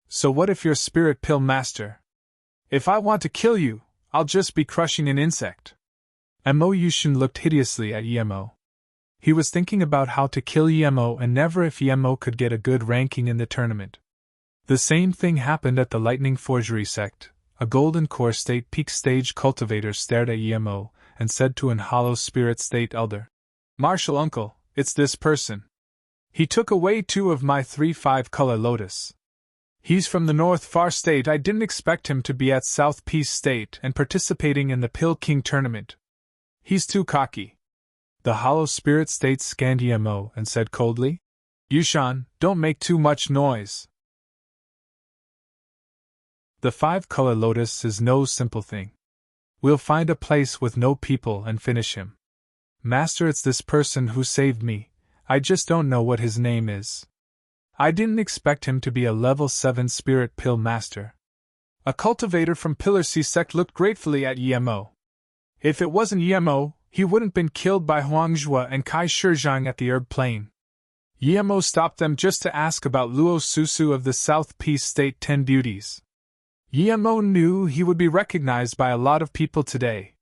So what if you're spirit pill master? If I want to kill you, I'll just be crushing an insect. Mo Yushin looked hideously at Yemo. He was thinking about how to kill Yemo and never if Yemo could get a good ranking in the tournament. The same thing happened at the Lightning Forgery sect. A Golden Core State Peak Stage cultivator stared at Yemo and said to an Hollow Spirit State elder, Martial uncle, it's this person. He took away 2 of my 3-5 color lotus. He's from the North Far State. I didn't expect him to be at South Peace State and participating in the Pill King tournament. He's too cocky. The Hollow Spirit State scanned Yemo and said coldly, Yushan, don't make too much noise. The 5-color lotus is no simple thing. We'll find a place with no people and finish him. Master, it's this person who saved me. I just don't know what his name is. I didn't expect him to be a level 7 spirit pill master. A cultivator from Pillar C sect looked gratefully at Yemo. If it wasn't Yemo, he wouldn't been killed by Huangjue and Kai Shizhang at the herb plane. Yemo stopped them just to ask about Luo Susu of the South Peace State 10 beauties. Yemo knew he would be recognized by a lot of people today.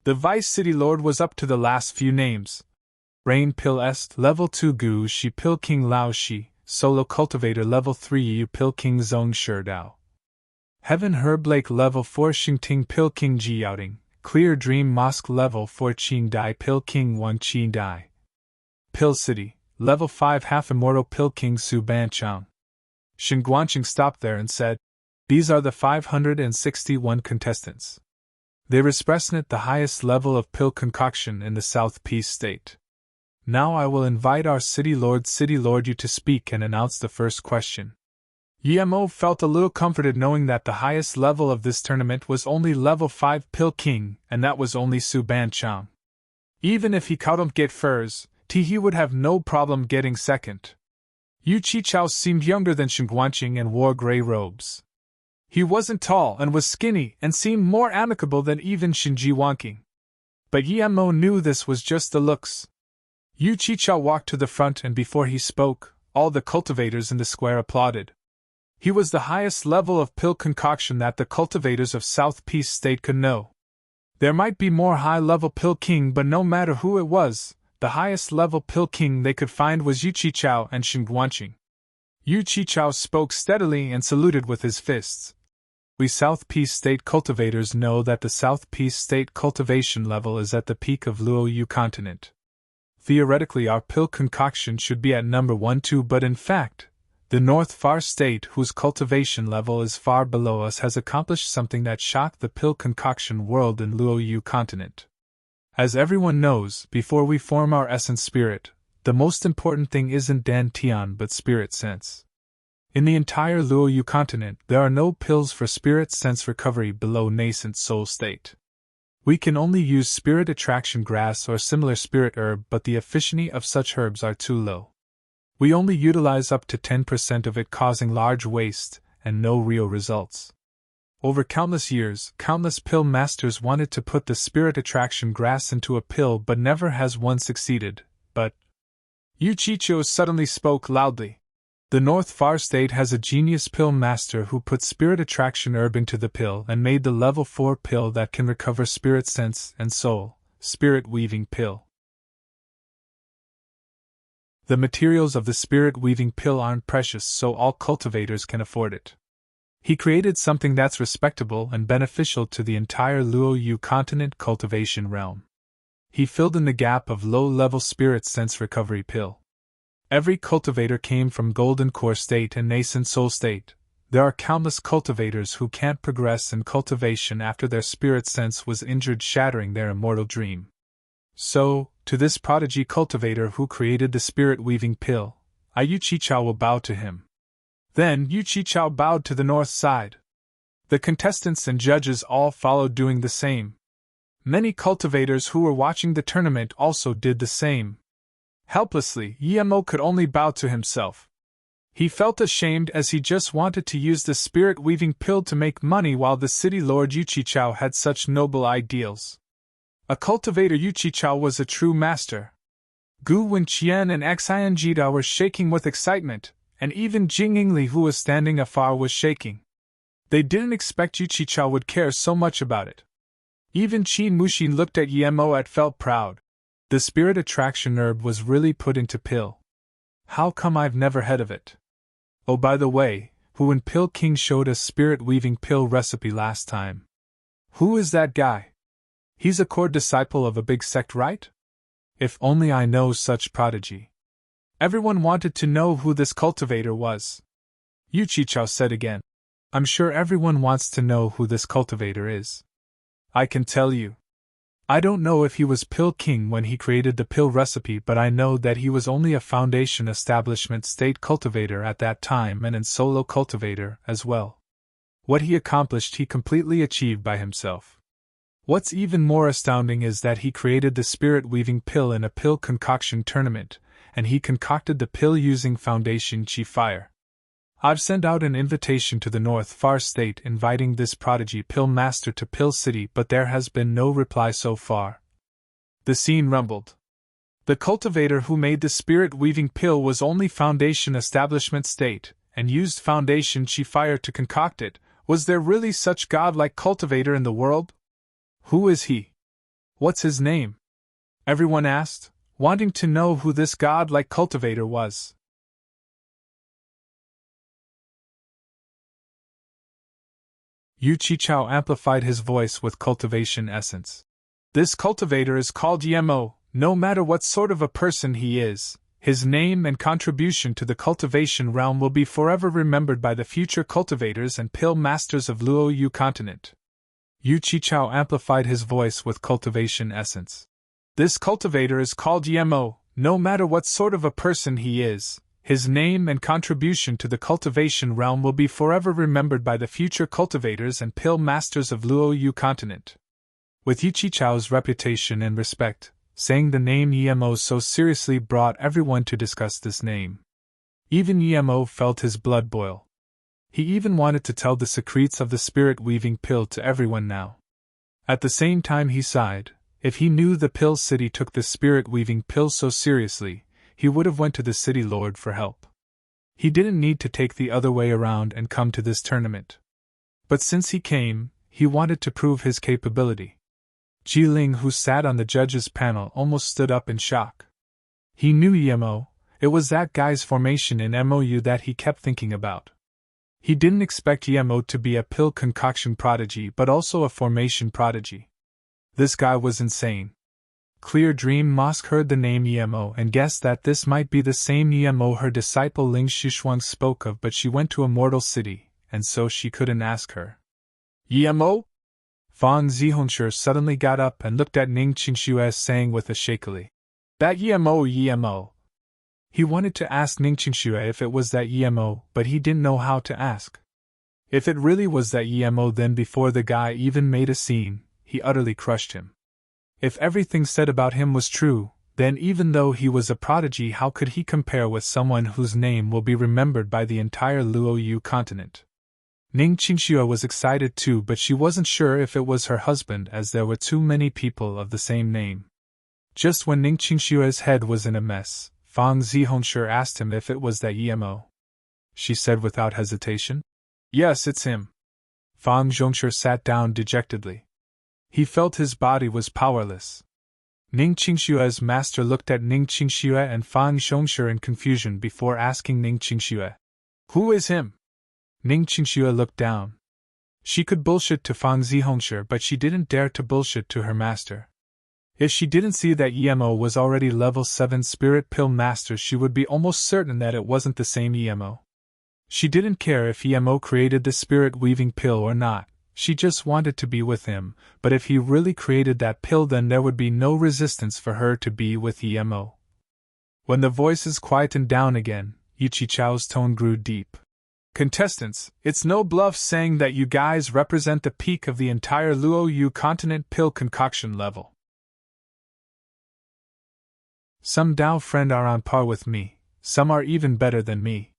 The Vice City Lord was up to the last few names. Rain Pill Est, Level 2 Gu Shi Pill King Lao Shi, Solo Cultivator Level 3 Yu Pill King Zong Sherdao. Heaven Herb Lake Level 4 Xingting Pill King Ji Yaoting, Clear Dream Mosque Level 4 Qing Dai Pill King Wang Qing Dai. Pill City, Level 5 Half Immortal Pill King Su Ban Chang. Xinguanqing stopped there and said, These are the 561 contestants. They represent the highest level of pill concoction in the South Peace State. Now I will invite our City Lord you to speak and announce the first question. Yemo felt a little comforted knowing that the highest level of this tournament was only level 5 Pill King, and that was only Su Ban Chang. Even if he couldn't get first, he would have no problem getting second. Yu Qichao seemed younger than Shen Guanqing and wore gray robes. He wasn't tall and was skinny and seemed more amicable than even Shen Jiwanqing. But Yemo knew this was just the looks. Yu Qichao walked to the front, and before he spoke, all the cultivators in the square applauded. He was the highest level of pill concoction that the cultivators of South Peace State could know. There might be more high-level pill king, but no matter who it was, the highest level pill king they could find was Yu Qichao and Shen Guanqing. Yu Qichao spoke steadily and saluted with his fists. We South Peace State cultivators know that the South Peace State cultivation level is at the peak of Luo Yu continent. Theoretically, our pill concoction should be at number 1-2, but in fact, the North Far State, whose cultivation level is far below us, has accomplished something that shocked the pill concoction world in Luo Yu continent. As everyone knows, before we form our essence spirit, the most important thing isn't Dan Tian but spirit sense. In the entire Luo Yu continent, there are no pills for spirit sense recovery below nascent soul state. We can only use spirit attraction grass or similar spirit herb, but the efficiency of such herbs are too low. We only utilize up to 10% of it, causing large waste and no real results. Over countless years, countless pill masters wanted to put the spirit attraction grass into a pill, but never has one succeeded. But Yu Qichao suddenly spoke loudly. The North Far State has a genius pill master who put spirit attraction herb into the pill and made the level 4 pill that can recover spirit sense and soul, spirit weaving pill. The materials of the spirit weaving pill aren't precious, so all cultivators can afford it. He created something that's respectable and beneficial to the entire Luo Yu continent cultivation realm. He filled in the gap of low-level spirit sense recovery pill. Every cultivator came from Golden Core State and Nascent Soul State. There are countless cultivators who can't progress in cultivation after their spirit sense was injured, shattering their immortal dream. So, to this prodigy cultivator who created the spirit weaving pill, Yu Qichao will bow to him. Then Yu Qichao bowed to the north side. The contestants and judges all followed, doing the same. Many cultivators who were watching the tournament also did the same. Helplessly, Yemo could only bow to himself. He felt ashamed as he just wanted to use the spirit-weaving pill to make money, while the city lord Yu Qichao had such noble ideals. A cultivator, Yu Qichao was a true master. Gu Wenqian and Xian Jida were shaking with excitement, and even Jing Yingli, who was standing afar, was shaking. They didn't expect Yu Qichao would care so much about it. Even Qin Muxin looked at Yemo and felt proud. The spirit attraction herb was really put into pill. How come I've never heard of it? Oh, by the way, Huan Pill King showed us spirit weaving pill recipe last time. Who is that guy? He's a core disciple of a big sect, right? If only I know such prodigy. Everyone wanted to know who this cultivator was. Yu Qichao said again. I'm sure everyone wants to know who this cultivator is. I can tell you. I don't know if he was Pill King when he created the pill recipe, but I know that he was only a foundation establishment state cultivator at that time and a solo cultivator as well. What he accomplished he completely achieved by himself. What's even more astounding is that he created the spirit weaving pill in a pill concoction tournament, and he concocted the pill using Foundation Chi Fire. I've sent out an invitation to the North Far State inviting this prodigy pill master to Pill City, but there has been no reply so far. The scene rumbled. The cultivator who made the spirit weaving pill was only Foundation Establishment State, and used Foundation Chi Fire to concoct it. Was there really such godlike cultivator in the world? Who is he? What's his name? Everyone asked, wanting to know who this godlike cultivator was. Yu Qichao amplified his voice with cultivation essence. This cultivator is called Yemo. No matter what sort of a person he is, his name and contribution to the cultivation realm will be forever remembered by the future cultivators and pill masters of Luo Yu continent. Yu Qichao amplified his voice with cultivation essence. This cultivator is called Yemo. No matter what sort of a person he is, his name and contribution to the cultivation realm will be forever remembered by the future cultivators and pill masters of Luo Yu continent. With Yu Qichao's reputation and respect, saying the name Yemo so seriously brought everyone to discuss this name. Even Emo felt his blood boil. He even wanted to tell the secrets of the spirit-weaving pill to everyone now. At the same time he sighed. If he knew the Pill City took the spirit-weaving pill so seriously, he would have went to the City Lord for help. He didn't need to take the other way around and come to this tournament. But since he came, he wanted to prove his capability. Ji Ling, who sat on the judges' panel, almost stood up in shock. He knew Emo. It was that guy's formation in MOU that he kept thinking about. He didn't expect Emo to be a pill concoction prodigy but also a formation prodigy. This guy was insane. Clear Dream Mosque heard the name Emo and guessed that this might be the same Emo her disciple Ling Xishuang spoke of, but she went to a mortal city, and so she couldn't ask her. Emo? Fang Zihongshi suddenly got up and looked at Ning Qingxue, saying with a shakily, "That Emo. He wanted to ask Ning Qingxue if it was that Emo, but he didn't know how to ask. If it really was that Emo, then before the guy even made a scene, he utterly crushed him. If everything said about him was true, then even though he was a prodigy, how could he compare with someone whose name will be remembered by the entire Luoyu continent? Ning Qingxue was excited too, but she wasn't sure if it was her husband, as there were too many people of the same name. Just when Ning Qingxue's head was in a mess, Fang Zihongshi asked him if it was that Emo. She said without hesitation, "Yes, it's him." Fang Zhongshi sat down dejectedly. He felt his body was powerless. Ning Qingxue's master looked at Ning Qingxue and Fang Zhongshi in confusion before asking Ning Qingxue, "Who is him?" Ning Qingxue looked down. She could bullshit to Fang Zihongshi, but she didn't dare to bullshit to her master. If she didn't see that Emo was already level 7 spirit pill master, she would be almost certain that it wasn't the same Emo. She didn't care if Emo created the spirit weaving pill or not, she just wanted to be with him, but if he really created that pill, then there would be no resistance for her to be with Emo. When the voices quietened down again, Yiqichao's tone grew deep. "Contestants, it's no bluff saying that you guys represent the peak of the entire Luoyu continent pill concoction level. Some Dao friend are on par with me, some are even better than me.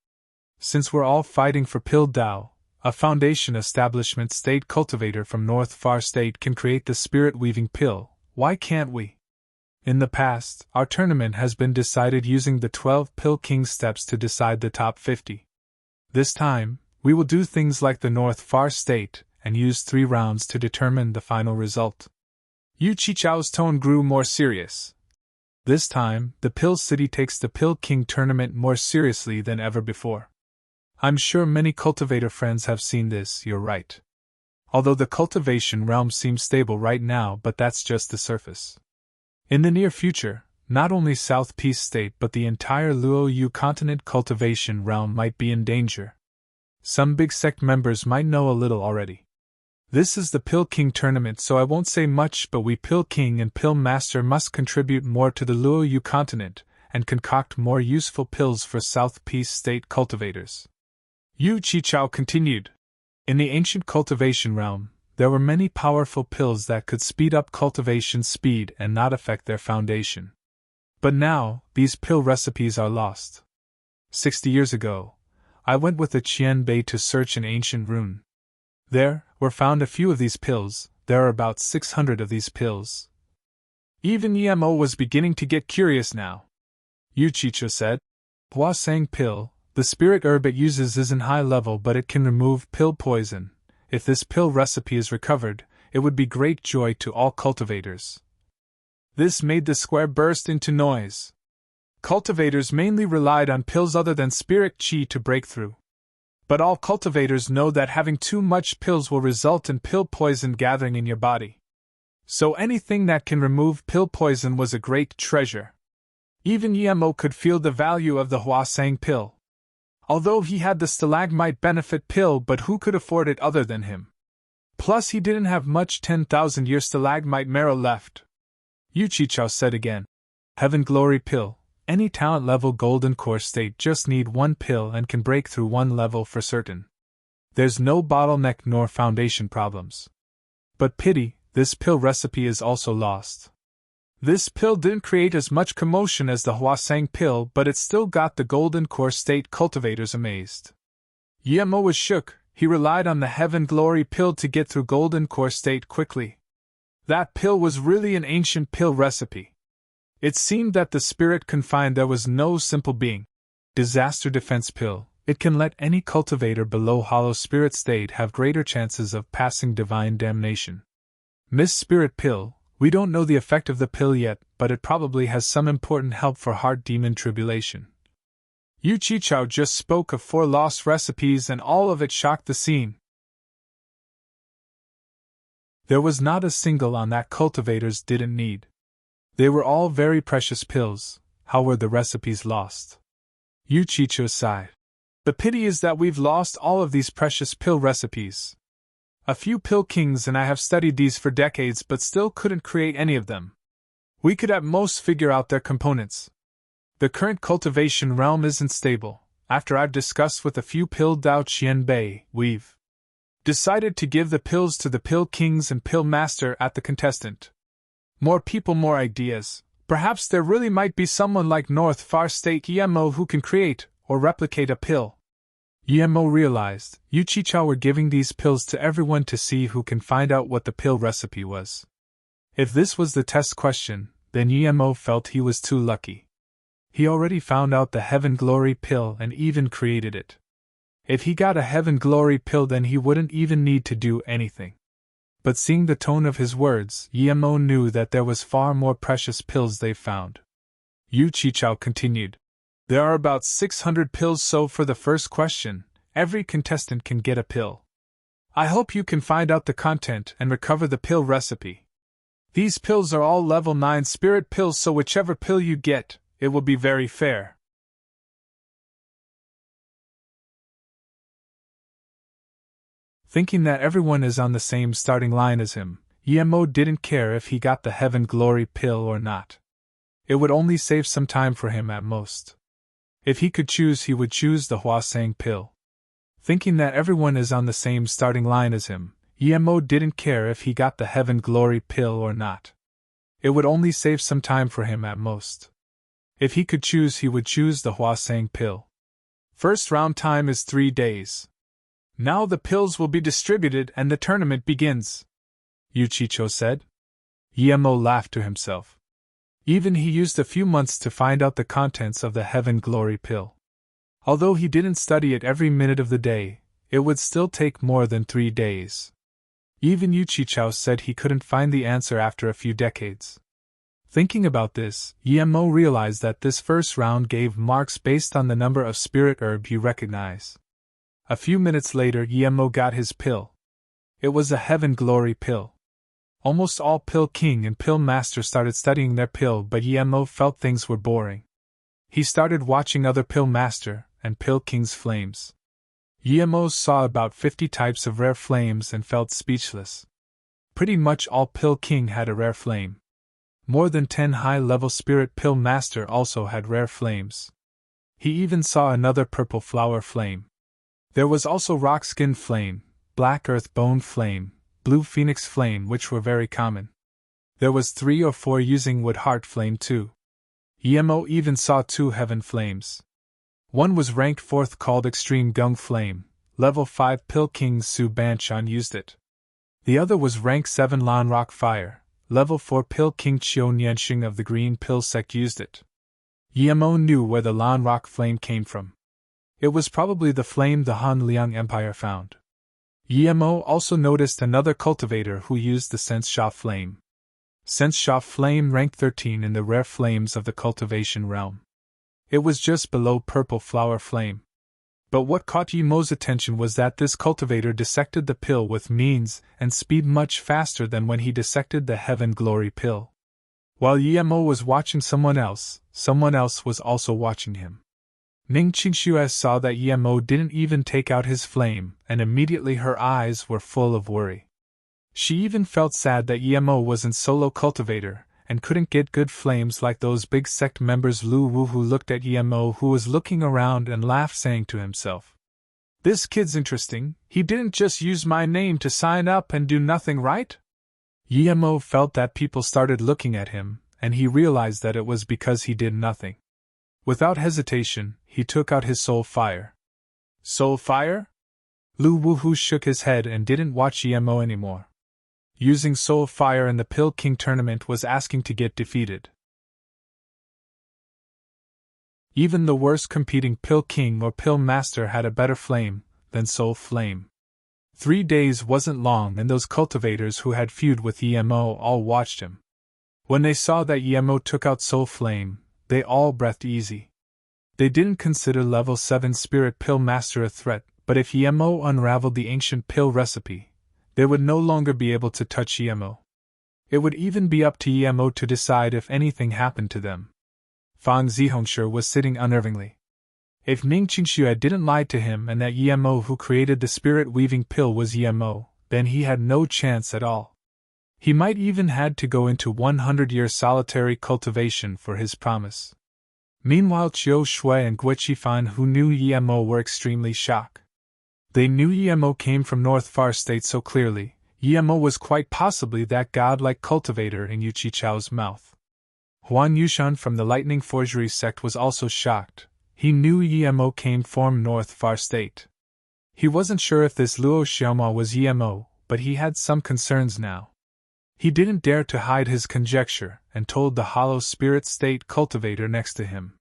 Since we're all fighting for Pill Dao, a foundation establishment state cultivator from North Far State can create the spirit-weaving pill, why can't we? In the past, our tournament has been decided using the 12 Pill King steps to decide the top 50. This time, we will do things like the North Far State, and use 3 rounds to determine the final result." Yu Qichao's tone grew more serious. This time, the Pill City takes the Pill King tournament more seriously than ever before. I'm sure many cultivator friends have seen this, you're right. Although the cultivation realm seems stable right now, but that's just the surface. In the near future, not only South Peace State but the entire Luoyu continent cultivation realm might be in danger. Some big sect members might know a little already. This is the Pill King tournament, so I won't say much, but we Pill King and Pill Master must contribute more to the Luoyu continent, and concoct more useful pills for South Peace State cultivators. Yu Qichao continued. In the ancient cultivation realm, there were many powerful pills that could speed up cultivation speed and not affect their foundation. But now, these pill recipes are lost. 60 years ago, I went with the Qian Bei to search an ancient rune. There were found a few of these pills. There are about 600 of these pills. Even Emo was beginning to get curious now. Yu Qichao said, "Hua Sang pill, the spirit herb it uses isn't high level, but it can remove pill poison. If this pill recipe is recovered, it would be great joy to all cultivators." This made the square burst into noise. Cultivators mainly relied on pills other than spirit qi to break through. But all cultivators know that having too much pills will result in pill poison gathering in your body. So anything that can remove pill poison was a great treasure. Even Emo could feel the value of the Hua Sang pill. Although he had the stalagmite benefit pill, but who could afford it other than him? Plus he didn't have much 10,000-year stalagmite marrow left. Yu Qichao said again, "Heaven Glory pill. Any talent level golden core state just need 1 pill and can break through 1 level for certain. There's no bottleneck nor foundation problems. But pity, this pill recipe is also lost." This pill didn't create as much commotion as the Hwasang pill, but it still got the Golden Core State cultivators amazed. Yemo was shook. He relied on the Heaven Glory pill to get through Golden Core State quickly. That pill was really an ancient pill recipe. It seemed that the spirit confined there was no simple being. Disaster defense pill. It can let any cultivator below hollow spirit state have greater chances of passing divine damnation. Miss Spirit pill. We don't know the effect of the pill yet, but it probably has some important help for heart demon tribulation. Yu Chichao just spoke of 4 lost recipes and all of it shocked the scene. There was not a single on that cultivators didn't need. They were all very precious pills. How were the recipes lost? Yu Chichao sighed. The pity is that we've lost all of these precious pill recipes. A few pill kings and I have studied these for decades but still couldn't create any of them. We could at most figure out their components. The current cultivation realm isn't stable. After I've discussed with a few pill Dao Qianbei, we've decided to give the pills to the pill kings and pill master at the contestant. More people, more ideas. Perhaps there really might be someone like North Far State Yemo who can create or replicate a pill. Yemo realized Yu Chichao were giving these pills to everyone to see who can find out what the pill recipe was. If this was the test question, then Yemo felt he was too lucky. He already found out the Heaven Glory pill and even created it. If he got a Heaven Glory pill, then he wouldn't even need to do anything. But seeing the tone of his words, Yemo knew that there was far more precious pills they found. Yu Chichao continued. There are about 600 pills, so for the first question, every contestant can get a pill. I hope you can find out the content and recover the pill recipe. These pills are all level 9 spirit pills, so whichever pill you get, it will be very fair. Thinking that everyone is on the same starting line as him, Yemo didn't care if he got the Heaven Glory pill or not. It would only save some time for him at most. If he could choose, he would choose the Hwasang pill. Thinking that everyone is on the same starting line as him, Yemo didn't care if he got the Heaven Glory pill or not. It would only save some time for him at most. If he could choose, he would choose the Hwasang pill. First round time is 3 days. Now the pills will be distributed and the tournament begins, Yu Chichao said. Yemo laughed to himself. Even he used a few months to find out the contents of the Heaven Glory pill. Although he didn't study it every minute of the day, it would still take more than 3 days. Even Yu Chichao said he couldn't find the answer after a few decades. Thinking about this, Yemo realized that this first round gave marks based on the number of spirit herb you recognize. A few minutes later, Yemo got his pill. It was a Heaven Glory pill. Almost all pill king and pill master started studying their pill, but Yemo felt things were boring. He started watching other pill master and pill king's flames. Yemo saw about 50 types of rare flames and felt speechless. Pretty much all pill king had a rare flame. More than 10 high-level spirit pill master also had rare flames. He even saw another purple flower flame. There was also rock skin flame, black earth bone flame, blue phoenix flame, which were very common. There was 3 or 4 using wood heart flame too. Yemo even saw 2 heaven flames. One was ranked 4th called extreme gung flame, level 5 pill king Su Banchan used it. The other was rank 7 Lan rock fire, level 4 pill king Chiu Nianxing of the green pill sect used it. Yemo knew where the Lan rock flame came from. It was probably the flame the Han Liang Empire found. Yemo also noticed another cultivator who used the Sense Sha flame. Sense Sha flame ranked 13 in the rare flames of the cultivation realm. It was just below purple flower flame. But what caught Yemo's attention was that this cultivator dissected the pill with means and speed much faster than when he dissected the Heaven Glory pill. While Yemo was watching someone else was also watching him. Ning Qingxue saw that Yemo didn't even take out his flame, and immediately her eyes were full of worry. She even felt sad that Yemo wasn't solo cultivator, and couldn't get good flames like those big sect members. Lu Wu who looked at Yemo, who was looking around, and laughed, saying to himself, "This kid's interesting, he didn't just use my name to sign up and do nothing, right?" Yemo felt that people started looking at him, and he realized that it was because he did nothing. Without hesitation, he took out his soul fire. Soul fire? Lu Wuhu shook his head and didn't watch EMO anymore. Using soul fire in the Pill King tournament was asking to get defeated. Even the worst competing Pill King or Pill Master had a better flame than soul flame. 3 days wasn't long, and those cultivators who had feud with EMO all watched him. When they saw that EMO took out soul flame, they all breathed easy. They didn't consider level 7 Spirit Pill Master a threat, but if EMO unraveled the ancient pill recipe, they would no longer be able to touch EMO. It would even be up to EMO to decide if anything happened to them. Fang Zihongshu was sitting unnervingly. If Ning Qingxue didn't lie to him and that EMO who created the spirit-weaving pill was EMO, then he had no chance at all. He might even had to go into 100-year solitary cultivation for his promise. Meanwhile, Chiu Shui and Gui Qifan, who knew EMO, were extremely shocked. They knew EMO came from North Far State so clearly. EMO was quite possibly that godlike cultivator in Yu Qichao's mouth. Huan Yushan from the Lightning Forgery sect was also shocked. He knew EMO came from North Far State. He wasn't sure if this Luo Xiaoma was EMO, but he had some concerns now. He didn't dare to hide his conjecture and told the Hollow Spirit State cultivator next to him.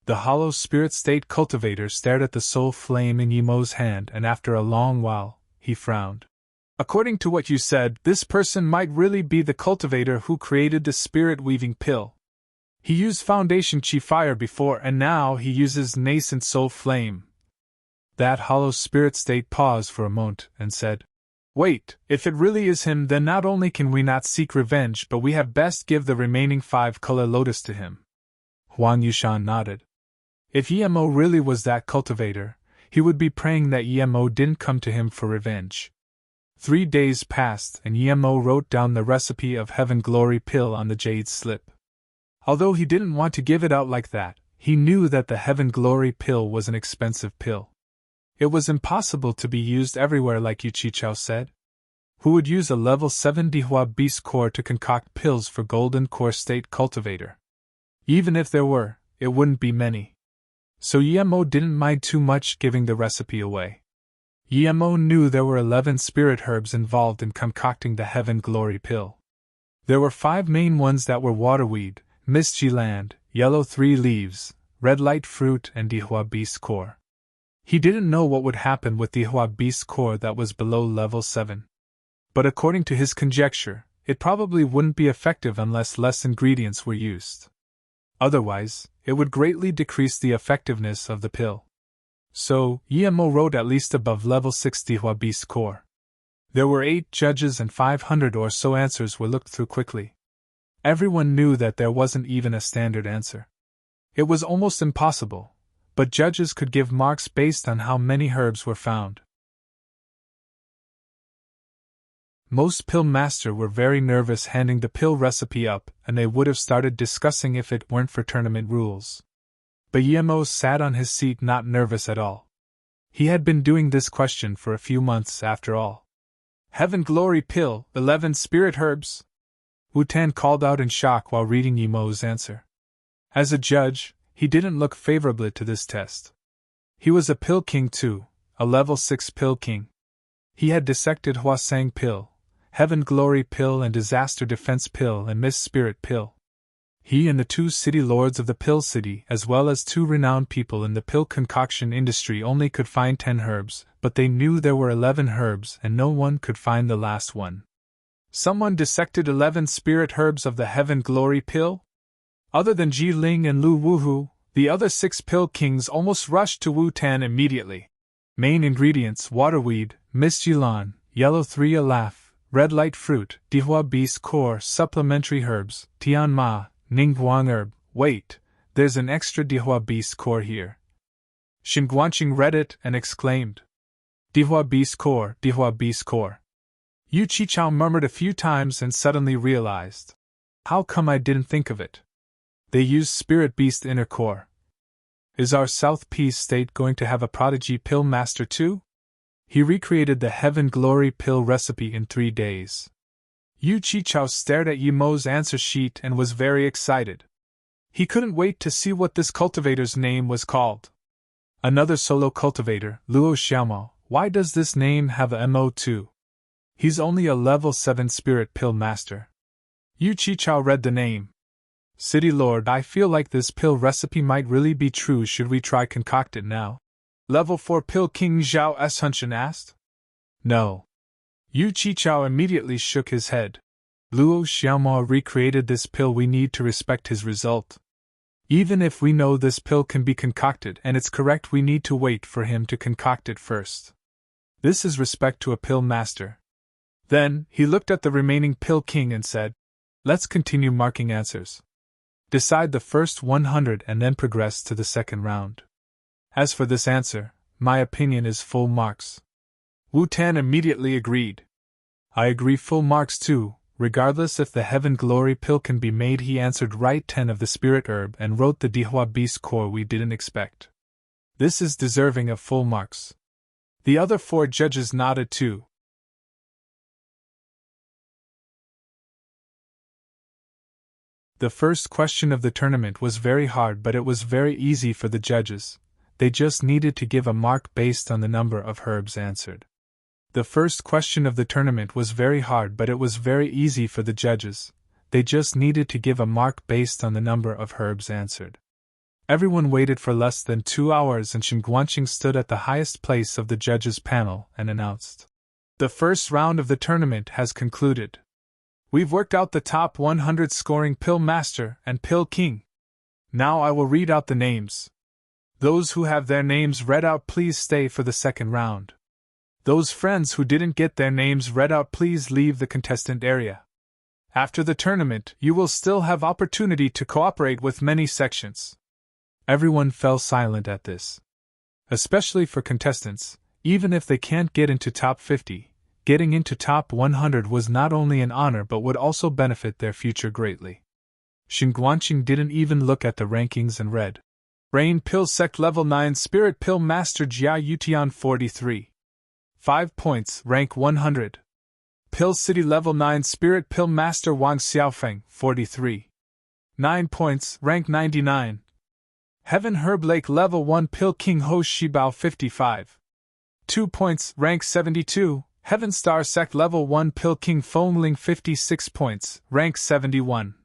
The Hollow Spirit State cultivator stared at the soul flame in EMO's hand, and after a long while, he frowned. According to what you said, this person might really be the cultivator who created the spirit-weaving pill. He used Foundation Chi Fire before, and now he uses Nascent Soul Flame. That Hollow Spirit State paused for a moment and said, "Wait, if it really is him, then not only can we not seek revenge, but we have best give the remaining 5 color lotus to him." Huan Yushan nodded. If EMO really was that cultivator, he would be praying that EMO didn't come to him for revenge. 3 days passed, and EMO wrote down the recipe of Heaven Glory pill on the jade slip. Although he didn't want to give it out like that, he knew that the Heaven Glory pill was an expensive pill. It was impossible to be used everywhere like Yu Qichao said. Who would use a level 7 Dihua Beast Core to concoct pills for Golden Core State Cultivator? Even if there were, it wouldn't be many. So EMO didn't mind too much giving the recipe away. EMO knew there were 11 spirit herbs involved in concocting the Heaven Glory pill. There were 5 main ones that were waterweed, misty land, yellow 3 leaves, red light fruit, and Dihua Beast Core. He didn't know what would happen with Dihua Beast Core that was below level 7. But according to his conjecture, it probably wouldn't be effective unless less ingredients were used. Otherwise, it would greatly decrease the effectiveness of the pill. So, EMO wrote at least above level 6 Dihua Beast Core. There were 8 judges and 500 or so answers were looked through quickly. Everyone knew that there wasn't even a standard answer. It was almost impossible, but judges could give marks based on how many herbs were found. Most pill master were very nervous handing the pill recipe up, and they would have started discussing if it weren't for tournament rules. But EMO sat on his seat not nervous at all. He had been doing this question for a few months after all. Heaven Glory pill, 11 spirit herbs? Wu Tan called out in shock while reading EMO's answer. As a judge, he didn't look favorably to this test. He was a pill king too, a level 6 pill king. He had dissected Huasang pill, Heaven Glory pill and Disaster Defense pill and Mist Spirit pill. He and the 2 city lords of the pill city, as well as 2 renowned people in the pill concoction industry, only could find 10 herbs, but they knew there were 11 herbs and no one could find the last one. Someone dissected 11 spirit herbs of the Heaven Glory pill? Other than Ji Ling and Lu Wuhu, the other 6 pill kings almost rushed to Wu Tan immediately. Main ingredients: waterweed, mist yilan, yellow 3 alaf, red light fruit, Dihua Beast Core, supplementary herbs, Tian Ma, Ning Guang herb. Wait, there's an extra Dihua Beast Core here. Shin Guanqing read it and exclaimed, Dihua Beast Core, Dihua Beast Core. Yu Qichao murmured a few times and suddenly realized. How come I didn't think of it? They used Spirit Beast Inner Core. Is our South Peace State going to have a prodigy pill master too? He recreated the Heaven Glory pill recipe in 3 days. Yu Qichao stared at Yimo's answer sheet and was very excited. He couldn't wait to see what this cultivator's name was called. Another solo cultivator, Luo Xiaomao. Why does this name have a MO too? He's only a level 7 spirit pill master. Yu Qichao read the name. City Lord, I feel like this pill recipe might really be true. Should we try concoct it now? Level 4 pill King Zhao S. Hunshan asked. No. Yu Qichao immediately shook his head. Luo Xiaomao recreated this pill. We need to respect his result. Even if we know this pill can be concocted and it's correct, we need to wait for him to concoct it first. This is respect to a pill master. Then, he looked at the remaining pill king and said, let's continue marking answers. Decide the first 100 and then progress to the second round. As for this answer, my opinion is full marks. Wu Tan immediately agreed. I agree, full marks too, regardless if the Heaven Glory pill can be made. He answered right. 10 of the spirit herb and wrote the Dihua Beast core we didn't expect. This is deserving of full marks. The other 4 judges nodded too. The first question of the tournament was very hard, but it was very easy for the judges. They just needed to give a mark based on the number of herbs answered. The first question of the tournament was very hard, but it was very easy for the judges. They just needed to give a mark based on the number of herbs answered. Everyone waited for less than 2 hours, and Shen Guanqing stood at the highest place of the judges' panel and announced, the first round of the tournament has concluded. We've worked out the top 100 scoring pill master and pill king. Now I will read out the names. Those who have their names read out, please stay for the second round. Those friends who didn't get their names read out, please leave the contestant area. After the tournament, you will still have opportunity to cooperate with many sections. Everyone fell silent at this. Especially for contestants, even if they can't get into top 50. Getting into top 100 was not only an honor but would also benefit their future greatly. Shen Guanqing didn't even look at the rankings and read. Rain Pill Sect Level 9 Spirit Pill Master Jia Yutian 43. 5 points, rank 100. Pill City Level 9 Spirit Pill Master Wang Xiaofeng 43. 9 points, rank 99. Heaven Herb Lake Level 1 Pill King Ho Shibao 55. 2 points, rank 72. Heaven Star Sect Level 1 Pill King Foamling 56 points, rank 71.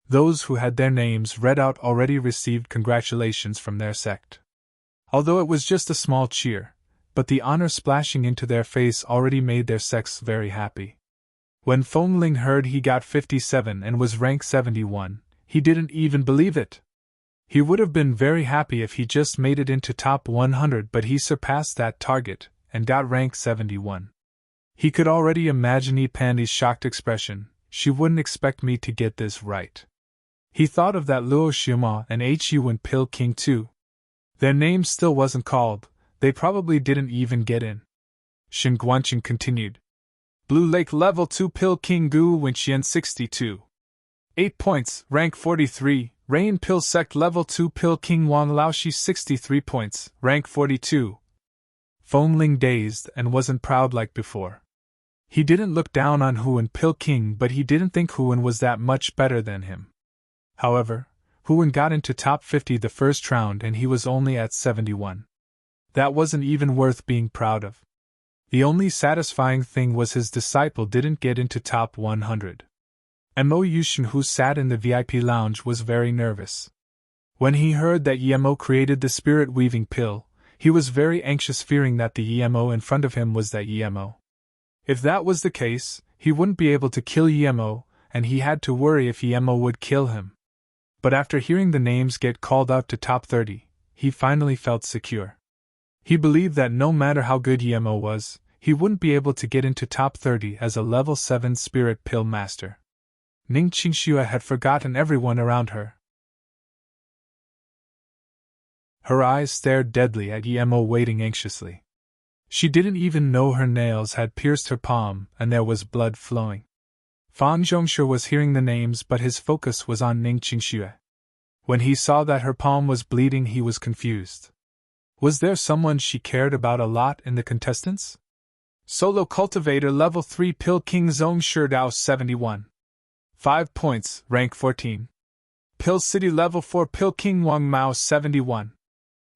Those who had their names read out already received congratulations from their sect. Although it was just a small cheer, but the honor splashing into their face already made their sects very happy. When Foamling heard he got 57 and was rank 71, he didn't even believe it. He would have been very happy if he just made it into top 100, but he surpassed that target and got rank 71. He could already imagine Pandy's shocked expression. She wouldn't expect me to get this right. He thought of that Luo Xiaomao and Hu and Pill King too. Their names still wasn't called, they probably didn't even get in. Shen Guanqing continued. Blue Lake Level 2 Pill King Gu Wenqian 62. 8 points, rank 43. Rain Pill Sect Level 2 Pill King Wang Laoshi 63 points, rank 42. Foamling dazed and wasn't proud like before. He didn't look down on Huan Pill King, but he didn't think Huan was that much better than him. However, Huan got into top 50 the first round and he was only at 71. That wasn't even worth being proud of. The only satisfying thing was his disciple didn't get into top 100. Mo Yushin, who sat in the VIP lounge, was very nervous. When he heard that Yemo created the spirit weaving pill, he was very anxious, fearing that the Yemo in front of him was that Yemo. If that was the case, he wouldn't be able to kill Yemo, and he had to worry if Yemo would kill him. But after hearing the names get called out to top 30, he finally felt secure. He believed that no matter how good Yemo was, he wouldn't be able to get into top 30 as a level 7 spirit pill master. Ning Qingxue had forgotten everyone around her. Her eyes stared deadly at Yemo, waiting anxiously. She didn't even know her nails had pierced her palm and there was blood flowing. Fan Zhongshe was hearing the names, but his focus was on Ning Qingxue. When he saw that her palm was bleeding, he was confused. Was there someone she cared about a lot in the contestants? Solo Cultivator Level 3 Pill King Zong Sherdao 71. 5 points, rank 14. Pill City Level 4 Pill King Wang Mao 71.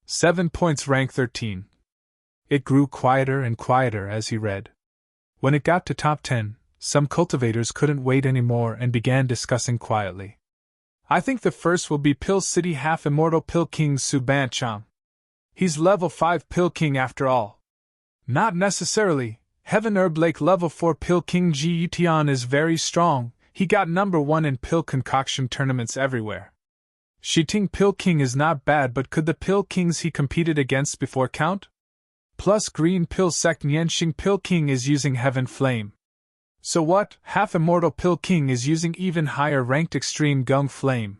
7 points, rank 13. It grew quieter and quieter as he read. When it got to top 10, some cultivators couldn't wait anymore and began discussing quietly. I think the first will be Pill City Half-Immortal Pill King Su Ban Chang. He's level 5 Pill King after all. Not necessarily. Heaven Herb Lake level 4 Pill King Ji Yutian is very strong. He got number 1 in pill concoction tournaments everywhere. Shiting Pill King is not bad, but could the Pill Kings he competed against before count? Plus Green Pill Sect Nianxing Pill King is using Heaven Flame. So what? Half-Immortal Pill King is using even higher ranked Extreme Gung Flame.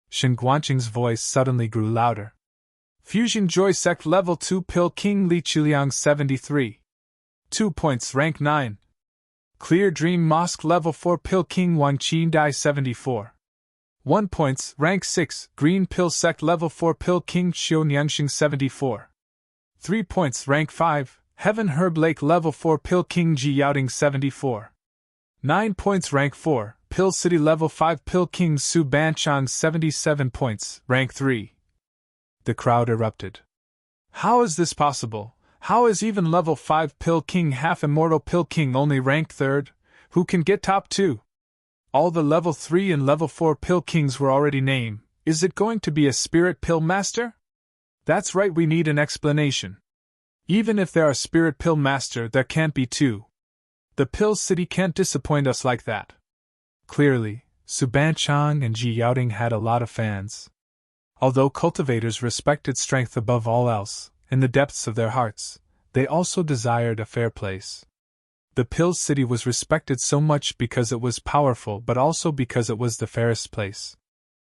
Shen Guanqing's voice suddenly grew louder. Fusion Joy Sect Level 2 Pill King Li Chuliang 73. 2 points, rank 9. Clear Dream Mosque Level 4 Pill King Wang Qin Dai 74. 1 points, rank 6. Green Pill Sect Level 4 Pill King Xiu Nianxing 74. 3 points, rank 5. Heaven Herb Lake Level 4 Pill King Ji Yaoting 74. 9 points, rank 4. Pill City Level 5 Pill King Su Banchang 77 points, rank 3. The crowd erupted. How is this possible? How is even level 5 Pill King Half-Immortal Pill King only ranked 3rd? Who can get top 2? All the level 3 and level 4 Pill Kings were already named. Is it going to be a Spirit Pill Master? That's right, we need an explanation. Even if there are Spirit Pill Master, there can't be 2. The Pill City can't disappoint us like that. Clearly, Su Banchang and Ji Yaoting had a lot of fans. Although cultivators respected strength above all else, in the depths of their hearts, they also desired a fair place. The Pill City was respected so much because it was powerful, but also because it was the fairest place.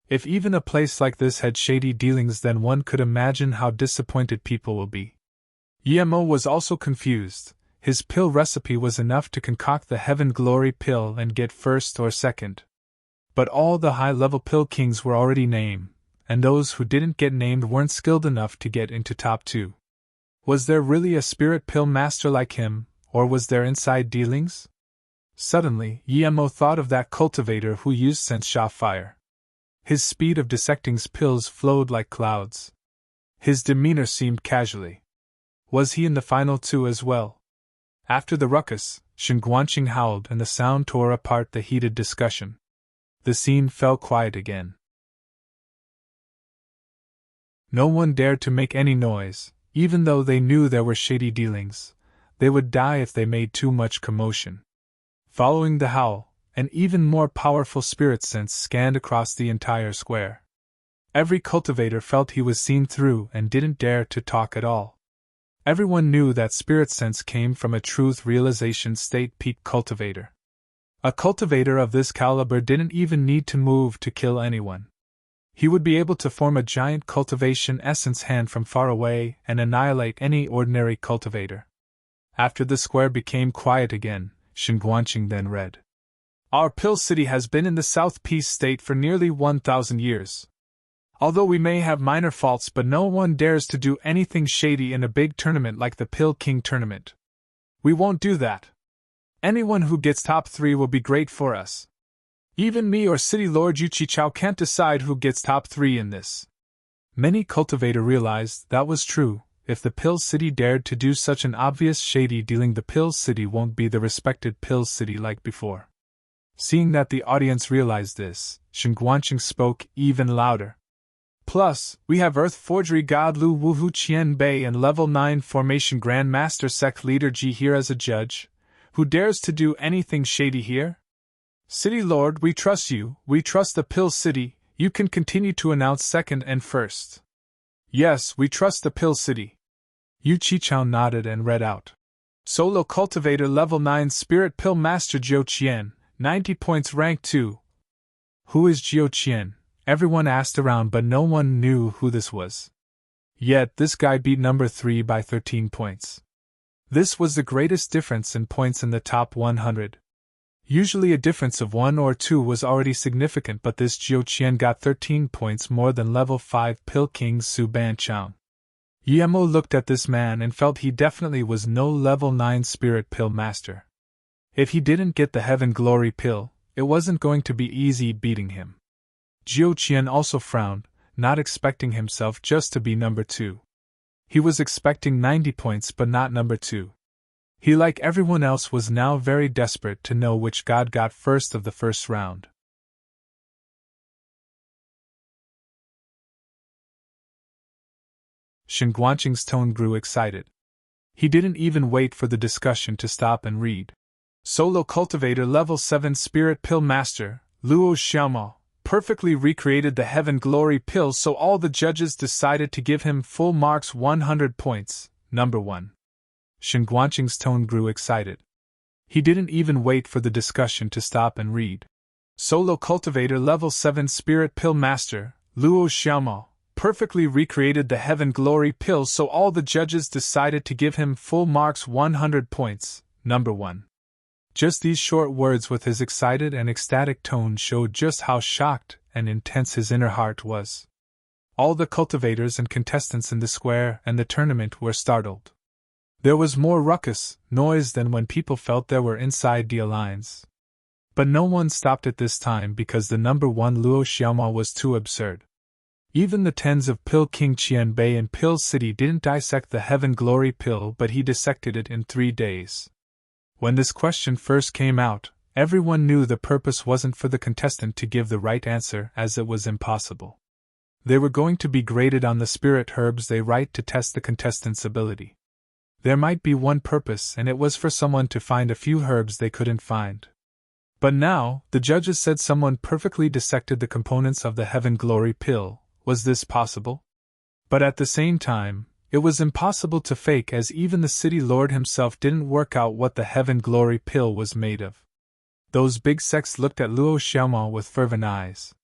If even a place like this had shady dealings, then one could imagine how disappointed people will be. Yemo was also confused. His pill recipe was enough to concoct the Heaven Glory pill and get 1st or 2nd. But all the high-level Pill Kings were already named, and those who didn't get named weren't skilled enough to get into top 2. Was there really a Spirit Pill Master like him, or was there inside dealings? Suddenly, Yemo thought of that cultivator who used Sense Sha Fire. His speed of dissecting pills flowed like clouds. His demeanor seemed casually. Was he in the final 2 as well? After the ruckus, Shen Guanqing howled and the sound tore apart the heated discussion. The scene fell quiet again. No one dared to make any noise, even though they knew there were shady dealings. They would die if they made too much commotion. Following the howl, an even more powerful spirit sense scanned across the entire square. Every cultivator felt he was seen through and didn't dare to talk at all. Everyone knew that spirit sense came from a truth realization state peak cultivator. A cultivator of this caliber didn't even need to move to kill anyone. He would be able to form a giant cultivation essence hand from far away and annihilate any ordinary cultivator. After the square became quiet again, Shen Guanqing then read. Our Pill City has been in the South Peace State for nearly 1,000 years. Although we may have minor faults, but no one dares to do anything shady in a big tournament like the Pill King tournament. We won't do that. Anyone who gets top 3 will be great for us. Even me or City Lord Yu Qichao can't decide who gets top 3 in this. Many cultivator realized that was true. If the Pill City dared to do such an obvious shady dealing, the Pill City won't be the respected Pill City like before. Seeing that the audience realized this, Shen Guanqing spoke even louder. Plus, we have Earth Forgery God Lu Wuhu Qian Bei and Level 9 Formation Grand Master Sect Leader Ji here as a judge. Who dares to do anything shady here? City Lord, we trust you, we trust the Pill City, you can continue to announce 2nd and 1st. Yes, we trust the Pill City. Yu Qichao nodded and read out. Solo Cultivator Level 9 Spirit Pill Master Jiu Qian, 90 points rank 2. Who is Jiu Qian? Everyone asked around, but no one knew who this was. Yet this guy beat number 3 by 13 points. This was the greatest difference in points in the top 100. Usually a difference of 1 or 2 was already significant, but this Jiu Qian got 13 points more than level 5 Pill King Su Banchang. Yemo looked at this man and felt he definitely was no level 9 spirit pill master. If he didn't get the heaven glory pill, it wasn't going to be easy beating him. Jiu Qian also frowned, not expecting himself just to be number 2. He was expecting 90 points but not number 2. He, like everyone else, was now very desperate to know which god got first of the first round. Shen Guanqing's tone grew excited. He didn't even wait for the discussion to stop and read. Solo Cultivator Level 7 Spirit Pill Master, Luo Xiaomao, perfectly recreated the Heaven Glory Pill, so all the judges decided to give him full marks 100 points, number 1. Shen Guanqing's tone grew excited. He didn't even wait for the discussion to stop and read. Solo Cultivator Level 7 Spirit Pill Master, Luo Xiaomao, perfectly recreated the Heaven Glory Pill, so all the judges decided to give him full marks 100 points, number 1. Just these short words with his excited and ecstatic tone showed just how shocked and intense his inner heart was. All the cultivators and contestants in the square and the tournament were startled. There was more ruckus, noise than when people felt there were inside the lines. But no one stopped it this time because the number 1 Luo Xiaomao was too absurd. Even the tens of Pill King Qianbei in Pill City didn't dissect the Heaven Glory Pill, but he dissected it in 3 days. When this question first came out, everyone knew the purpose wasn't for the contestant to give the right answer, as it was impossible. They were going to be graded on the spirit herbs they write to test the contestant's ability. There might be one purpose, and it was for someone to find a few herbs they couldn't find. But now, the judges said someone perfectly dissected the components of the Heaven Glory Pill. Was this possible? But at the same time, it was impossible to fake, as even the city lord himself didn't work out what the Heaven Glory Pill was made of. Those big sects looked at Luo Xiaomao with fervent eyes.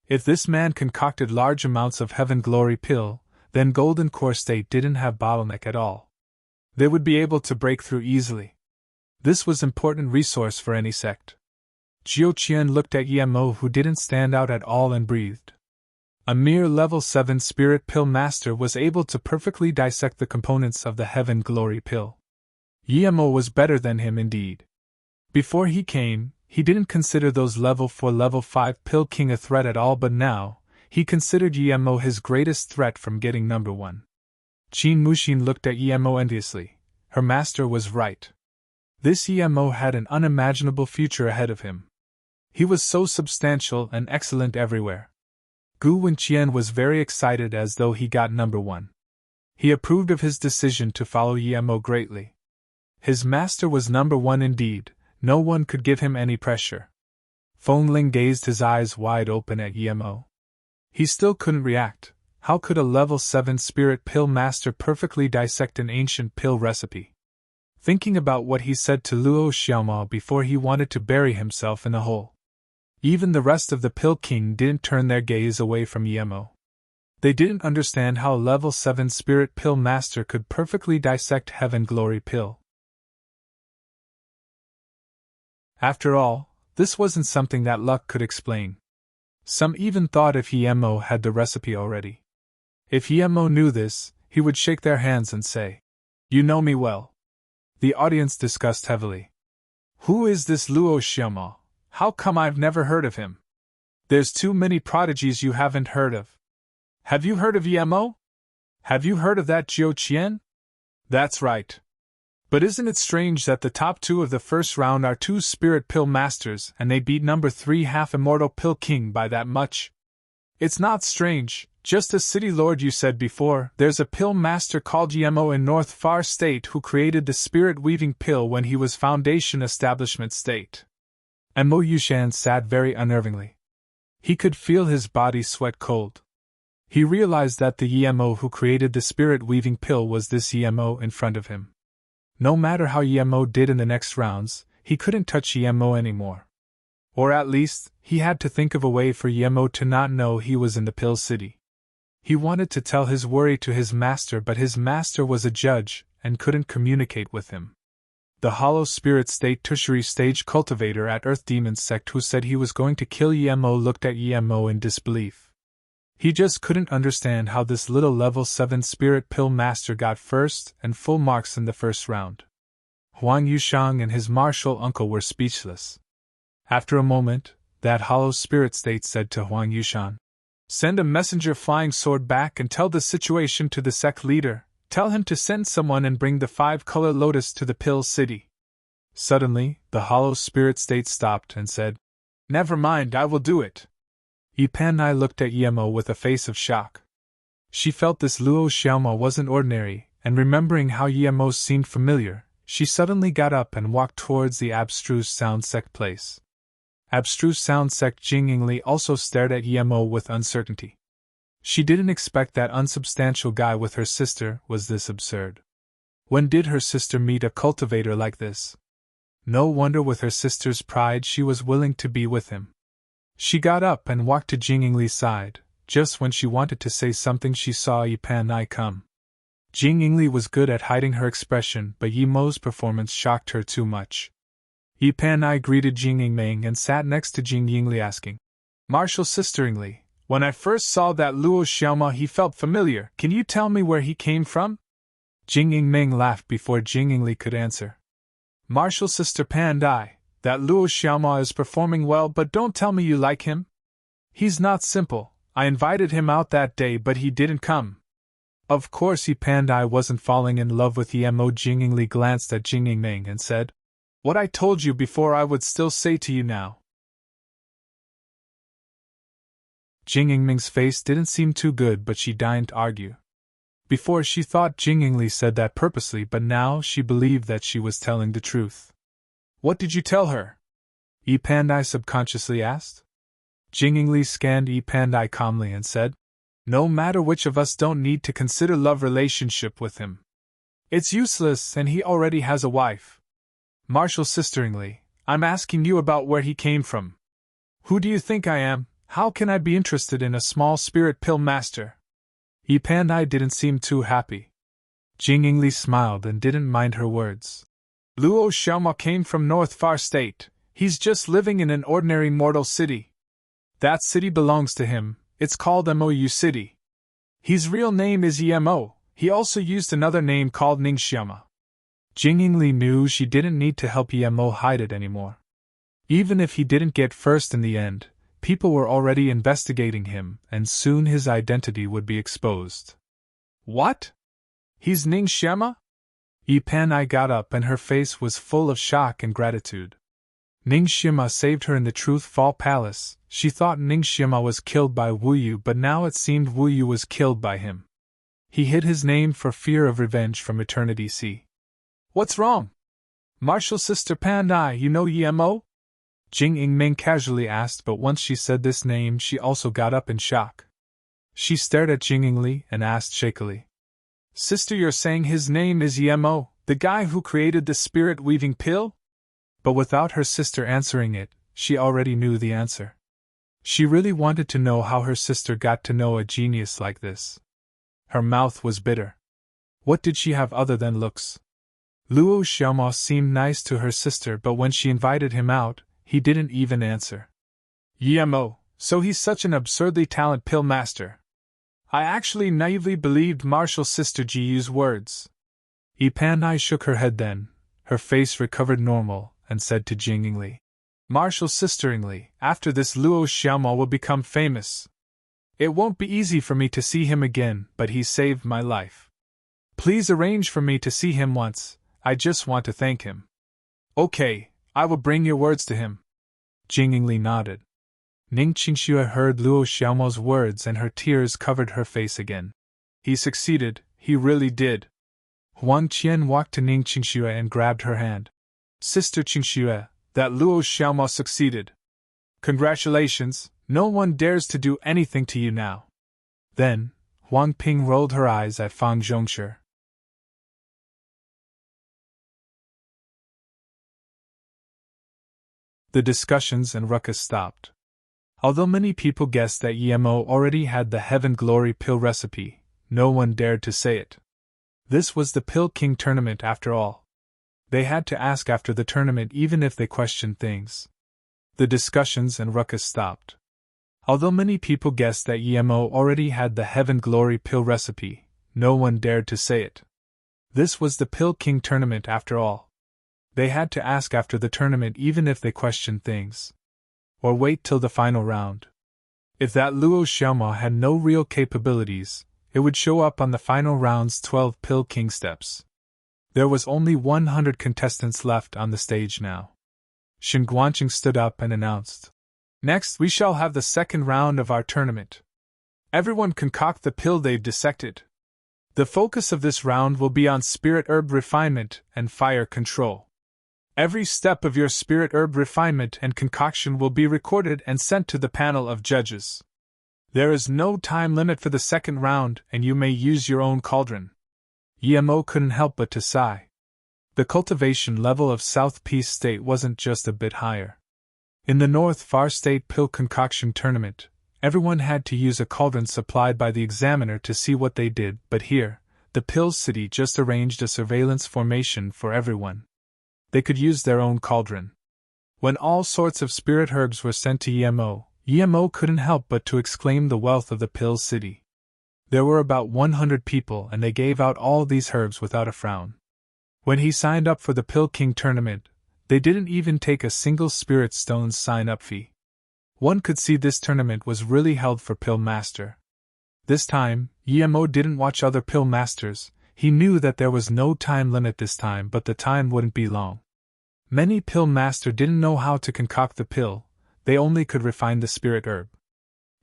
If this man concocted large amounts of Heaven Glory Pill, then Golden Core State didn't have bottleneck at all. They would be able to break through easily. This was important resource for any sect. Jiu Qian looked at Yemo, who didn't stand out at all, and breathed. A mere level 7 spirit pill master was able to perfectly dissect the components of the Heaven Glory Pill. Yemo was better than him indeed. Before he came, he didn't consider those level 4 level 5 Pill King a threat at all, but now, he considered Yemo his greatest threat from getting number 1. Qin Muxin looked at Yemo enviously. Her master was right. This Yemo had an unimaginable future ahead of him. He was so substantial and excellent everywhere. Gu Wenqian was very excited, as though he got number 1. He approved of his decision to follow Yemo greatly. His master was number 1 indeed, no one could give him any pressure. Fengling gazed his eyes wide open at Yemo. He still couldn't react. How could a level 7 spirit pill master perfectly dissect an ancient pill recipe? Thinking about what he said to Luo Xiaomao before he wanted to bury himself in a hole. Even the rest of the Pill King didn't turn their gaze away from Yemo. They didn't understand how level 7 spirit pill master could perfectly dissect Heaven Glory Pill. After all, this wasn't something that luck could explain. Some even thought if Yemo had the recipe already. If Yemo knew this, he would shake their hands and say, "You know me well." The audience discussed heavily. Who is this Luo Xiaomao? How come I've never heard of him? There's too many prodigies you haven't heard of. Have you heard of Yemo? Have you heard of that Jiu Qian? That's right. But isn't it strange that the top 2 of the first round are 2 spirit pill masters, and they beat number 3 half-immortal Pill King by that much? It's not strange, just as City Lord you said before, there's a pill master called Yemo in North Far State who created the spirit weaving pill when he was Foundation Establishment State. And Mo Yushan sat very unnervingly. He could feel his body sweat cold. He realized that the Yemo who created the spirit-weaving pill was this Yemo in front of him. No matter how Yemo did in the next rounds, he couldn't touch Yemo anymore. Or at least, he had to think of a way for Yemo to not know he was in the Pill City. He wanted to tell his worry to his master, but his master was a judge and couldn't communicate with him. The Hollow Spirit State Tertiary Stage cultivator at Earth Demon's sect who said he was going to kill Yemo looked at Yemo in disbelief. He just couldn't understand how this little level 7 spirit pill master got first and full marks in the first round. Huang Yushang and his martial uncle were speechless. After a moment, that hollow spirit state said to Huang Yushan, "Send a messenger flying sword back and tell the situation to the sect leader. Tell him to send someone and bring the 5-color lotus to the pill city." Suddenly, the hollow spirit state stopped and said, "Never mind, I will do it." Yi Panai looked at Yemo with a face of shock. She felt this Luo Xiaoma wasn't ordinary, and remembering how Yemo seemed familiar, she suddenly got up and walked towards the abstruse sound sect place. Abstruse sound sect Jing Yingli also stared at Yemo with uncertainty. She didn't expect that unsubstantial guy with her sister was this absurd. When did her sister meet a cultivator like this? No wonder with her sister's pride she was willing to be with him. She got up and walked to Jing Yingli's side. Just when she wanted to say something she saw Yi Panai come. Jing Yingli was good at hiding her expression, but Yi Mo's performance shocked her too much. Yi Panai greeted Jing Yingming and sat next to Jing Yingli asking, "Martial Sister Yingli, when I first saw that Luo Xiaoma he felt familiar, can you tell me where he came from?" Jing Yingming laughed before Jing Yingli could answer. "Martial Sister Pandai, that Luo Xiaoma is performing well, but don't tell me you like him? He's not simple. I invited him out that day but he didn't come." Of course Yi Pandai wasn't falling in love with Yemo. Jing Yingli glanced at Jing Yingming and said, "What I told you before I would still say to you now." Jing Yingming's face didn't seem too good, but she deigned to argue. Before she thought Jing Yingli said that purposely, but now she believed that she was telling the truth. "What did you tell her?" Yi Pandai subconsciously asked. Jing Yingli scanned Yi Pandai calmly and said, "No matter which of us don't need to consider love relationship with him. It's useless and he already has a wife. Martial Sister Yingli, I'm asking you about where he came from. Who do you think I am? How can I be interested in a small spirit pill master?" Yi Pandai didn't seem too happy. Jing Yingli smiled and didn't mind her words. "Luo Xiaoma came from North Far State. He's just living in an ordinary mortal city. That city belongs to him. It's called Mou City. His real name is Yemo. He also used another name called Ningxiama." Jing Yingli knew she didn't need to help Yemo hide it anymore. Even if he didn't get first in the end, people were already investigating him, and soon his identity would be exposed. "What? He's Ningxiama?" Yi Panai got up and her face was full of shock and gratitude. Ningxiama saved her in the Truth Fall Palace. She thought Ningxiama was killed by Wu Yu, but now it seemed Wu Yu was killed by him. He hid his name for fear of revenge from Eternity Sea. "What's wrong? Martial Sister Pandai, you know Yemo?" Jing Yingming casually asked, but once she said this name she also got up in shock. She stared at Jing Yingli and asked shakily, "Sister, you're saying his name is Yemo, the guy who created the spirit-weaving pill?" But without her sister answering it, she already knew the answer. She really wanted to know how her sister got to know a genius like this. Her mouth was bitter. What did she have other than looks? Luo Xiaoma seemed nice to her sister, but when she invited him out, he didn't even answer. "Yemo, so he's such an absurdly talented pill master. I actually naively believed Martial Sister Jiyu's words." Yi Panai shook her head then, her face recovered normal, and said to Jing Yingli, "Martial Sister Yingli, after this Luo Xiaoma will become famous. It won't be easy for me to see him again, but he saved my life. Please arrange for me to see him once, I just want to thank him." "Okay, I will bring your words to him." Jing Yingli nodded. Ning Qingxue heard Luo Xiaomo's words and her tears covered her face again. He succeeded, he really did. Huang Qian walked to Ning Qingxue and grabbed her hand. "Sister Qingxue, that Luo Xiaomo succeeded. Congratulations, no one dares to do anything to you now." Then, Huang Ping rolled her eyes at Fang Zhongshi. The discussions and ruckus stopped. Although many people guessed that Yemo already had the Heaven Glory pill recipe, no one dared to say it. This was the Pill King tournament after all. They had to ask after the tournament even if they questioned things. The discussions and ruckus stopped. Although many people guessed that Emo already had the Heaven Glory pill recipe, no one dared to say it. This was the Pill King tournament after all. They had to ask after the tournament even if they questioned things. Or wait till the final round. If that Luo Xiaoma had no real capabilities, it would show up on the final round's 12 Pill King steps. There was only 100 contestants left on the stage now. Shen Guanqing stood up and announced, "Next, we shall have the second round of our tournament. Everyone concoct the pill they've dissected. The focus of this round will be on spirit herb refinement and fire control. Every step of your spirit herb refinement and concoction will be recorded and sent to the panel of judges. There is no time limit for the second round, and you may use your own cauldron." Emo couldn't help but to sigh. The cultivation level of South Peace State wasn't just a bit higher. In the North Far State Pill Concoction Tournament, everyone had to use a cauldron supplied by the examiner to see what they did, but here, the Pill City just arranged a surveillance formation for everyone. They could use their own cauldron. When all sorts of spirit herbs were sent to Emo couldn't help but to exclaim the wealth of the Pill City. There were about 100 people and they gave out all these herbs without a frown. When he signed up for the Pill King tournament, they didn't even take a single spirit stone's sign-up fee. One could see this tournament was really held for Pill Master. This time, Emo didn't watch other Pill Masters. He knew that there was no time limit this time, but the time wouldn't be long. Many Pill Master didn't know how to concoct the pill, they only could refine the spirit herb.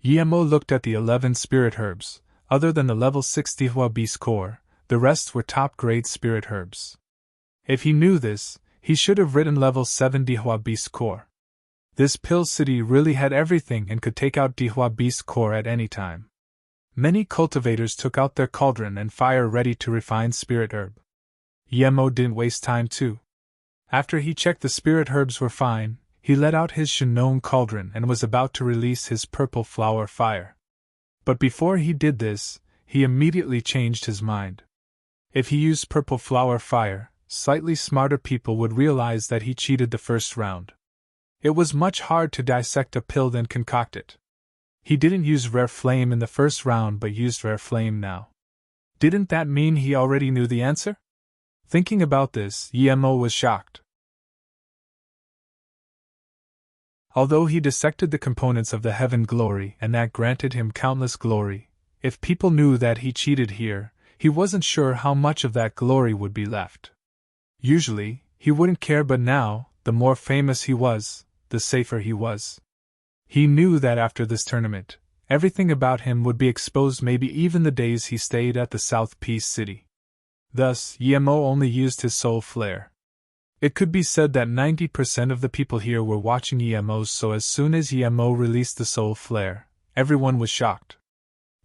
Emo looked at the 11 spirit herbs. Other than the level 6 Dihua Beast core, the rest were top-grade spirit herbs. If he knew this, he should have written level 7 Dihua Beast core. This Pill City really had everything and could take out Dihua Beast core at any time. Many cultivators took out their cauldron and fire ready to refine spirit herb. Emo didn't waste time too. After he checked the spirit herbs were fine, he let out his Shenong cauldron and was about to release his purple flower fire. But before he did this, he immediately changed his mind. If he used purple flower fire, slightly smarter people would realize that he cheated the first round. It was much harder to dissect a pill than concoct it. He didn't use rare flame in the first round but used rare flame now. Didn't that mean he already knew the answer? Thinking about this, Emo was shocked. Although he dissected the components of the Heaven Glory and that granted him countless glory, if people knew that he cheated here, he wasn't sure how much of that glory would be left. Usually, he wouldn't care, but now, the more famous he was, the safer he was. He knew that after this tournament, everything about him would be exposed, maybe even the days he stayed at the South Peace City. Thus, Emo only used his soul flare. It could be said that 90% of the people here were watching Emo's, so as soon as Emo released the soul flare, everyone was shocked.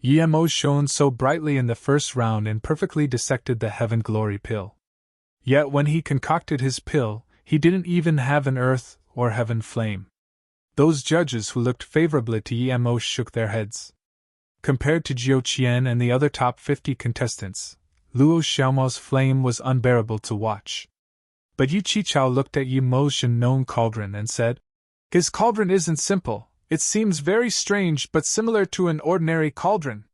Emo shone so brightly in the first round and perfectly dissected the Heaven Glory pill. Yet when he concocted his pill, he didn't even have an earth or heaven flame. Those judges who looked favorably to Emo shook their heads. Compared to Jiu Qian and the other top 50 contestants, Luo Xiaomao's flame was unbearable to watch. But Yu Qichao looked at Emo's Shenong cauldron and said, "His cauldron isn't simple, it seems very strange but similar to an ordinary cauldron.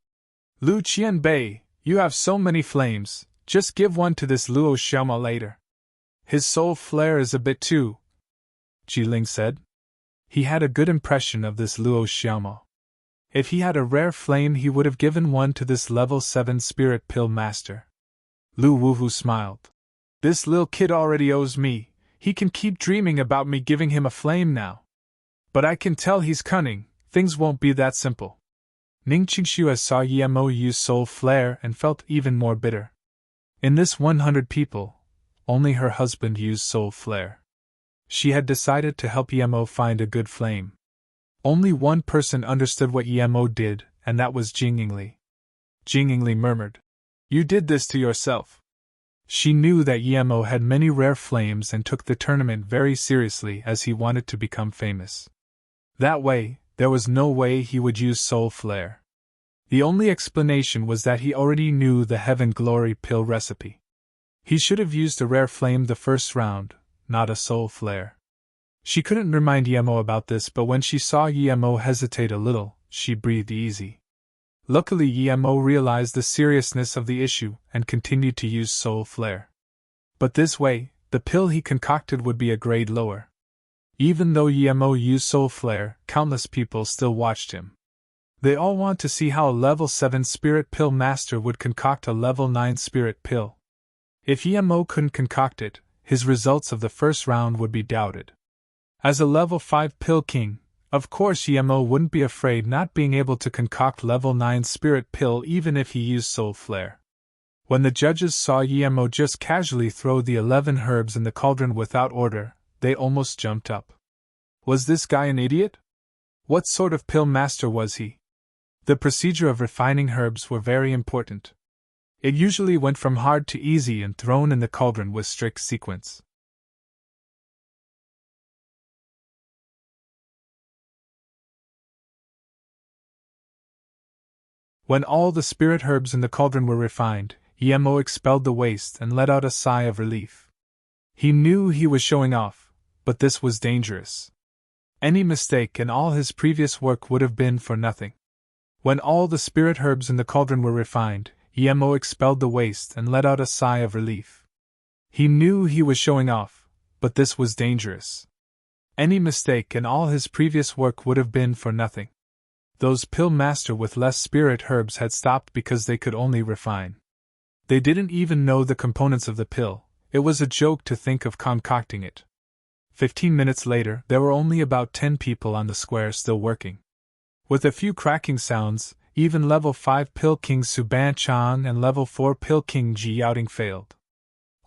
Lu Qianbei, you have so many flames, just give one to this Luo Xiaomao later. His soul flare is a bit too," Jiling said. He had a good impression of this Luo Xiaomao. If he had a rare flame, he would have given one to this level 7 spirit pill master. Lu Wuhu smiled. "This lil kid already owes me, he can keep dreaming about me giving him a flame now. But I can tell he's cunning, things won't be that simple." Ning Qingxue saw Emo use soul flare and felt even more bitter. In this 100 people, only her husband used soul flare. She had decided to help Emo find a good flame. Only one person understood what Emo did, and that was Jing Yingli. Jing Yingli murmured, "You did this to yourself." She knew that Emo had many rare flames and took the tournament very seriously as he wanted to become famous. That way, there was no way he would use soul flare. The only explanation was that he already knew the Heaven Glory pill recipe. He should have used a rare flame the first round, not a soul flare. She couldn't remind Emo about this, but when she saw Emo hesitate a little, she breathed easy. Luckily, Emo realized the seriousness of the issue and continued to use Soul Flare. But this way, the pill he concocted would be a grade lower. Even though Emo used Soul Flare, countless people still watched him. They all want to see how a level 7 Spirit Pill Master would concoct a level 9 Spirit Pill. If Emo couldn't concoct it, his results of the first round would be doubted. As a level 5 Pill King, of course Emo wouldn't be afraid not being able to concoct level 9 Spirit Pill even if he used Soul Flare. When the judges saw Emo just casually throw the 11 herbs in the cauldron without order, they almost jumped up. Was this guy an idiot? What sort of pill master was he? The procedure of refining herbs were very important. It usually went from hard to easy and thrown in the cauldron with strict sequence. When all the spirit herbs in the cauldron were refined, Emo expelled the waste and let out a sigh of relief. He knew he was showing off, but this was dangerous. Any mistake in all his previous work would have been for nothing. When all the spirit herbs in the cauldron were refined, Emo expelled the waste and let out a sigh of relief. He knew he was showing off, but this was dangerous. Any mistake in all his previous work would have been for nothing. Those pill master with less spirit herbs had stopped because they could only refine. They didn't even know the components of the pill. It was a joke to think of concocting it. 15 minutes later, there were only about 10 people on the square still working. With a few cracking sounds, even level 5 Pill King Suban Chan and level 4 Pill King Ji Outing failed.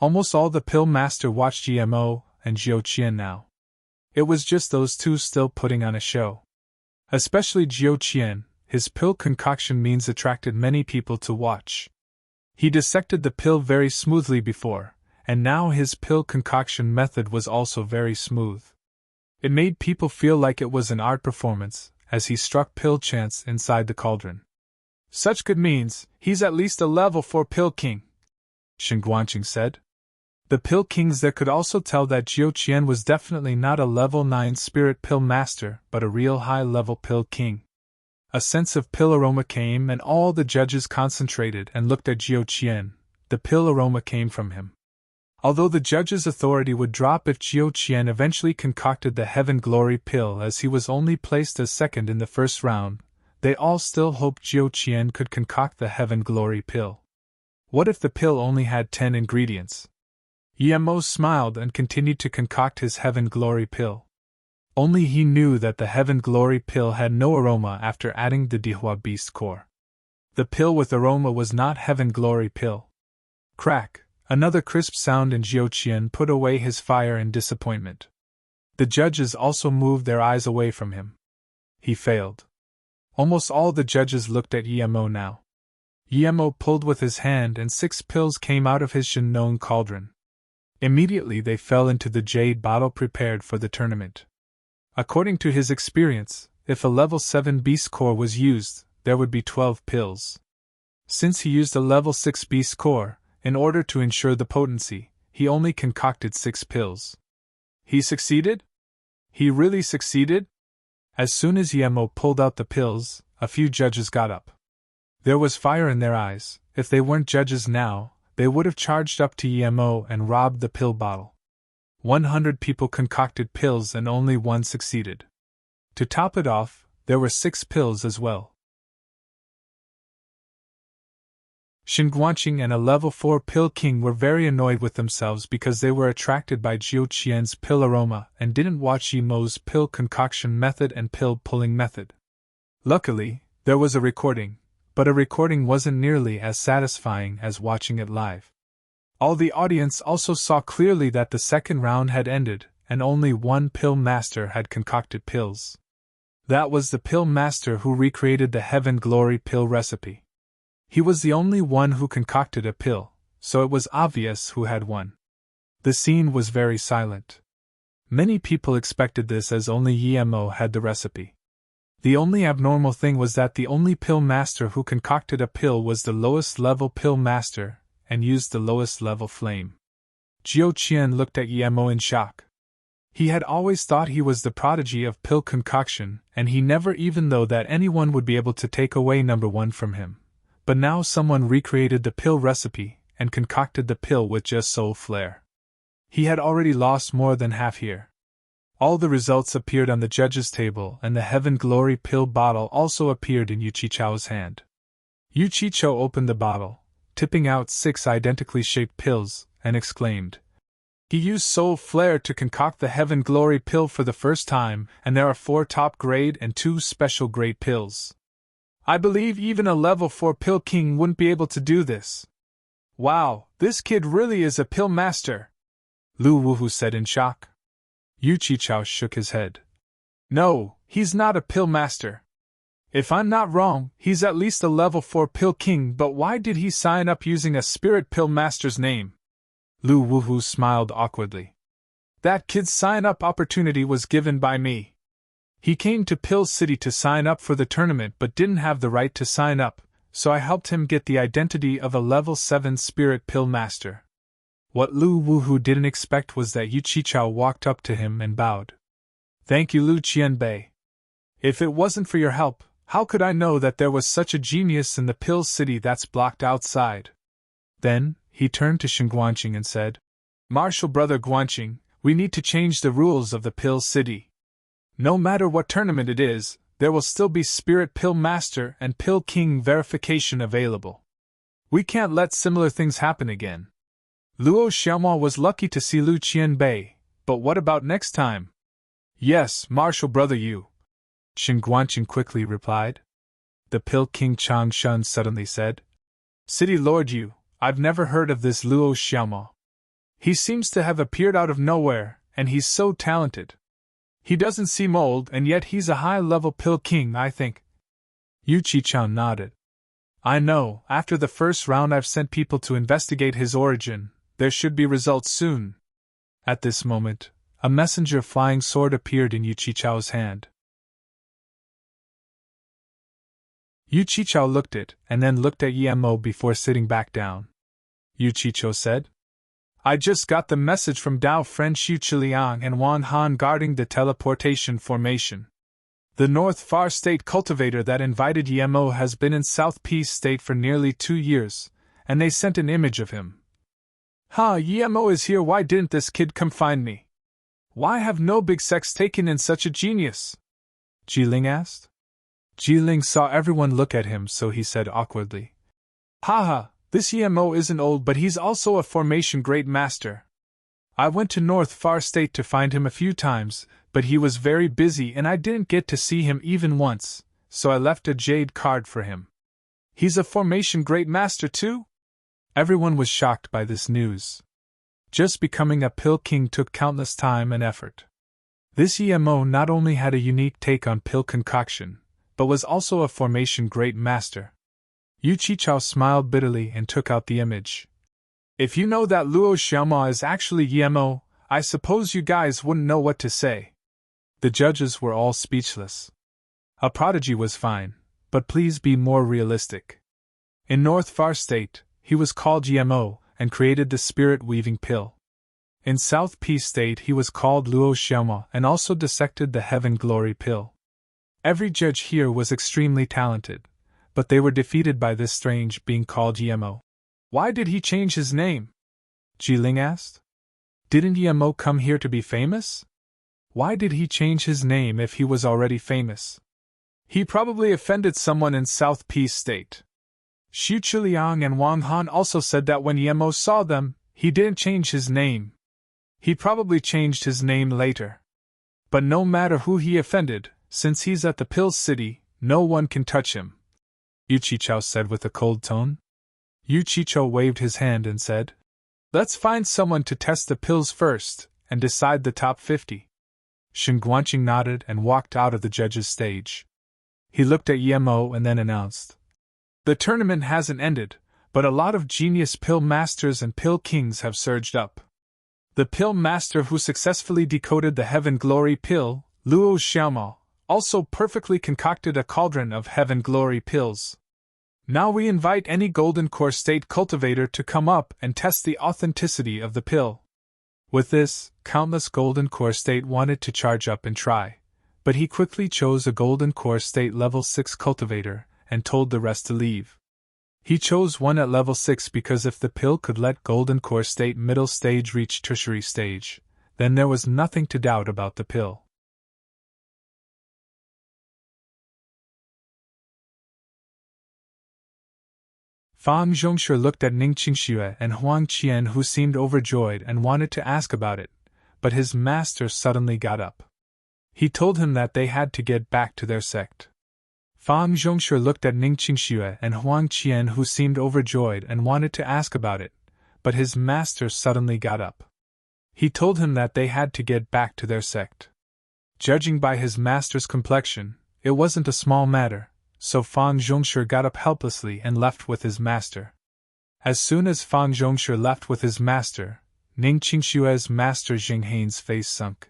Almost all the pill master watched Emo and Jiu Qian now. It was just those two still putting on a show. Especially Jiu Qian, his pill concoction means attracted many people to watch. He dissected the pill very smoothly before, and now his pill concoction method was also very smooth. It made people feel like it was an art performance, as he struck pill chants inside the cauldron. Such good means, he's at least a level 4 Pill King, Shen Guanqing said. The Pill Kings there could also tell that Jiu Qian was definitely not a level 9 Spirit Pill Master but a real high-level Pill King. A sense of pill aroma came and all the judges concentrated and looked at Jiu Qian. The pill aroma came from him. Although the judge's authority would drop if Jiu Qian eventually concocted the Heaven Glory pill as he was only placed as second in the first round, they all still hoped Jiu Qian could concoct the Heaven Glory pill. What if the pill only had 10 ingredients? Emo smiled and continued to concoct his Heaven Glory pill. Only he knew that the Heaven Glory pill had no aroma after adding the Dihua Beast core. The pill with aroma was not Heaven Glory pill. Crack! Another crisp sound and Jiu Qian put away his fire in disappointment. The judges also moved their eyes away from him. He failed. Almost all the judges looked at Emo now. Emo pulled with his hand and 6 pills came out of his Shinnon cauldron. Immediately they fell into the jade bottle prepared for the tournament. According to his experience, if a level 7 beast core was used, there would be 12 pills. Since he used a level 6 beast core, in order to ensure the potency, he only concocted 6 pills. He succeeded? He really succeeded? As soon as Emo pulled out the pills, a few judges got up. There was fire in their eyes. If they weren't judges now, they would have charged up to Emo and robbed the pill bottle. 100 people concocted pills and only 1 succeeded. To top it off, there were 6 pills as well. Shen Guanqing and a level 4 Pill King were very annoyed with themselves because they were attracted by Jiu Qian's pill aroma and didn't watch Emo's pill concoction method and pill pulling method. Luckily, there was a recording, but a recording wasn't nearly as satisfying as watching it live. All the audience also saw clearly that the second round had ended and only one pill master had concocted pills. That was the pill master who recreated the Heaven Glory pill recipe. He was the only one who concocted a pill, so it was obvious who had won. The scene was very silent. Many people expected this as only Emo had the recipe. The only abnormal thing was that the only pill master who concocted a pill was the lowest level pill master and used the lowest level flame. Jiu Qian looked at Emo in shock. He had always thought he was the prodigy of pill concoction, and he never even thought that anyone would be able to take away number 1 from him. But now someone recreated the pill recipe and concocted the pill with just soul flair. He had already lost more than half here. All the results appeared on the judge's table, and the Heaven Glory pill bottle also appeared in Yu Chichao's hand. Yu Chichao opened the bottle, tipping out 6 identically shaped pills, and exclaimed, "He used soul flair to concoct the Heaven Glory pill for the first time, and there are 4 top grade and 2 special grade pills. I believe even a level 4 pill king wouldn't be able to do this. Wow, this kid really is a pill master," Lu Wuhu said in shock. Yu Chichao shook his head. "No, he's not a pill master. If I'm not wrong, he's at least a level 4 pill king, but why did he sign up using a spirit pill master's name?" Lu Wuhu smiled awkwardly. "That kid's sign-up opportunity was given by me. He came to Pill City to sign up for the tournament but didn't have the right to sign up, so I helped him get the identity of a level 7 spirit pill master." What Lu Wuhu didn't expect was that Yu Chichao walked up to him and bowed. "Thank you, Lu Qianbei. If it wasn't for your help, how could I know that there was such a genius in the Pill City that's blocked outside?" Then, he turned to Shen Guanqing and said, "Martial Brother Guanqing, we need to change the rules of the Pill City. No matter what tournament it is, there will still be Spirit Pill Master and Pill King verification available. We can't let similar things happen again. Luo Xiaomao was lucky to see Lu Qianbei, but what about next time?" "Yes, Martial Brother Yu," Shen Guanqing quickly replied. The Pill King Chang Shun suddenly said, "City Lord Yu, I've never heard of this Luo Xiaomao. He seems to have appeared out of nowhere, and he's so talented. He doesn't seem old, and yet he's a high-level pill king, I think." Yu Chichao nodded. "I know, after the first round I've sent people to investigate his origin. There should be results soon." At this moment, a messenger flying sword appeared in Yu Chichao's hand. Yu Chichao looked at it, and then looked at Yemo before sitting back down. Yu Chichao said, "I just got the message from Dao friend Xu Chiliang and Wang Han guarding the teleportation formation. The North Far State cultivator that invited Yemo has been in South Peace State for nearly 2 years, and they sent an image of him." Yemo is here, why didn't this kid come find me? Why have no big sex taken in such a genius?" Jiling asked. Jiling saw everyone look at him, so he said awkwardly, "Haha, this Yemo isn't old, but he's also a formation great master. I went to North Far State to find him a few times, but he was very busy and I didn't get to see him even once, so I left a jade card for him. He's a formation great master too?" Everyone was shocked by this news. Just becoming a pill king took countless time and effort. This Yemo not only had a unique take on pill concoction, but was also a formation great master. Yu Chichao smiled bitterly and took out the image. "If you know that Luo Xiaomao is actually Yemo, I suppose you guys wouldn't know what to say." The judges were all speechless. A prodigy was fine, but please be more realistic. In North Far State, he was called Yemo and created the spirit-weaving pill. In South Peace State he was called Luo Xiaomao and also dissected the Heaven Glory pill. Every judge here was extremely talented, but they were defeated by this strange being called Yemo. "Why did he change his name?" Jiling asked. "Didn't Yemo come here to be famous? Why did he change his name if he was already famous?" "He probably offended someone in South Peace State." Xu Chiliang and Wang Han also said that when Yemo saw them, he didn't change his name. He probably changed his name later. But no matter who he offended, since he's at the Pill City, no one can touch him," Yu Chichao said with a cold tone. Yu Chichao waved his hand and said, "Let's find someone to test the pills first, and decide the top 50. Shen Guanqing nodded and walked out of the judge's stage. He looked at Yemo and then announced, "The tournament hasn't ended, but a lot of genius pill masters and pill kings have surged up. The pill master who successfully decoded the Heaven Glory pill, Luo Xiaomao, also perfectly concocted a cauldron of Heaven Glory pills. Now we invite any Golden Core State cultivator to come up and test the authenticity of the pill." With this, countless Golden Core State wanted to charge up and try, but he quickly chose a Golden Core State level 6 cultivator and told the rest to leave. He chose one at level 6 because if the pill could let Golden Core State middle stage reach tertiary stage, then there was nothing to doubt about the pill. Fang Zhongshu looked at Ning Qingxue and Huang Qian, who seemed overjoyed and wanted to ask about it, but his master suddenly got up. He told him that they had to get back to their sect. Fang Zhongshu looked at Ning Qingxue and Huang Qian, who seemed overjoyed and wanted to ask about it, but his master suddenly got up. He told him that they had to get back to their sect. Judging by his master's complexion, it wasn't a small matter, so Fang Zhongshu got up helplessly and left with his master. As soon as Fang Zhongshu left with his master, Ning Qingxue's master Jinghain's face sunk.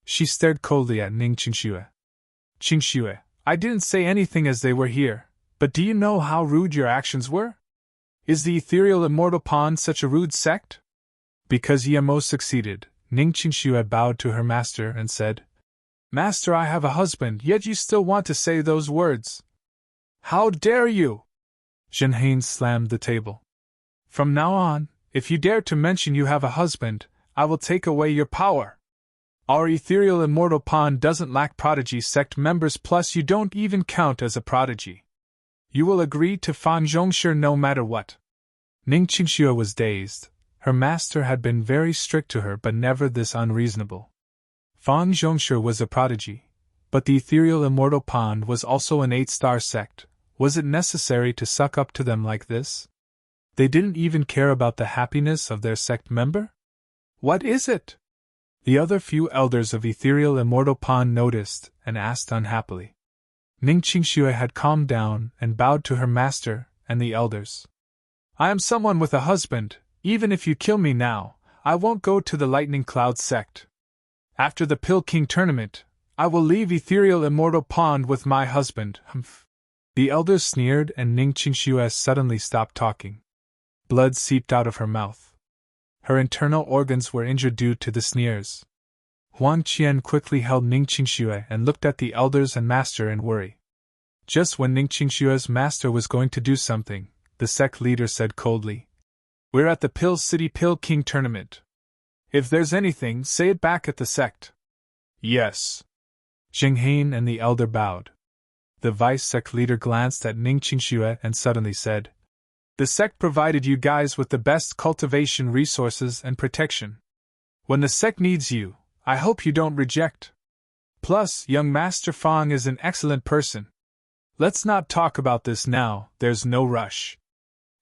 She stared coldly at Ning Qingxue. Qingxue, I didn't say anything as they were here, but do you know how rude your actions were? Is the ethereal immortal pawn such a rude sect? Because Yemo succeeded, Ning Qingxue bowed to her master and said, Master, I have a husband, yet you still want to say those words. How dare you? Jinghain slammed the table. From now on, if you dare to mention you have a husband, I will take away your power. Our ethereal immortal pawn doesn't lack prodigy sect members, plus you don't even count as a prodigy. You will agree to Fang Zhongshu no matter what. Ning Qingxue was dazed. Her master had been very strict to her but never this unreasonable. Fang Zhongshu was a prodigy, but the ethereal immortal pawn was also an 8-star sect. Was it necessary to suck up to them like this? They didn't even care about the happiness of their sect member? What is it? The other few elders of ethereal immortal pawn noticed and asked unhappily. Ning Qingxue had calmed down and bowed to her master and the elders. I am someone with a husband. Even if you kill me now, I won't go to the Lightning Cloud sect. After the Pill King tournament, I will leave ethereal immortal pawn with my husband. Humph. The elders sneered and Ning Qingxue suddenly stopped talking. Blood seeped out of her mouth. Her internal organs were injured due to the sneers. Huang Qian quickly held Ning Qingxue and looked at the elders and master in worry. Just when Ning Qingxue's master was going to do something, the sect leader said coldly, We're at the Pill City Pill King tournament. If there's anything, say it back at the sect. Yes. Jinghain and the elder bowed. The vice-sect leader glanced at Ning Qingxue and suddenly said, The sect provided you guys with the best cultivation resources and protection. When the sect needs you, I hope you don't reject. Plus, young Master Fang is an excellent person. Let's not talk about this now, there's no rush.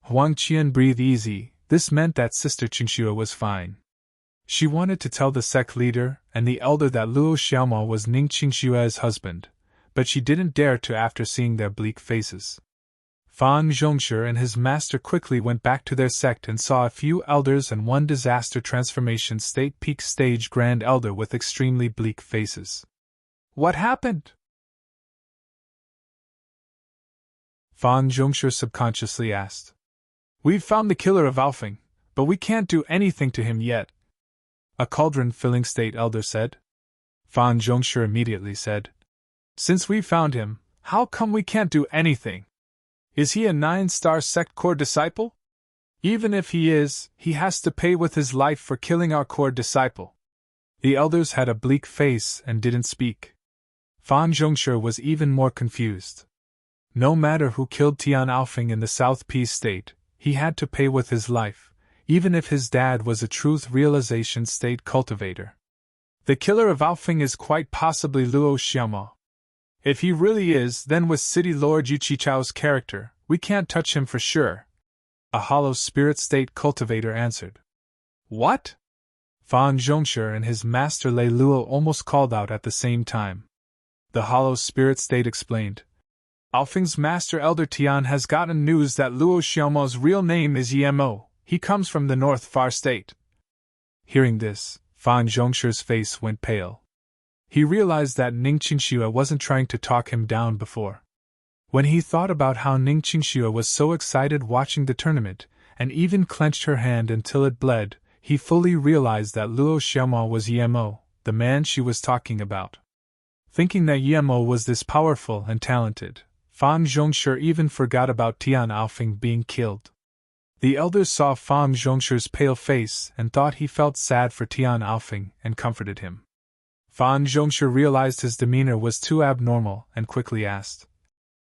Huang Qian breathed easy. This meant that Sister Qingxue was fine. She wanted to tell the sect leader and the elder that Luo Xiaomo was Ning Qingxue's husband, but she didn't dare to after seeing their bleak faces. Fang Zhongshu and his master quickly went back to their sect and saw a few elders and one disaster transformation state peak stage grand elder with extremely bleak faces. What happened? Fang Zhongshu subconsciously asked. We've found the killer of Alfing, but we can't do anything to him yet. A cauldron-filling state elder said. Fang Zhongshu immediately said, Since we found him, how come we can't do anything? Is he a 9-star sect core disciple? Even if he is, he has to pay with his life for killing our core disciple. The elders had a bleak face and didn't speak. Fang Zhongshu was even more confused. No matter who killed Tian Alfing in the South Peace State, he had to pay with his life, even if his dad was a truth realization state cultivator. The killer of Alfing is quite possibly Luo Xiaomo. If he really is, then with City Lord Yu Qichao's character, we can't touch him for sure. A hollow spirit state cultivator answered. What? Fang Zhongshu and his master Lei Luo almost called out at the same time. The hollow spirit state explained. Alfing's master Elder Tian has gotten news that Luo Xiaomo's real name is Yemo. He comes from the North Far State. Hearing this, Fang Zhongshu's face went pale. He realized that Ning Qingxue wasn't trying to talk him down before. When he thought about how Ning Qingxue was so excited watching the tournament, and even clenched her hand until it bled, he fully realized that Luo Xiaomao was Yemo, the man she was talking about. Thinking that Yemo was this powerful and talented, Fan Zhongshe even forgot about Tian Aofing being killed. The elders saw Fan Zhongshe's pale face and thought he felt sad for Tian Aofing and comforted him. Fan Zhongshe realized his demeanor was too abnormal and quickly asked,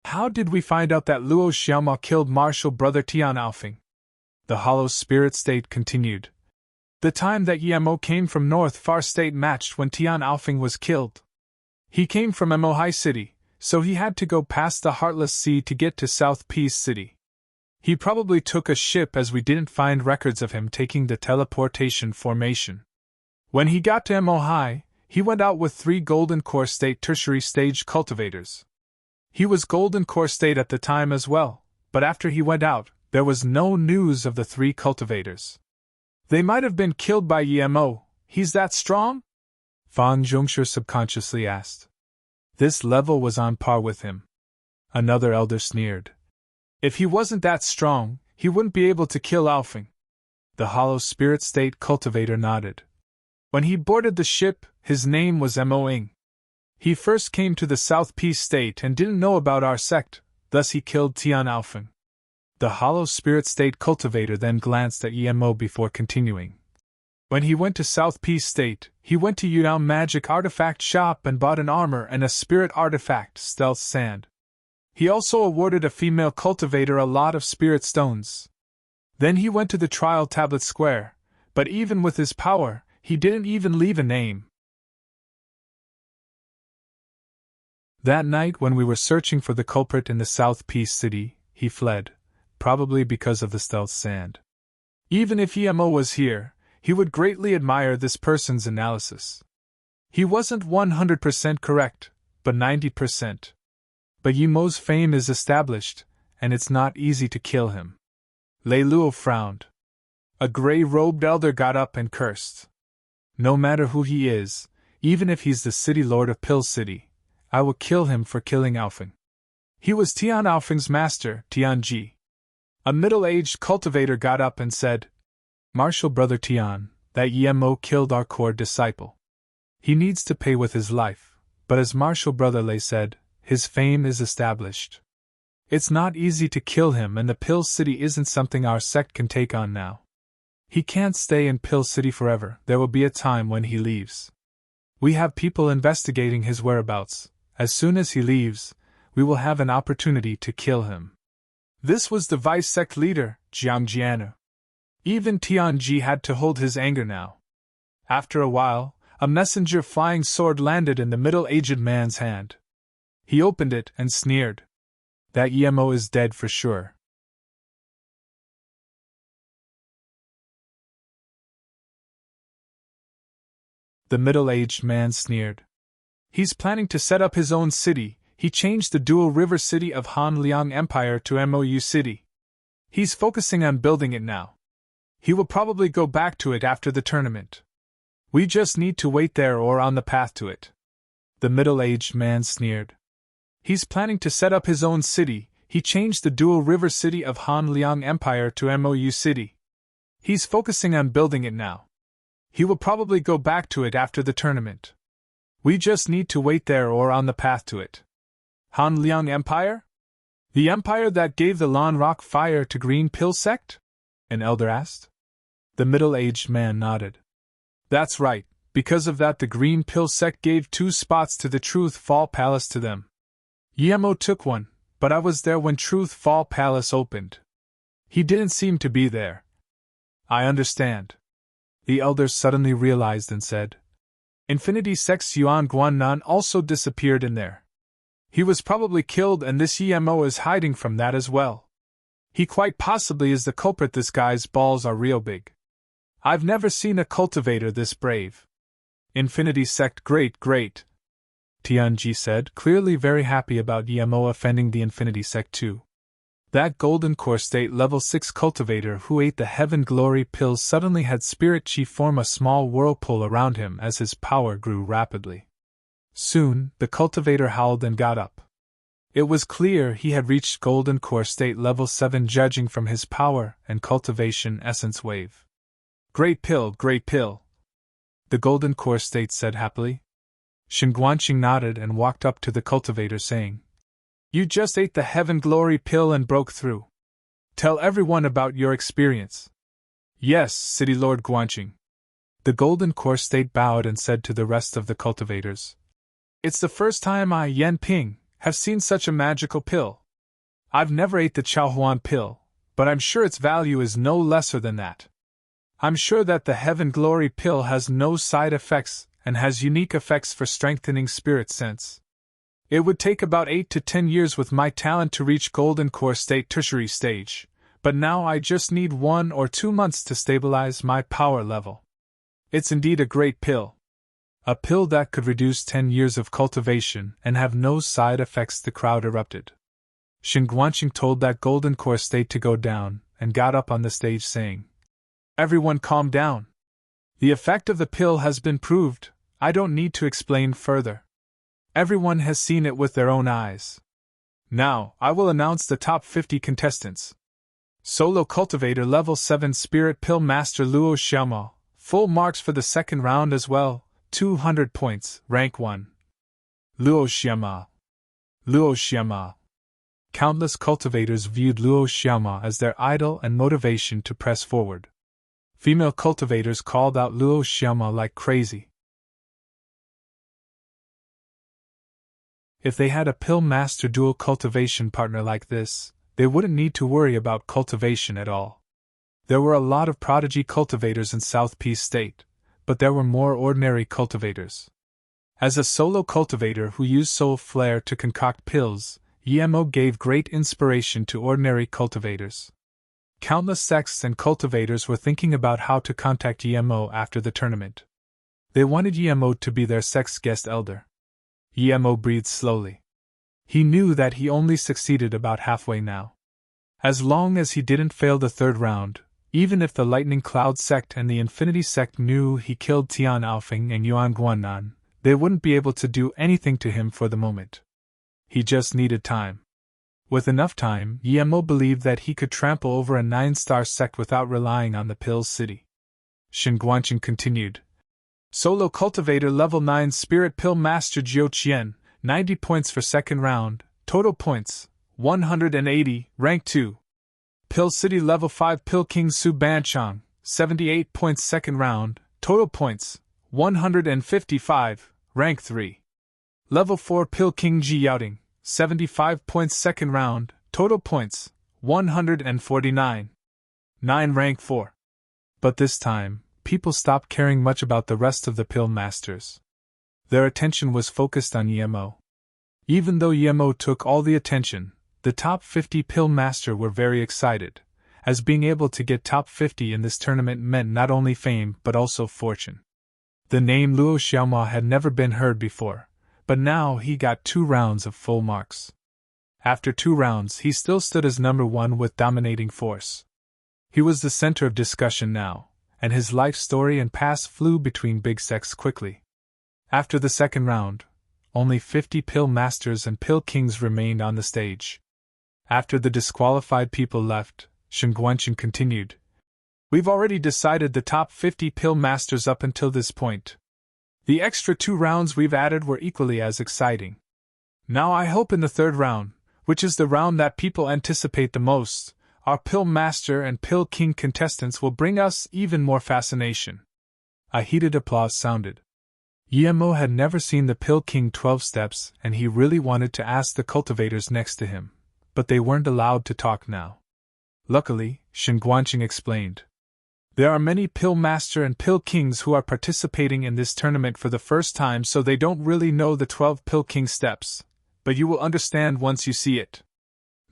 "How did we find out that Luo Xiaomao killed martial brother Tian Aofing?" The hollow spirit state continued. "The time that Yemo came from North Far State matched when Tian Aofing was killed. He came from Mohai City, so he had to go past the Heartless Sea to get to South Peace City. He probably took a ship as we didn't find records of him taking the teleportation formation. When he got to Mohai, he went out with 3 Golden Core State tertiary stage cultivators. He was Golden Core State at the time as well, but after he went out, there was no news of the 3 cultivators. They might have been killed by Yemo. He's that strong?" Fan Zhongshe subconsciously asked. This level was on par with him. Another elder sneered. "If he wasn't that strong, he wouldn't be able to kill Aofing." The hollow spirit state cultivator nodded. "When he boarded the ship, his name was Mo-ing. He first came to the South Peace State and didn't know about our sect, thus he killed Tian Aofing." The hollow spirit state cultivator then glanced at Yemo before continuing. "When he went to South Peace State, he went to Yudao Magic Artifact Shop and bought an armor and a spirit artifact, Stealth Sand. He also awarded a female cultivator a lot of spirit stones. Then he went to the Trial Tablet Square, but even with his power, he didn't even leave a name. That night when we were searching for the culprit in the South Peace City, he fled, probably because of the Stealth Sand. Even if Yemo was here, he would greatly admire this person's analysis. He wasn't 100% correct, but 90%. But Yemo's fame is established, and it's not easy to kill him." Lei Luo frowned. A gray-robed elder got up and cursed. "No matter who he is, even if he's the city lord of Pill City, I will kill him for killing Aofing. He was Tian Aofing's master, Tianji." A middle-aged cultivator got up and said, "Martial brother Tian, that Yemo killed our core disciple. He needs to pay with his life, but as martial brother Lei said, his fame is established. It's not easy to kill him, and the Pill City isn't something our sect can take on now. He can't stay in Pill City forever, there will be a time when he leaves. We have people investigating his whereabouts. As soon as he leaves, we will have an opportunity to kill him." This was the vice sect leader, Jiang Jianu. Even Tianji had to hold his anger now. After a while, a messenger flying sword landed in the middle-aged man's hand. He opened it and sneered. "That Yemo is dead for sure." The middle-aged man sneered. "He's planning to set up his own city. He changed the dual river city of Han Liang Empire to Mou City. He's focusing on building it now. He will probably go back to it after the tournament. We just need to wait there or on the path to it." The middle-aged man sneered. "He's planning to set up his own city. He changed the dual river city of Han Liang Empire to Mou City. He's focusing on building it now. He will probably go back to it after the tournament. We just need to wait there or on the path to it." Han Liang Empire? The empire that gave the Lan Rock fire to Green Pill sect? An elder asked. The middle-aged man nodded. That's right, because of that the Green Pill sect gave 2 spots to the Truth Fall Palace to them. Yemo took one, but I was there when Truth Fall Palace opened. He didn't seem to be there. I understand. The elder suddenly realized and said, Infinity Sect's Yuan Guannan also disappeared in there. He was probably killed and this Yemo is hiding from that as well. He quite possibly is the culprit. This guy's balls are real big. I've never seen a cultivator this brave. Infinity Sect great. Tianji said, clearly very happy about Yemo offending the Infinity Sect too. That Golden Core State Level 6 cultivator who ate the Heaven Glory pills suddenly had Spirit Chi form a small whirlpool around him as his power grew rapidly. Soon, the cultivator howled and got up. It was clear he had reached Golden Core State Level 7 judging from his power and cultivation essence wave. Great pill, great pill, the golden core state said happily. Shinguanqing nodded and walked up to the cultivator saying, You just ate the heaven glory pill and broke through. Tell everyone about your experience. Yes, City Lord Guanqing. The golden core state bowed and said to the rest of the cultivators, It's the first time I, Yan Ping, have seen such a magical pill. I've never ate the Chaohuan pill, but I'm sure its value is no lesser than that. I'm sure that the Heaven Glory pill has no side effects and has unique effects for strengthening spirit sense. It would take about 8 to 10 years with my talent to reach Golden Core State tertiary stage, but now I just need 1 or 2 months to stabilize my power level. It's indeed a great pill. A pill that could reduce 10 years of cultivation and have no side effects. The crowd erupted. Shinguanqing told that Golden Core State to go down and got up on the stage saying, Everyone calm down. The effect of the pill has been proved. I don't need to explain further. Everyone has seen it with their own eyes. Now, I will announce the top 50 contestants. Solo Cultivator Level 7 Spirit Pill Master Luo Xiaomao, full marks for the second round as well, 200 points, rank 1. Luo Xiaomao. Luo Xiaomao. Countless cultivators viewed Luo Xiaomao as their idol and motivation to press forward. Female cultivators called out Luo Xiaomao like crazy. If they had a pill master dual cultivation partner like this, they wouldn't need to worry about cultivation at all. There were a lot of prodigy cultivators in South Peace State, but there were more ordinary cultivators. As a solo cultivator who used soul flare to concoct pills, Emo gave great inspiration to ordinary cultivators. Countless sects and cultivators were thinking about how to contact Emo after the tournament. They wanted Emo to be their sect's guest elder. Emo breathed slowly. He knew that he only succeeded about halfway now. As long as he didn't fail the third round, even if the Lightning Cloud sect and the Infinity sect knew he killed Tian Aofeng and Yuan Guanan, they wouldn't be able to do anything to him for the moment. He just needed time. With enough time, Emo believed that he could trample over a 9-star sect without relying on the Pills City. Shinguanqing continued. Solo Cultivator Level 9 Spirit Pill Master Jiu Qian, 90 points for second round, total points, 180, rank 2. Pill City Level 5 Pill King Su Banchong, 78 points second round, total points, 155, rank 3. Level 4 Pill King Ji Yaoting, 75 points second round, total points, 149. 9 rank 4. But this time, people stopped caring much about the rest of the pill masters. Their attention was focused on Emo. Even though Emo took all the attention, the top 50 pill master were very excited, as being able to get top 50 in this tournament meant not only fame but also fortune. The name Luo Xiaomao had never been heard before, but now he got 2 rounds of full marks. After 2 rounds, he still stood as number 1 with dominating force. He was the center of discussion now, and his life story and past flew between big sects quickly. After the second round, only 50 pill masters and pill kings remained on the stage. After the disqualified people left, Shinguanqing continued. We've already decided the top 50 pill masters up until this point. The extra 2 rounds we've added were equally as exciting. Now I hope in the third round, which is the round that people anticipate the most, our Pill Master and Pill King contestants will bring us even more fascination. A heated applause sounded. Emo had never seen the Pill King 12 steps and he really wanted to ask the cultivators next to him, but they weren't allowed to talk now. Luckily, Shinguanqing explained. There are many Pill Master and Pill Kings who are participating in this tournament for the first time, so they don't really know the 12 Pill King steps, but you will understand once you see it.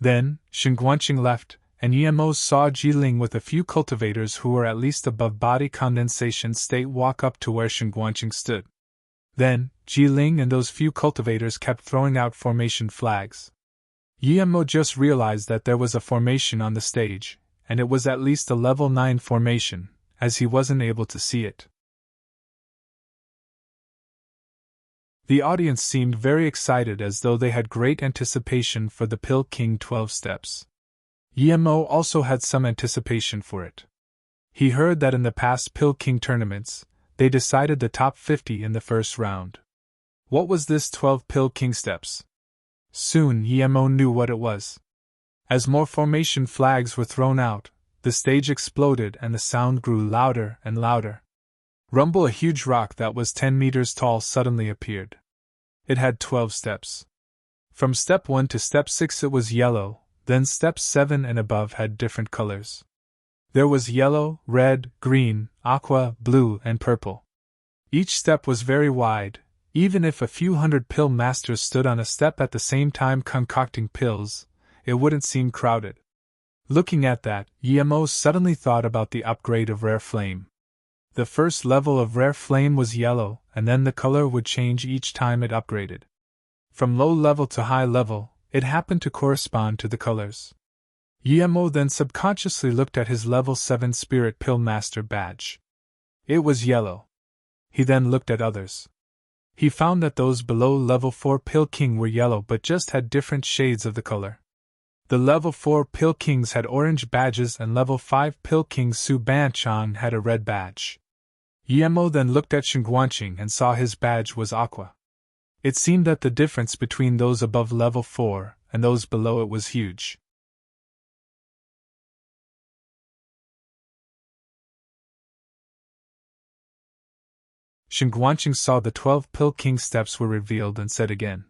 Then, Shinguanqing left, and Emo saw Jiling with a few cultivators who were at least above body condensation state walk up to where Shinguanqing stood. Then, Jiling and those few cultivators kept throwing out formation flags. Emo just realized that there was a formation on the stage, and it was at least a level 9 formation, as he wasn't able to see it. The audience seemed very excited as though they had great anticipation for the Pill King 12 steps. Emo also had some anticipation for it. He heard that in the past Pill King tournaments, they decided the top 50 in the first round. What was this 12 Pill King steps? Soon Yemo knew what it was. As more formation flags were thrown out, the stage exploded and the sound grew louder and louder. Rumble, a huge rock that was 10 meters tall, suddenly appeared. It had 12 steps. From step 1 to step 6 it was yellow, then steps 7 and above had different colors. There was yellow, red, green, aqua, blue, and purple. Each step was very wide. Even if a few hundred pill masters stood on a step at the same time concocting pills, it wouldn't seem crowded. Looking at that, Yemo suddenly thought about the upgrade of Rare Flame. The first level of Rare Flame was yellow, and then the color would change each time it upgraded. From low level to high level, it happened to correspond to the colors. Yemo then subconsciously looked at his level 7 Spirit Pill Master badge. It was yellow. He then looked at others. He found that those below level 4 Pill King were yellow but just had different shades of the color. The level 4 Pill Kings had orange badges and level 5 Pill King Su Banchan had a red badge. Yemo then looked at Shengguanqing and saw his badge was aqua. It seemed that the difference between those above level 4 and those below it was huge. Shengguanqing saw the 12 Pill King steps were revealed and said again,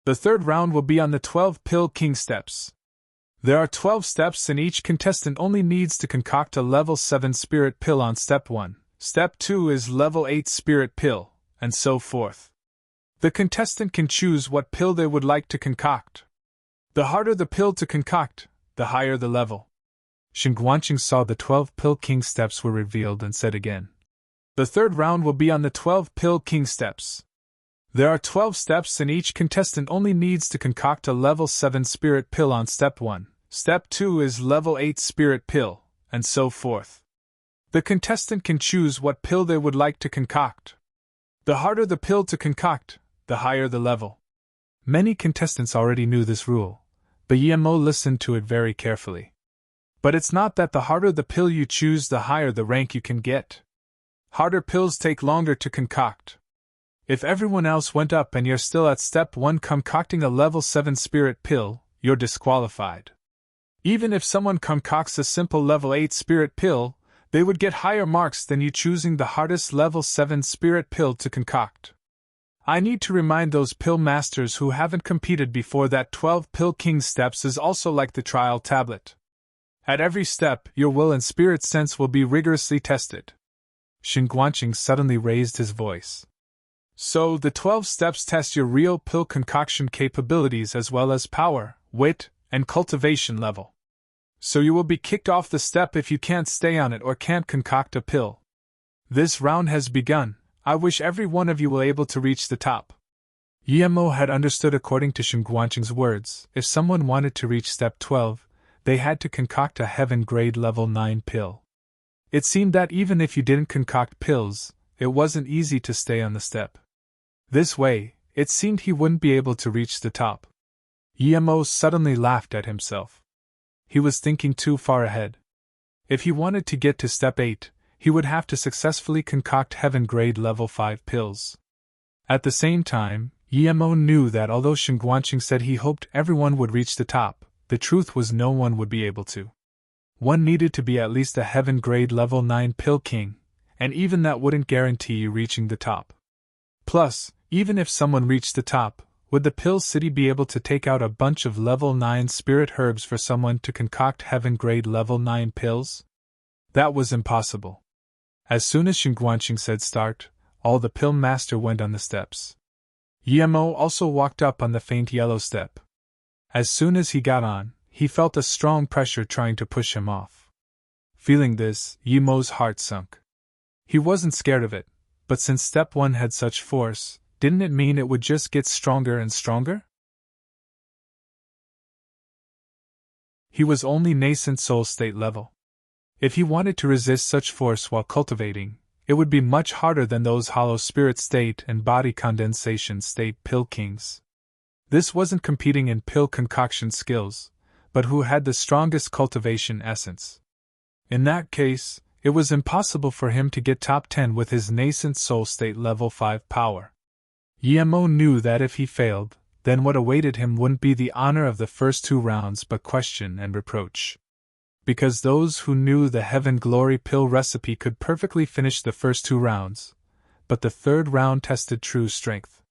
"The third round will be on the 12 Pill King steps. There are 12 steps and each contestant only needs to concoct a level 7 Spirit Pill on step 1. Step 2 is level 8 Spirit Pill, and so forth. The contestant can choose what pill they would like to concoct. The harder the pill to concoct, the higher the level." Shengguanqing saw the 12 Pill King steps were revealed and said again, "The third round will be on the 12 Pill King steps. There are 12 steps and each contestant only needs to concoct a level 7 Spirit Pill on step 1. Step 2 is level 8 Spirit Pill, and so forth. The contestant can choose what pill they would like to concoct. The harder the pill to concoct, the higher the level." Many contestants already knew this rule, but Yemo listened to it very carefully. But it's not that the harder the pill you choose, the higher the rank you can get. Harder pills take longer to concoct. If everyone else went up and you're still at step 1 concocting a level 7 Spirit Pill, you're disqualified. Even if someone concocts a simple level 8 Spirit Pill, they would get higher marks than you choosing the hardest level 7 Spirit Pill to concoct. I need to remind those pill masters who haven't competed before that 12 Pill King steps is also like the trial tablet. At every step, your will and spirit sense will be rigorously tested. Shengguanqing suddenly raised his voice. So, the 12 steps test your real pill concoction capabilities as well as power, wit, and cultivation level. So you will be kicked off the step if you can't stay on it or can't concoct a pill. This round has begun. I wish every one of you will able to reach the top." Yemo had understood according to Shengguanqing's words, if someone wanted to reach step 12, they had to concoct a heaven grade level 9 pill. It seemed that even if you didn't concoct pills, it wasn't easy to stay on the step. This way, it seemed he wouldn't be able to reach the top. Yemo suddenly laughed at himself. He was thinking too far ahead. If he wanted to get to step 8, he would have to successfully concoct heaven grade level 5 pills. At the same time, Yemo knew that although Shengguanqing said he hoped everyone would reach the top, the truth was no one would be able to. One needed to be at least a heaven grade level 9 Pill King, and even that wouldn't guarantee you reaching the top. Plus, even if someone reached the top, would the Pill City be able to take out a bunch of level 9 spirit herbs for someone to concoct heaven grade level 9 pills? That was impossible. As soon as Shengguanqing said start, all the Pill Master went on the steps. Yemo also walked up on the faint yellow step. As soon as he got on, he felt a strong pressure trying to push him off. Feeling this, Yemo's heart sunk. He wasn't scared of it, but since step 1 had such force, didn't it mean it would just get stronger and stronger? He was only nascent soul state level. If he wanted to resist such force while cultivating, it would be much harder than those hollow spirit state and body condensation state pill kings. This wasn't competing in pill concoction skills, but who had the strongest cultivation essence. In that case, it was impossible for him to get top 10 with his nascent soul state level 5 power. Yemo knew that if he failed, then what awaited him wouldn't be the honor of the first 2 rounds but question and reproach. Because those who knew the Heaven Glory Pill recipe could perfectly finish the first 2 rounds, but the 3rd round tested true strength.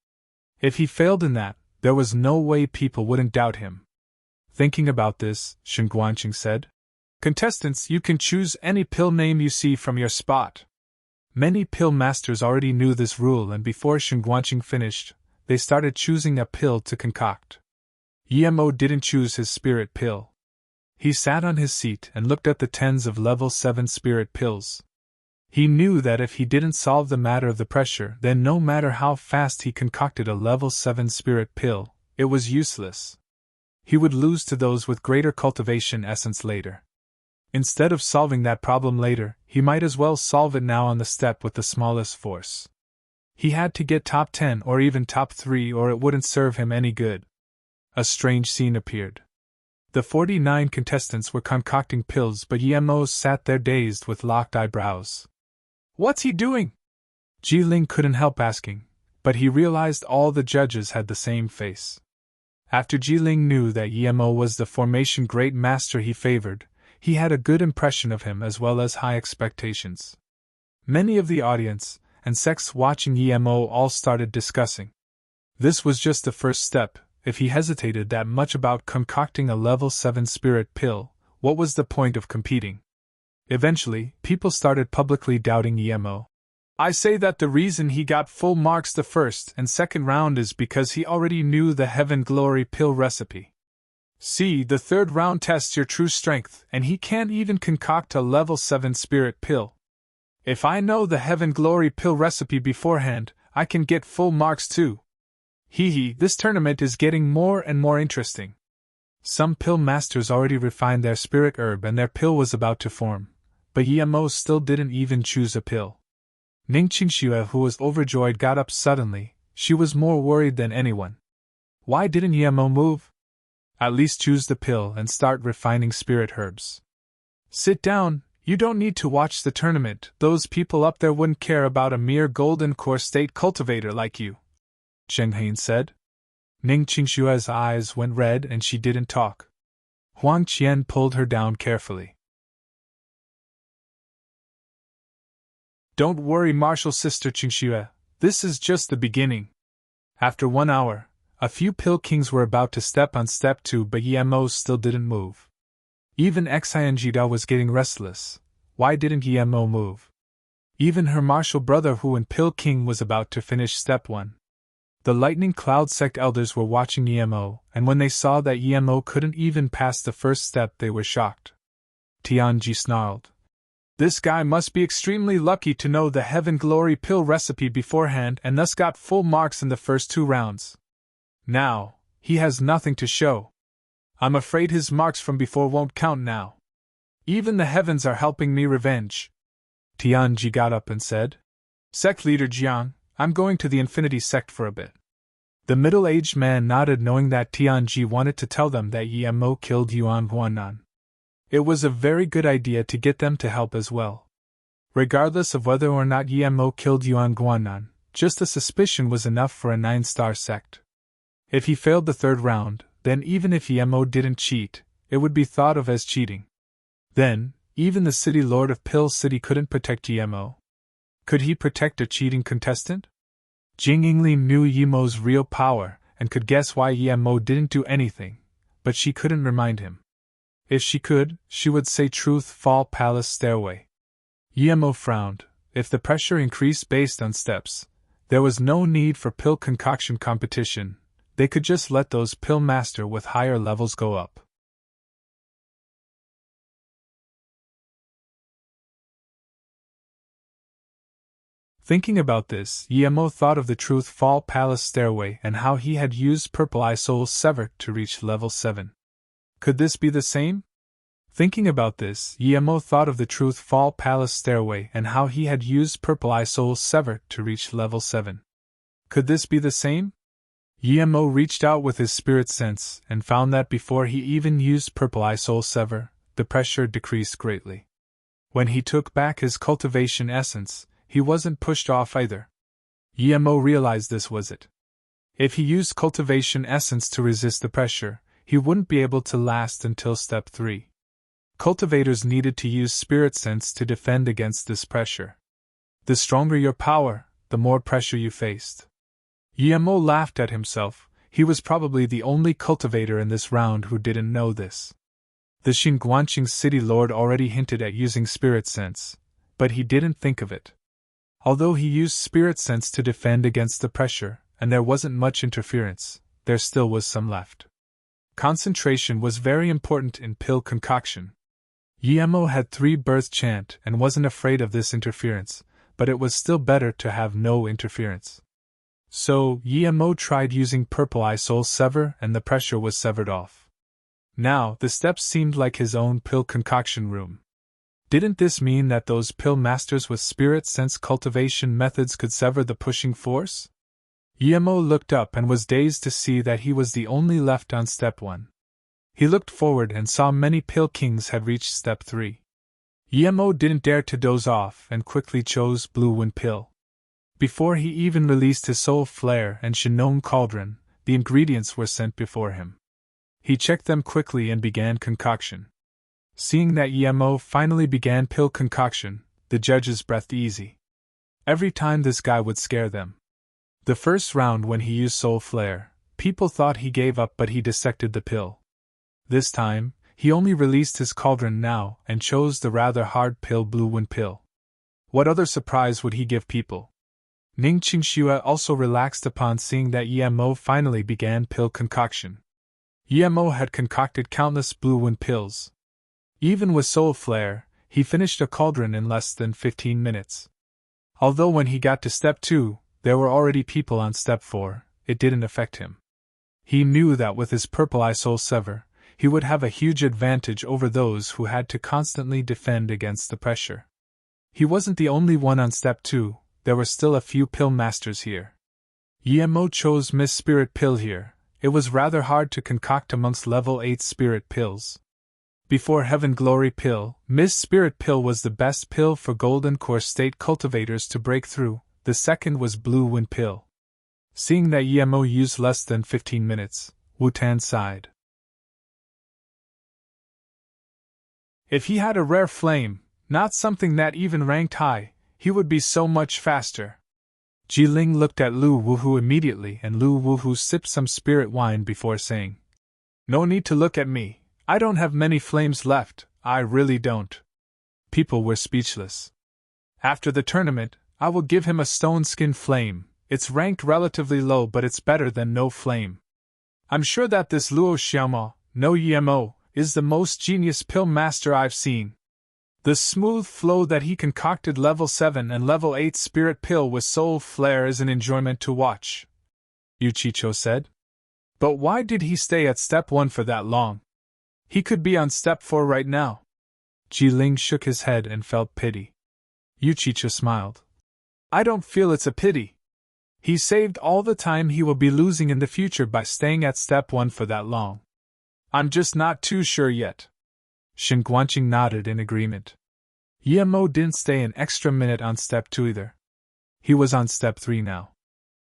If he failed in that, there was no way people wouldn't doubt him. Thinking about this, Shen Guanqing said, "Contestants, you can choose any pill name you see from your spot." Many pill masters already knew this rule, and before Shen Guanqing finished, they started choosing a pill to concoct. Yemo didn't choose his spirit pill. He sat on his seat and looked at the tens of level 7 spirit pills. He knew that if he didn't solve the matter of the pressure, then no matter how fast he concocted a level 7 spirit pill, it was useless. He would lose to those with greater cultivation essence later. Instead of solving that problem later, he might as well solve it now on the step with the smallest force. He had to get top 10 or even top 3 or it wouldn't serve him any good. A strange scene appeared. The 49 contestants were concocting pills, but Yemo sat there dazed with locked eyebrows. "What's he doing?" Jiling couldn't help asking, but he realized all the judges had the same face. After Jiling knew that Yemo was the formation great master he favored, he had a good impression of him as well as high expectations. Many of the audience and sects watching Yemo all started discussing. This was just the first step. If he hesitated that much about concocting a level 7 spirit pill, what was the point of competing? Eventually, people started publicly doubting Yemo. "I say that the reason he got full marks the first and second round is because he already knew the Heaven Glory Pill recipe. See, the 3rd round tests your true strength, and he can't even concoct a level 7 spirit pill. If I know the Heaven Glory Pill recipe beforehand, I can get full marks too. Hee, this tournament is getting more and more interesting." Some pill masters already refined their spirit herb and their pill was about to form, but Yemo still didn't even choose a pill. Ning Qingxue, who was overjoyed, got up suddenly. She was more worried than anyone. Why didn't Yemo move? At least choose the pill and start refining spirit herbs. "Sit down, you don't need to watch the tournament, those people up there wouldn't care about a mere golden core state cultivator like you," Cheng Hain said. Ning Qingshue's eyes went red and she didn't talk. Huang Qian pulled her down carefully. "Don't worry, Martial Sister Qingxue, this is just the beginning." After 1 hour, a few pill kings were about to step on step 2, but Yemo still didn't move. Even Xianjida was getting restless. Why didn't Yemo move? Even her martial brother Hu and Pill King was about to finish step 1. The Lightning Cloud sect elders were watching Yemo, and when they saw that Yemo couldn't even pass the first step, they were shocked. Tianji snarled. "This guy must be extremely lucky to know the Heaven Glory Pill recipe beforehand and thus got full marks in the first 2 rounds. Now, he has nothing to show. I'm afraid his marks from before won't count now. Even the heavens are helping me revenge." Tianji got up and said, "Sect leader Jiang, I'm going to the Infinity Sect for a bit." The middle-aged man nodded, knowing that Tianji wanted to tell them that Yemo killed Yuan Huanan. It was a very good idea to get them to help as well. Regardless of whether or not Yemo killed Yuan Guanan, just a suspicion was enough for a 9-star sect. If he failed the 3rd round, then even if Yemo didn't cheat, it would be thought of as cheating. Then, even the city lord of Pill City couldn't protect Yemo. Could he protect a cheating contestant? Jing Yingli knew Yemo's real power and could guess why Yemo didn't do anything, but she couldn't remind him. If she could, she would say Truth Fall Palace Stairway. Yemo frowned. If the pressure increased based on steps, there was no need for pill concoction competition. They could just let those pill master with higher levels go up. Thinking about this, Yemo thought of the Truth Fall Palace Stairway and how he had used Purple Eye Soul Sever to reach level 7. Could this be the same? Thinking about this, Yemo thought of the Truth Fall Palace Stairway and how he had used Purple Eye Soul Sever to reach level 7. Could this be the same? Yemo reached out with his spirit sense and found that before he even used Purple Eye Soul Sever, the pressure decreased greatly. When he took back his cultivation essence, he wasn't pushed off either. Yemo realized this was it. If he used cultivation essence to resist the pressure, he wouldn't be able to last until step 3. Cultivators needed to use spirit sense to defend against this pressure. The stronger your power, the more pressure you faced. Yemo laughed at himself. He was probably the only cultivator in this round who didn't know this. The Xinguangqing city lord already hinted at using spirit sense, but he didn't think of it. Although he used spirit sense to defend against the pressure, and there wasn't much interference, there still was some left. Concentration was very important in pill concoction. Yemo had 3 birth chant and wasn't afraid of this interference, but it was still better to have no interference. So, Yemo tried using Purple Eye Soul Sever and the pressure was severed off. Now, the steps seemed like his own pill concoction room. Didn't this mean that those pill masters with spirit sense cultivation methods could sever the pushing force? Yemo looked up and was dazed to see that he was the only left on step 1. He looked forward and saw many pill kings had reached step 3. Yemo didn't dare to doze off and quickly chose Blue Wind Pill. Before he even released his Soul Flare and Shinong Cauldron, the ingredients were sent before him. He checked them quickly and began concoction. Seeing that Yemo finally began pill concoction, the judges breathed easy. Every time this guy would scare them. The first round when he used Soul Flare, people thought he gave up but he dissected the pill. This time, he only released his cauldron now and chose the rather hard pill Blue Wind Pill. What other surprise would he give people? Ning Qingxue also relaxed upon seeing that Yemo finally began pill concoction. Yemo had concocted countless Blue Wind Pills. Even with Soul Flare, he finished a cauldron in less than 15 minutes. Although when he got to step 2, there were already people on step 4, it didn't affect him. He knew that with his Purple Eye Soul Sever, he would have a huge advantage over those who had to constantly defend against the pressure. He wasn't the only one on step 2, there were still a few pill masters here. Yemo chose Miss Spirit Pill here. It was rather hard to concoct amongst level 8 spirit pills. Before Heaven Glory Pill, Miss Spirit Pill was the best pill for Golden Core State cultivators to break through, the second was Blue Wind Pill. Seeing that Yemo used less than 15 minutes, Wu-Tan sighed. If he had a rare flame, not something that even ranked high, he would be so much faster. Jiling looked at Lu Wuhu immediately and Lu Wuhu sipped some spirit wine before saying, "No need to look at me, I don't have many flames left, I really don't." People were speechless. After the tournament, I will give him a stone skin flame, it's ranked relatively low but it's better than no flame. I'm sure that this Luo Xiaomo, no Yemo, is the most genius pill master I've seen. The smooth flow that he concocted level 7 and level 8 spirit pill with Soul Flare is an enjoyment to watch, Yuchicho said. But why did he stay at step 1 for that long? He could be on step 4 right now. Jiling shook his head and felt pity. Yuchicho smiled. I don't feel it's a pity. He saved all the time he will be losing in the future by staying at step 1 for that long. I'm just not too sure yet. Xinguangqing nodded in agreement. Yemo didn't stay an extra minute on step 2 either. He was on step 3 now.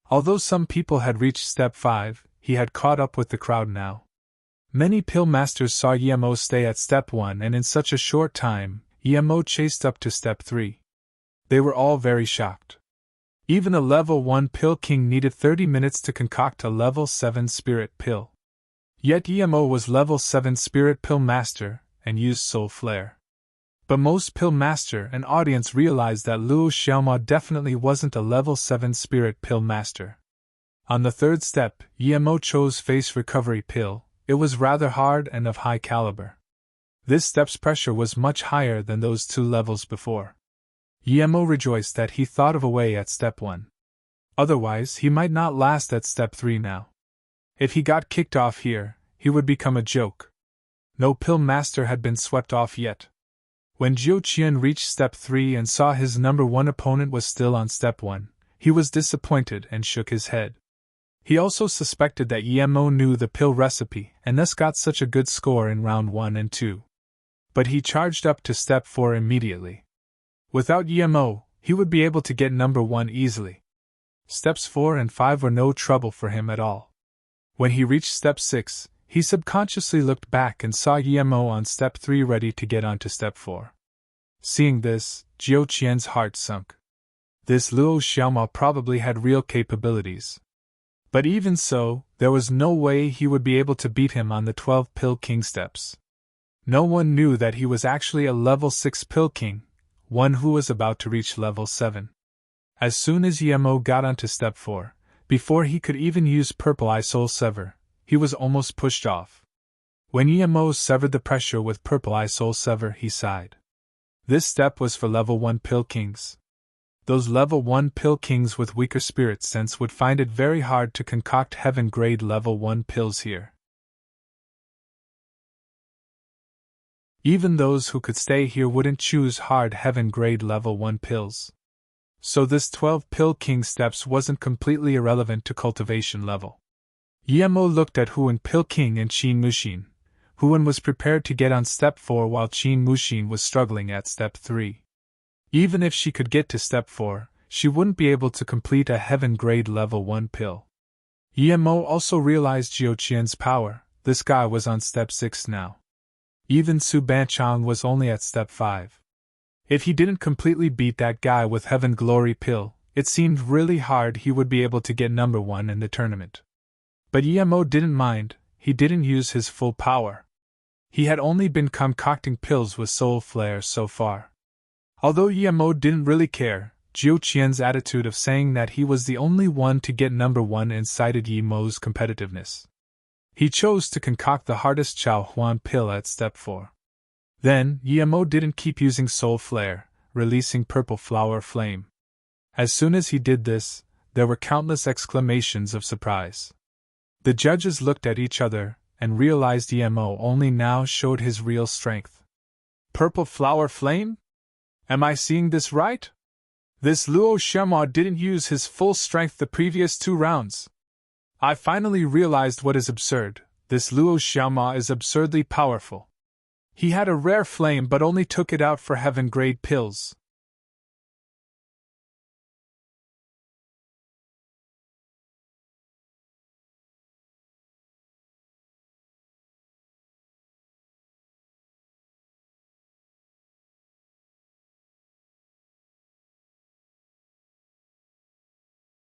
Although some people had reached step 5, he had caught up with the crowd now. Many pill masters saw Yemo stay at step 1 and in such a short time, Yemo chased up to step 3. They were all very shocked. Even a level 1 pill king needed 30 minutes to concoct a level 7 spirit pill. Yet Yemo was level 7 spirit pill master and used Soul Flare. But most pill master and audience realized that Luo Xiaoma definitely wasn't a level 7 spirit pill master. On the third step, Yemo chose face recovery pill. It was rather hard and of high caliber. This step's pressure was much higher than those 2 levels before. Yemo rejoiced that he thought of a way at step 1. Otherwise, he might not last at step 3 now. If he got kicked off here, he would become a joke. No pill master had been swept off yet. When Zhou Qian reached step 3 and saw his number 1 opponent was still on step 1, he was disappointed and shook his head. He also suspected that Yemo knew the pill recipe and thus got such a good score in round 1 and 2. But he charged up to step 4 immediately. Without EMO, he would be able to get number 1 easily. Steps 4 and 5 were no trouble for him at all. When he reached step 6, he subconsciously looked back and saw EMO on step 3 ready to get onto step 4. Seeing this, Jiu Qian's heart sunk. This Luo Xiaoma probably had real capabilities. But even so, there was no way he would be able to beat him on the 12 Pill King steps. No one knew that he was actually a level 6 Pill King, one who was about to reach level 7. As soon as EMO got onto step 4, before he could even use Purple Eye Soul Sever, he was almost pushed off. When EMO severed the pressure with Purple Eye Soul Sever, he sighed. This step was for level 1 Pill Kings. Those level 1 Pill Kings with weaker spirit sense would find it very hard to concoct heaven grade level 1 pills here. Even those who could stay here wouldn't choose hard heaven grade level 1 pills. So this 12 Pill King steps wasn't completely irrelevant to cultivation level. Yemo looked at Huan Pill King and Qin Mushin. Huan was prepared to get on step 4 while Qin Mushin was struggling at step 3. Even if she could get to step 4, she wouldn't be able to complete a heaven grade level 1 pill. Yemo also realized Jiu Qian's power. This guy was on step 6 now. Even Su Banchang was only at step 5. If he didn't completely beat that guy with Heaven Glory pill, it seemed really hard he would be able to get number 1 in the tournament. But Yemo didn't mind, he didn't use his full power. He had only been concocting pills with Soul Flare so far. Although Yemo didn't really care, Jiu Qian's attitude of saying that he was the only one to get number 1 incited Yemo's competitiveness. He chose to concoct the hardest Chao Huan pill at step 4. Then, Yemo didn't keep using Soul Flare, releasing Purple Flower Flame. As soon as he did this, there were countless exclamations of surprise. The judges looked at each other and realized Yemo only now showed his real strength. Purple Flower Flame? Am I seeing this right? This Luo Xiaoma didn't use his full strength the previous 2 rounds. I finally realized what is absurd. This Luo Xiaoma is absurdly powerful. He had a rare flame but only took it out for heaven grade pills.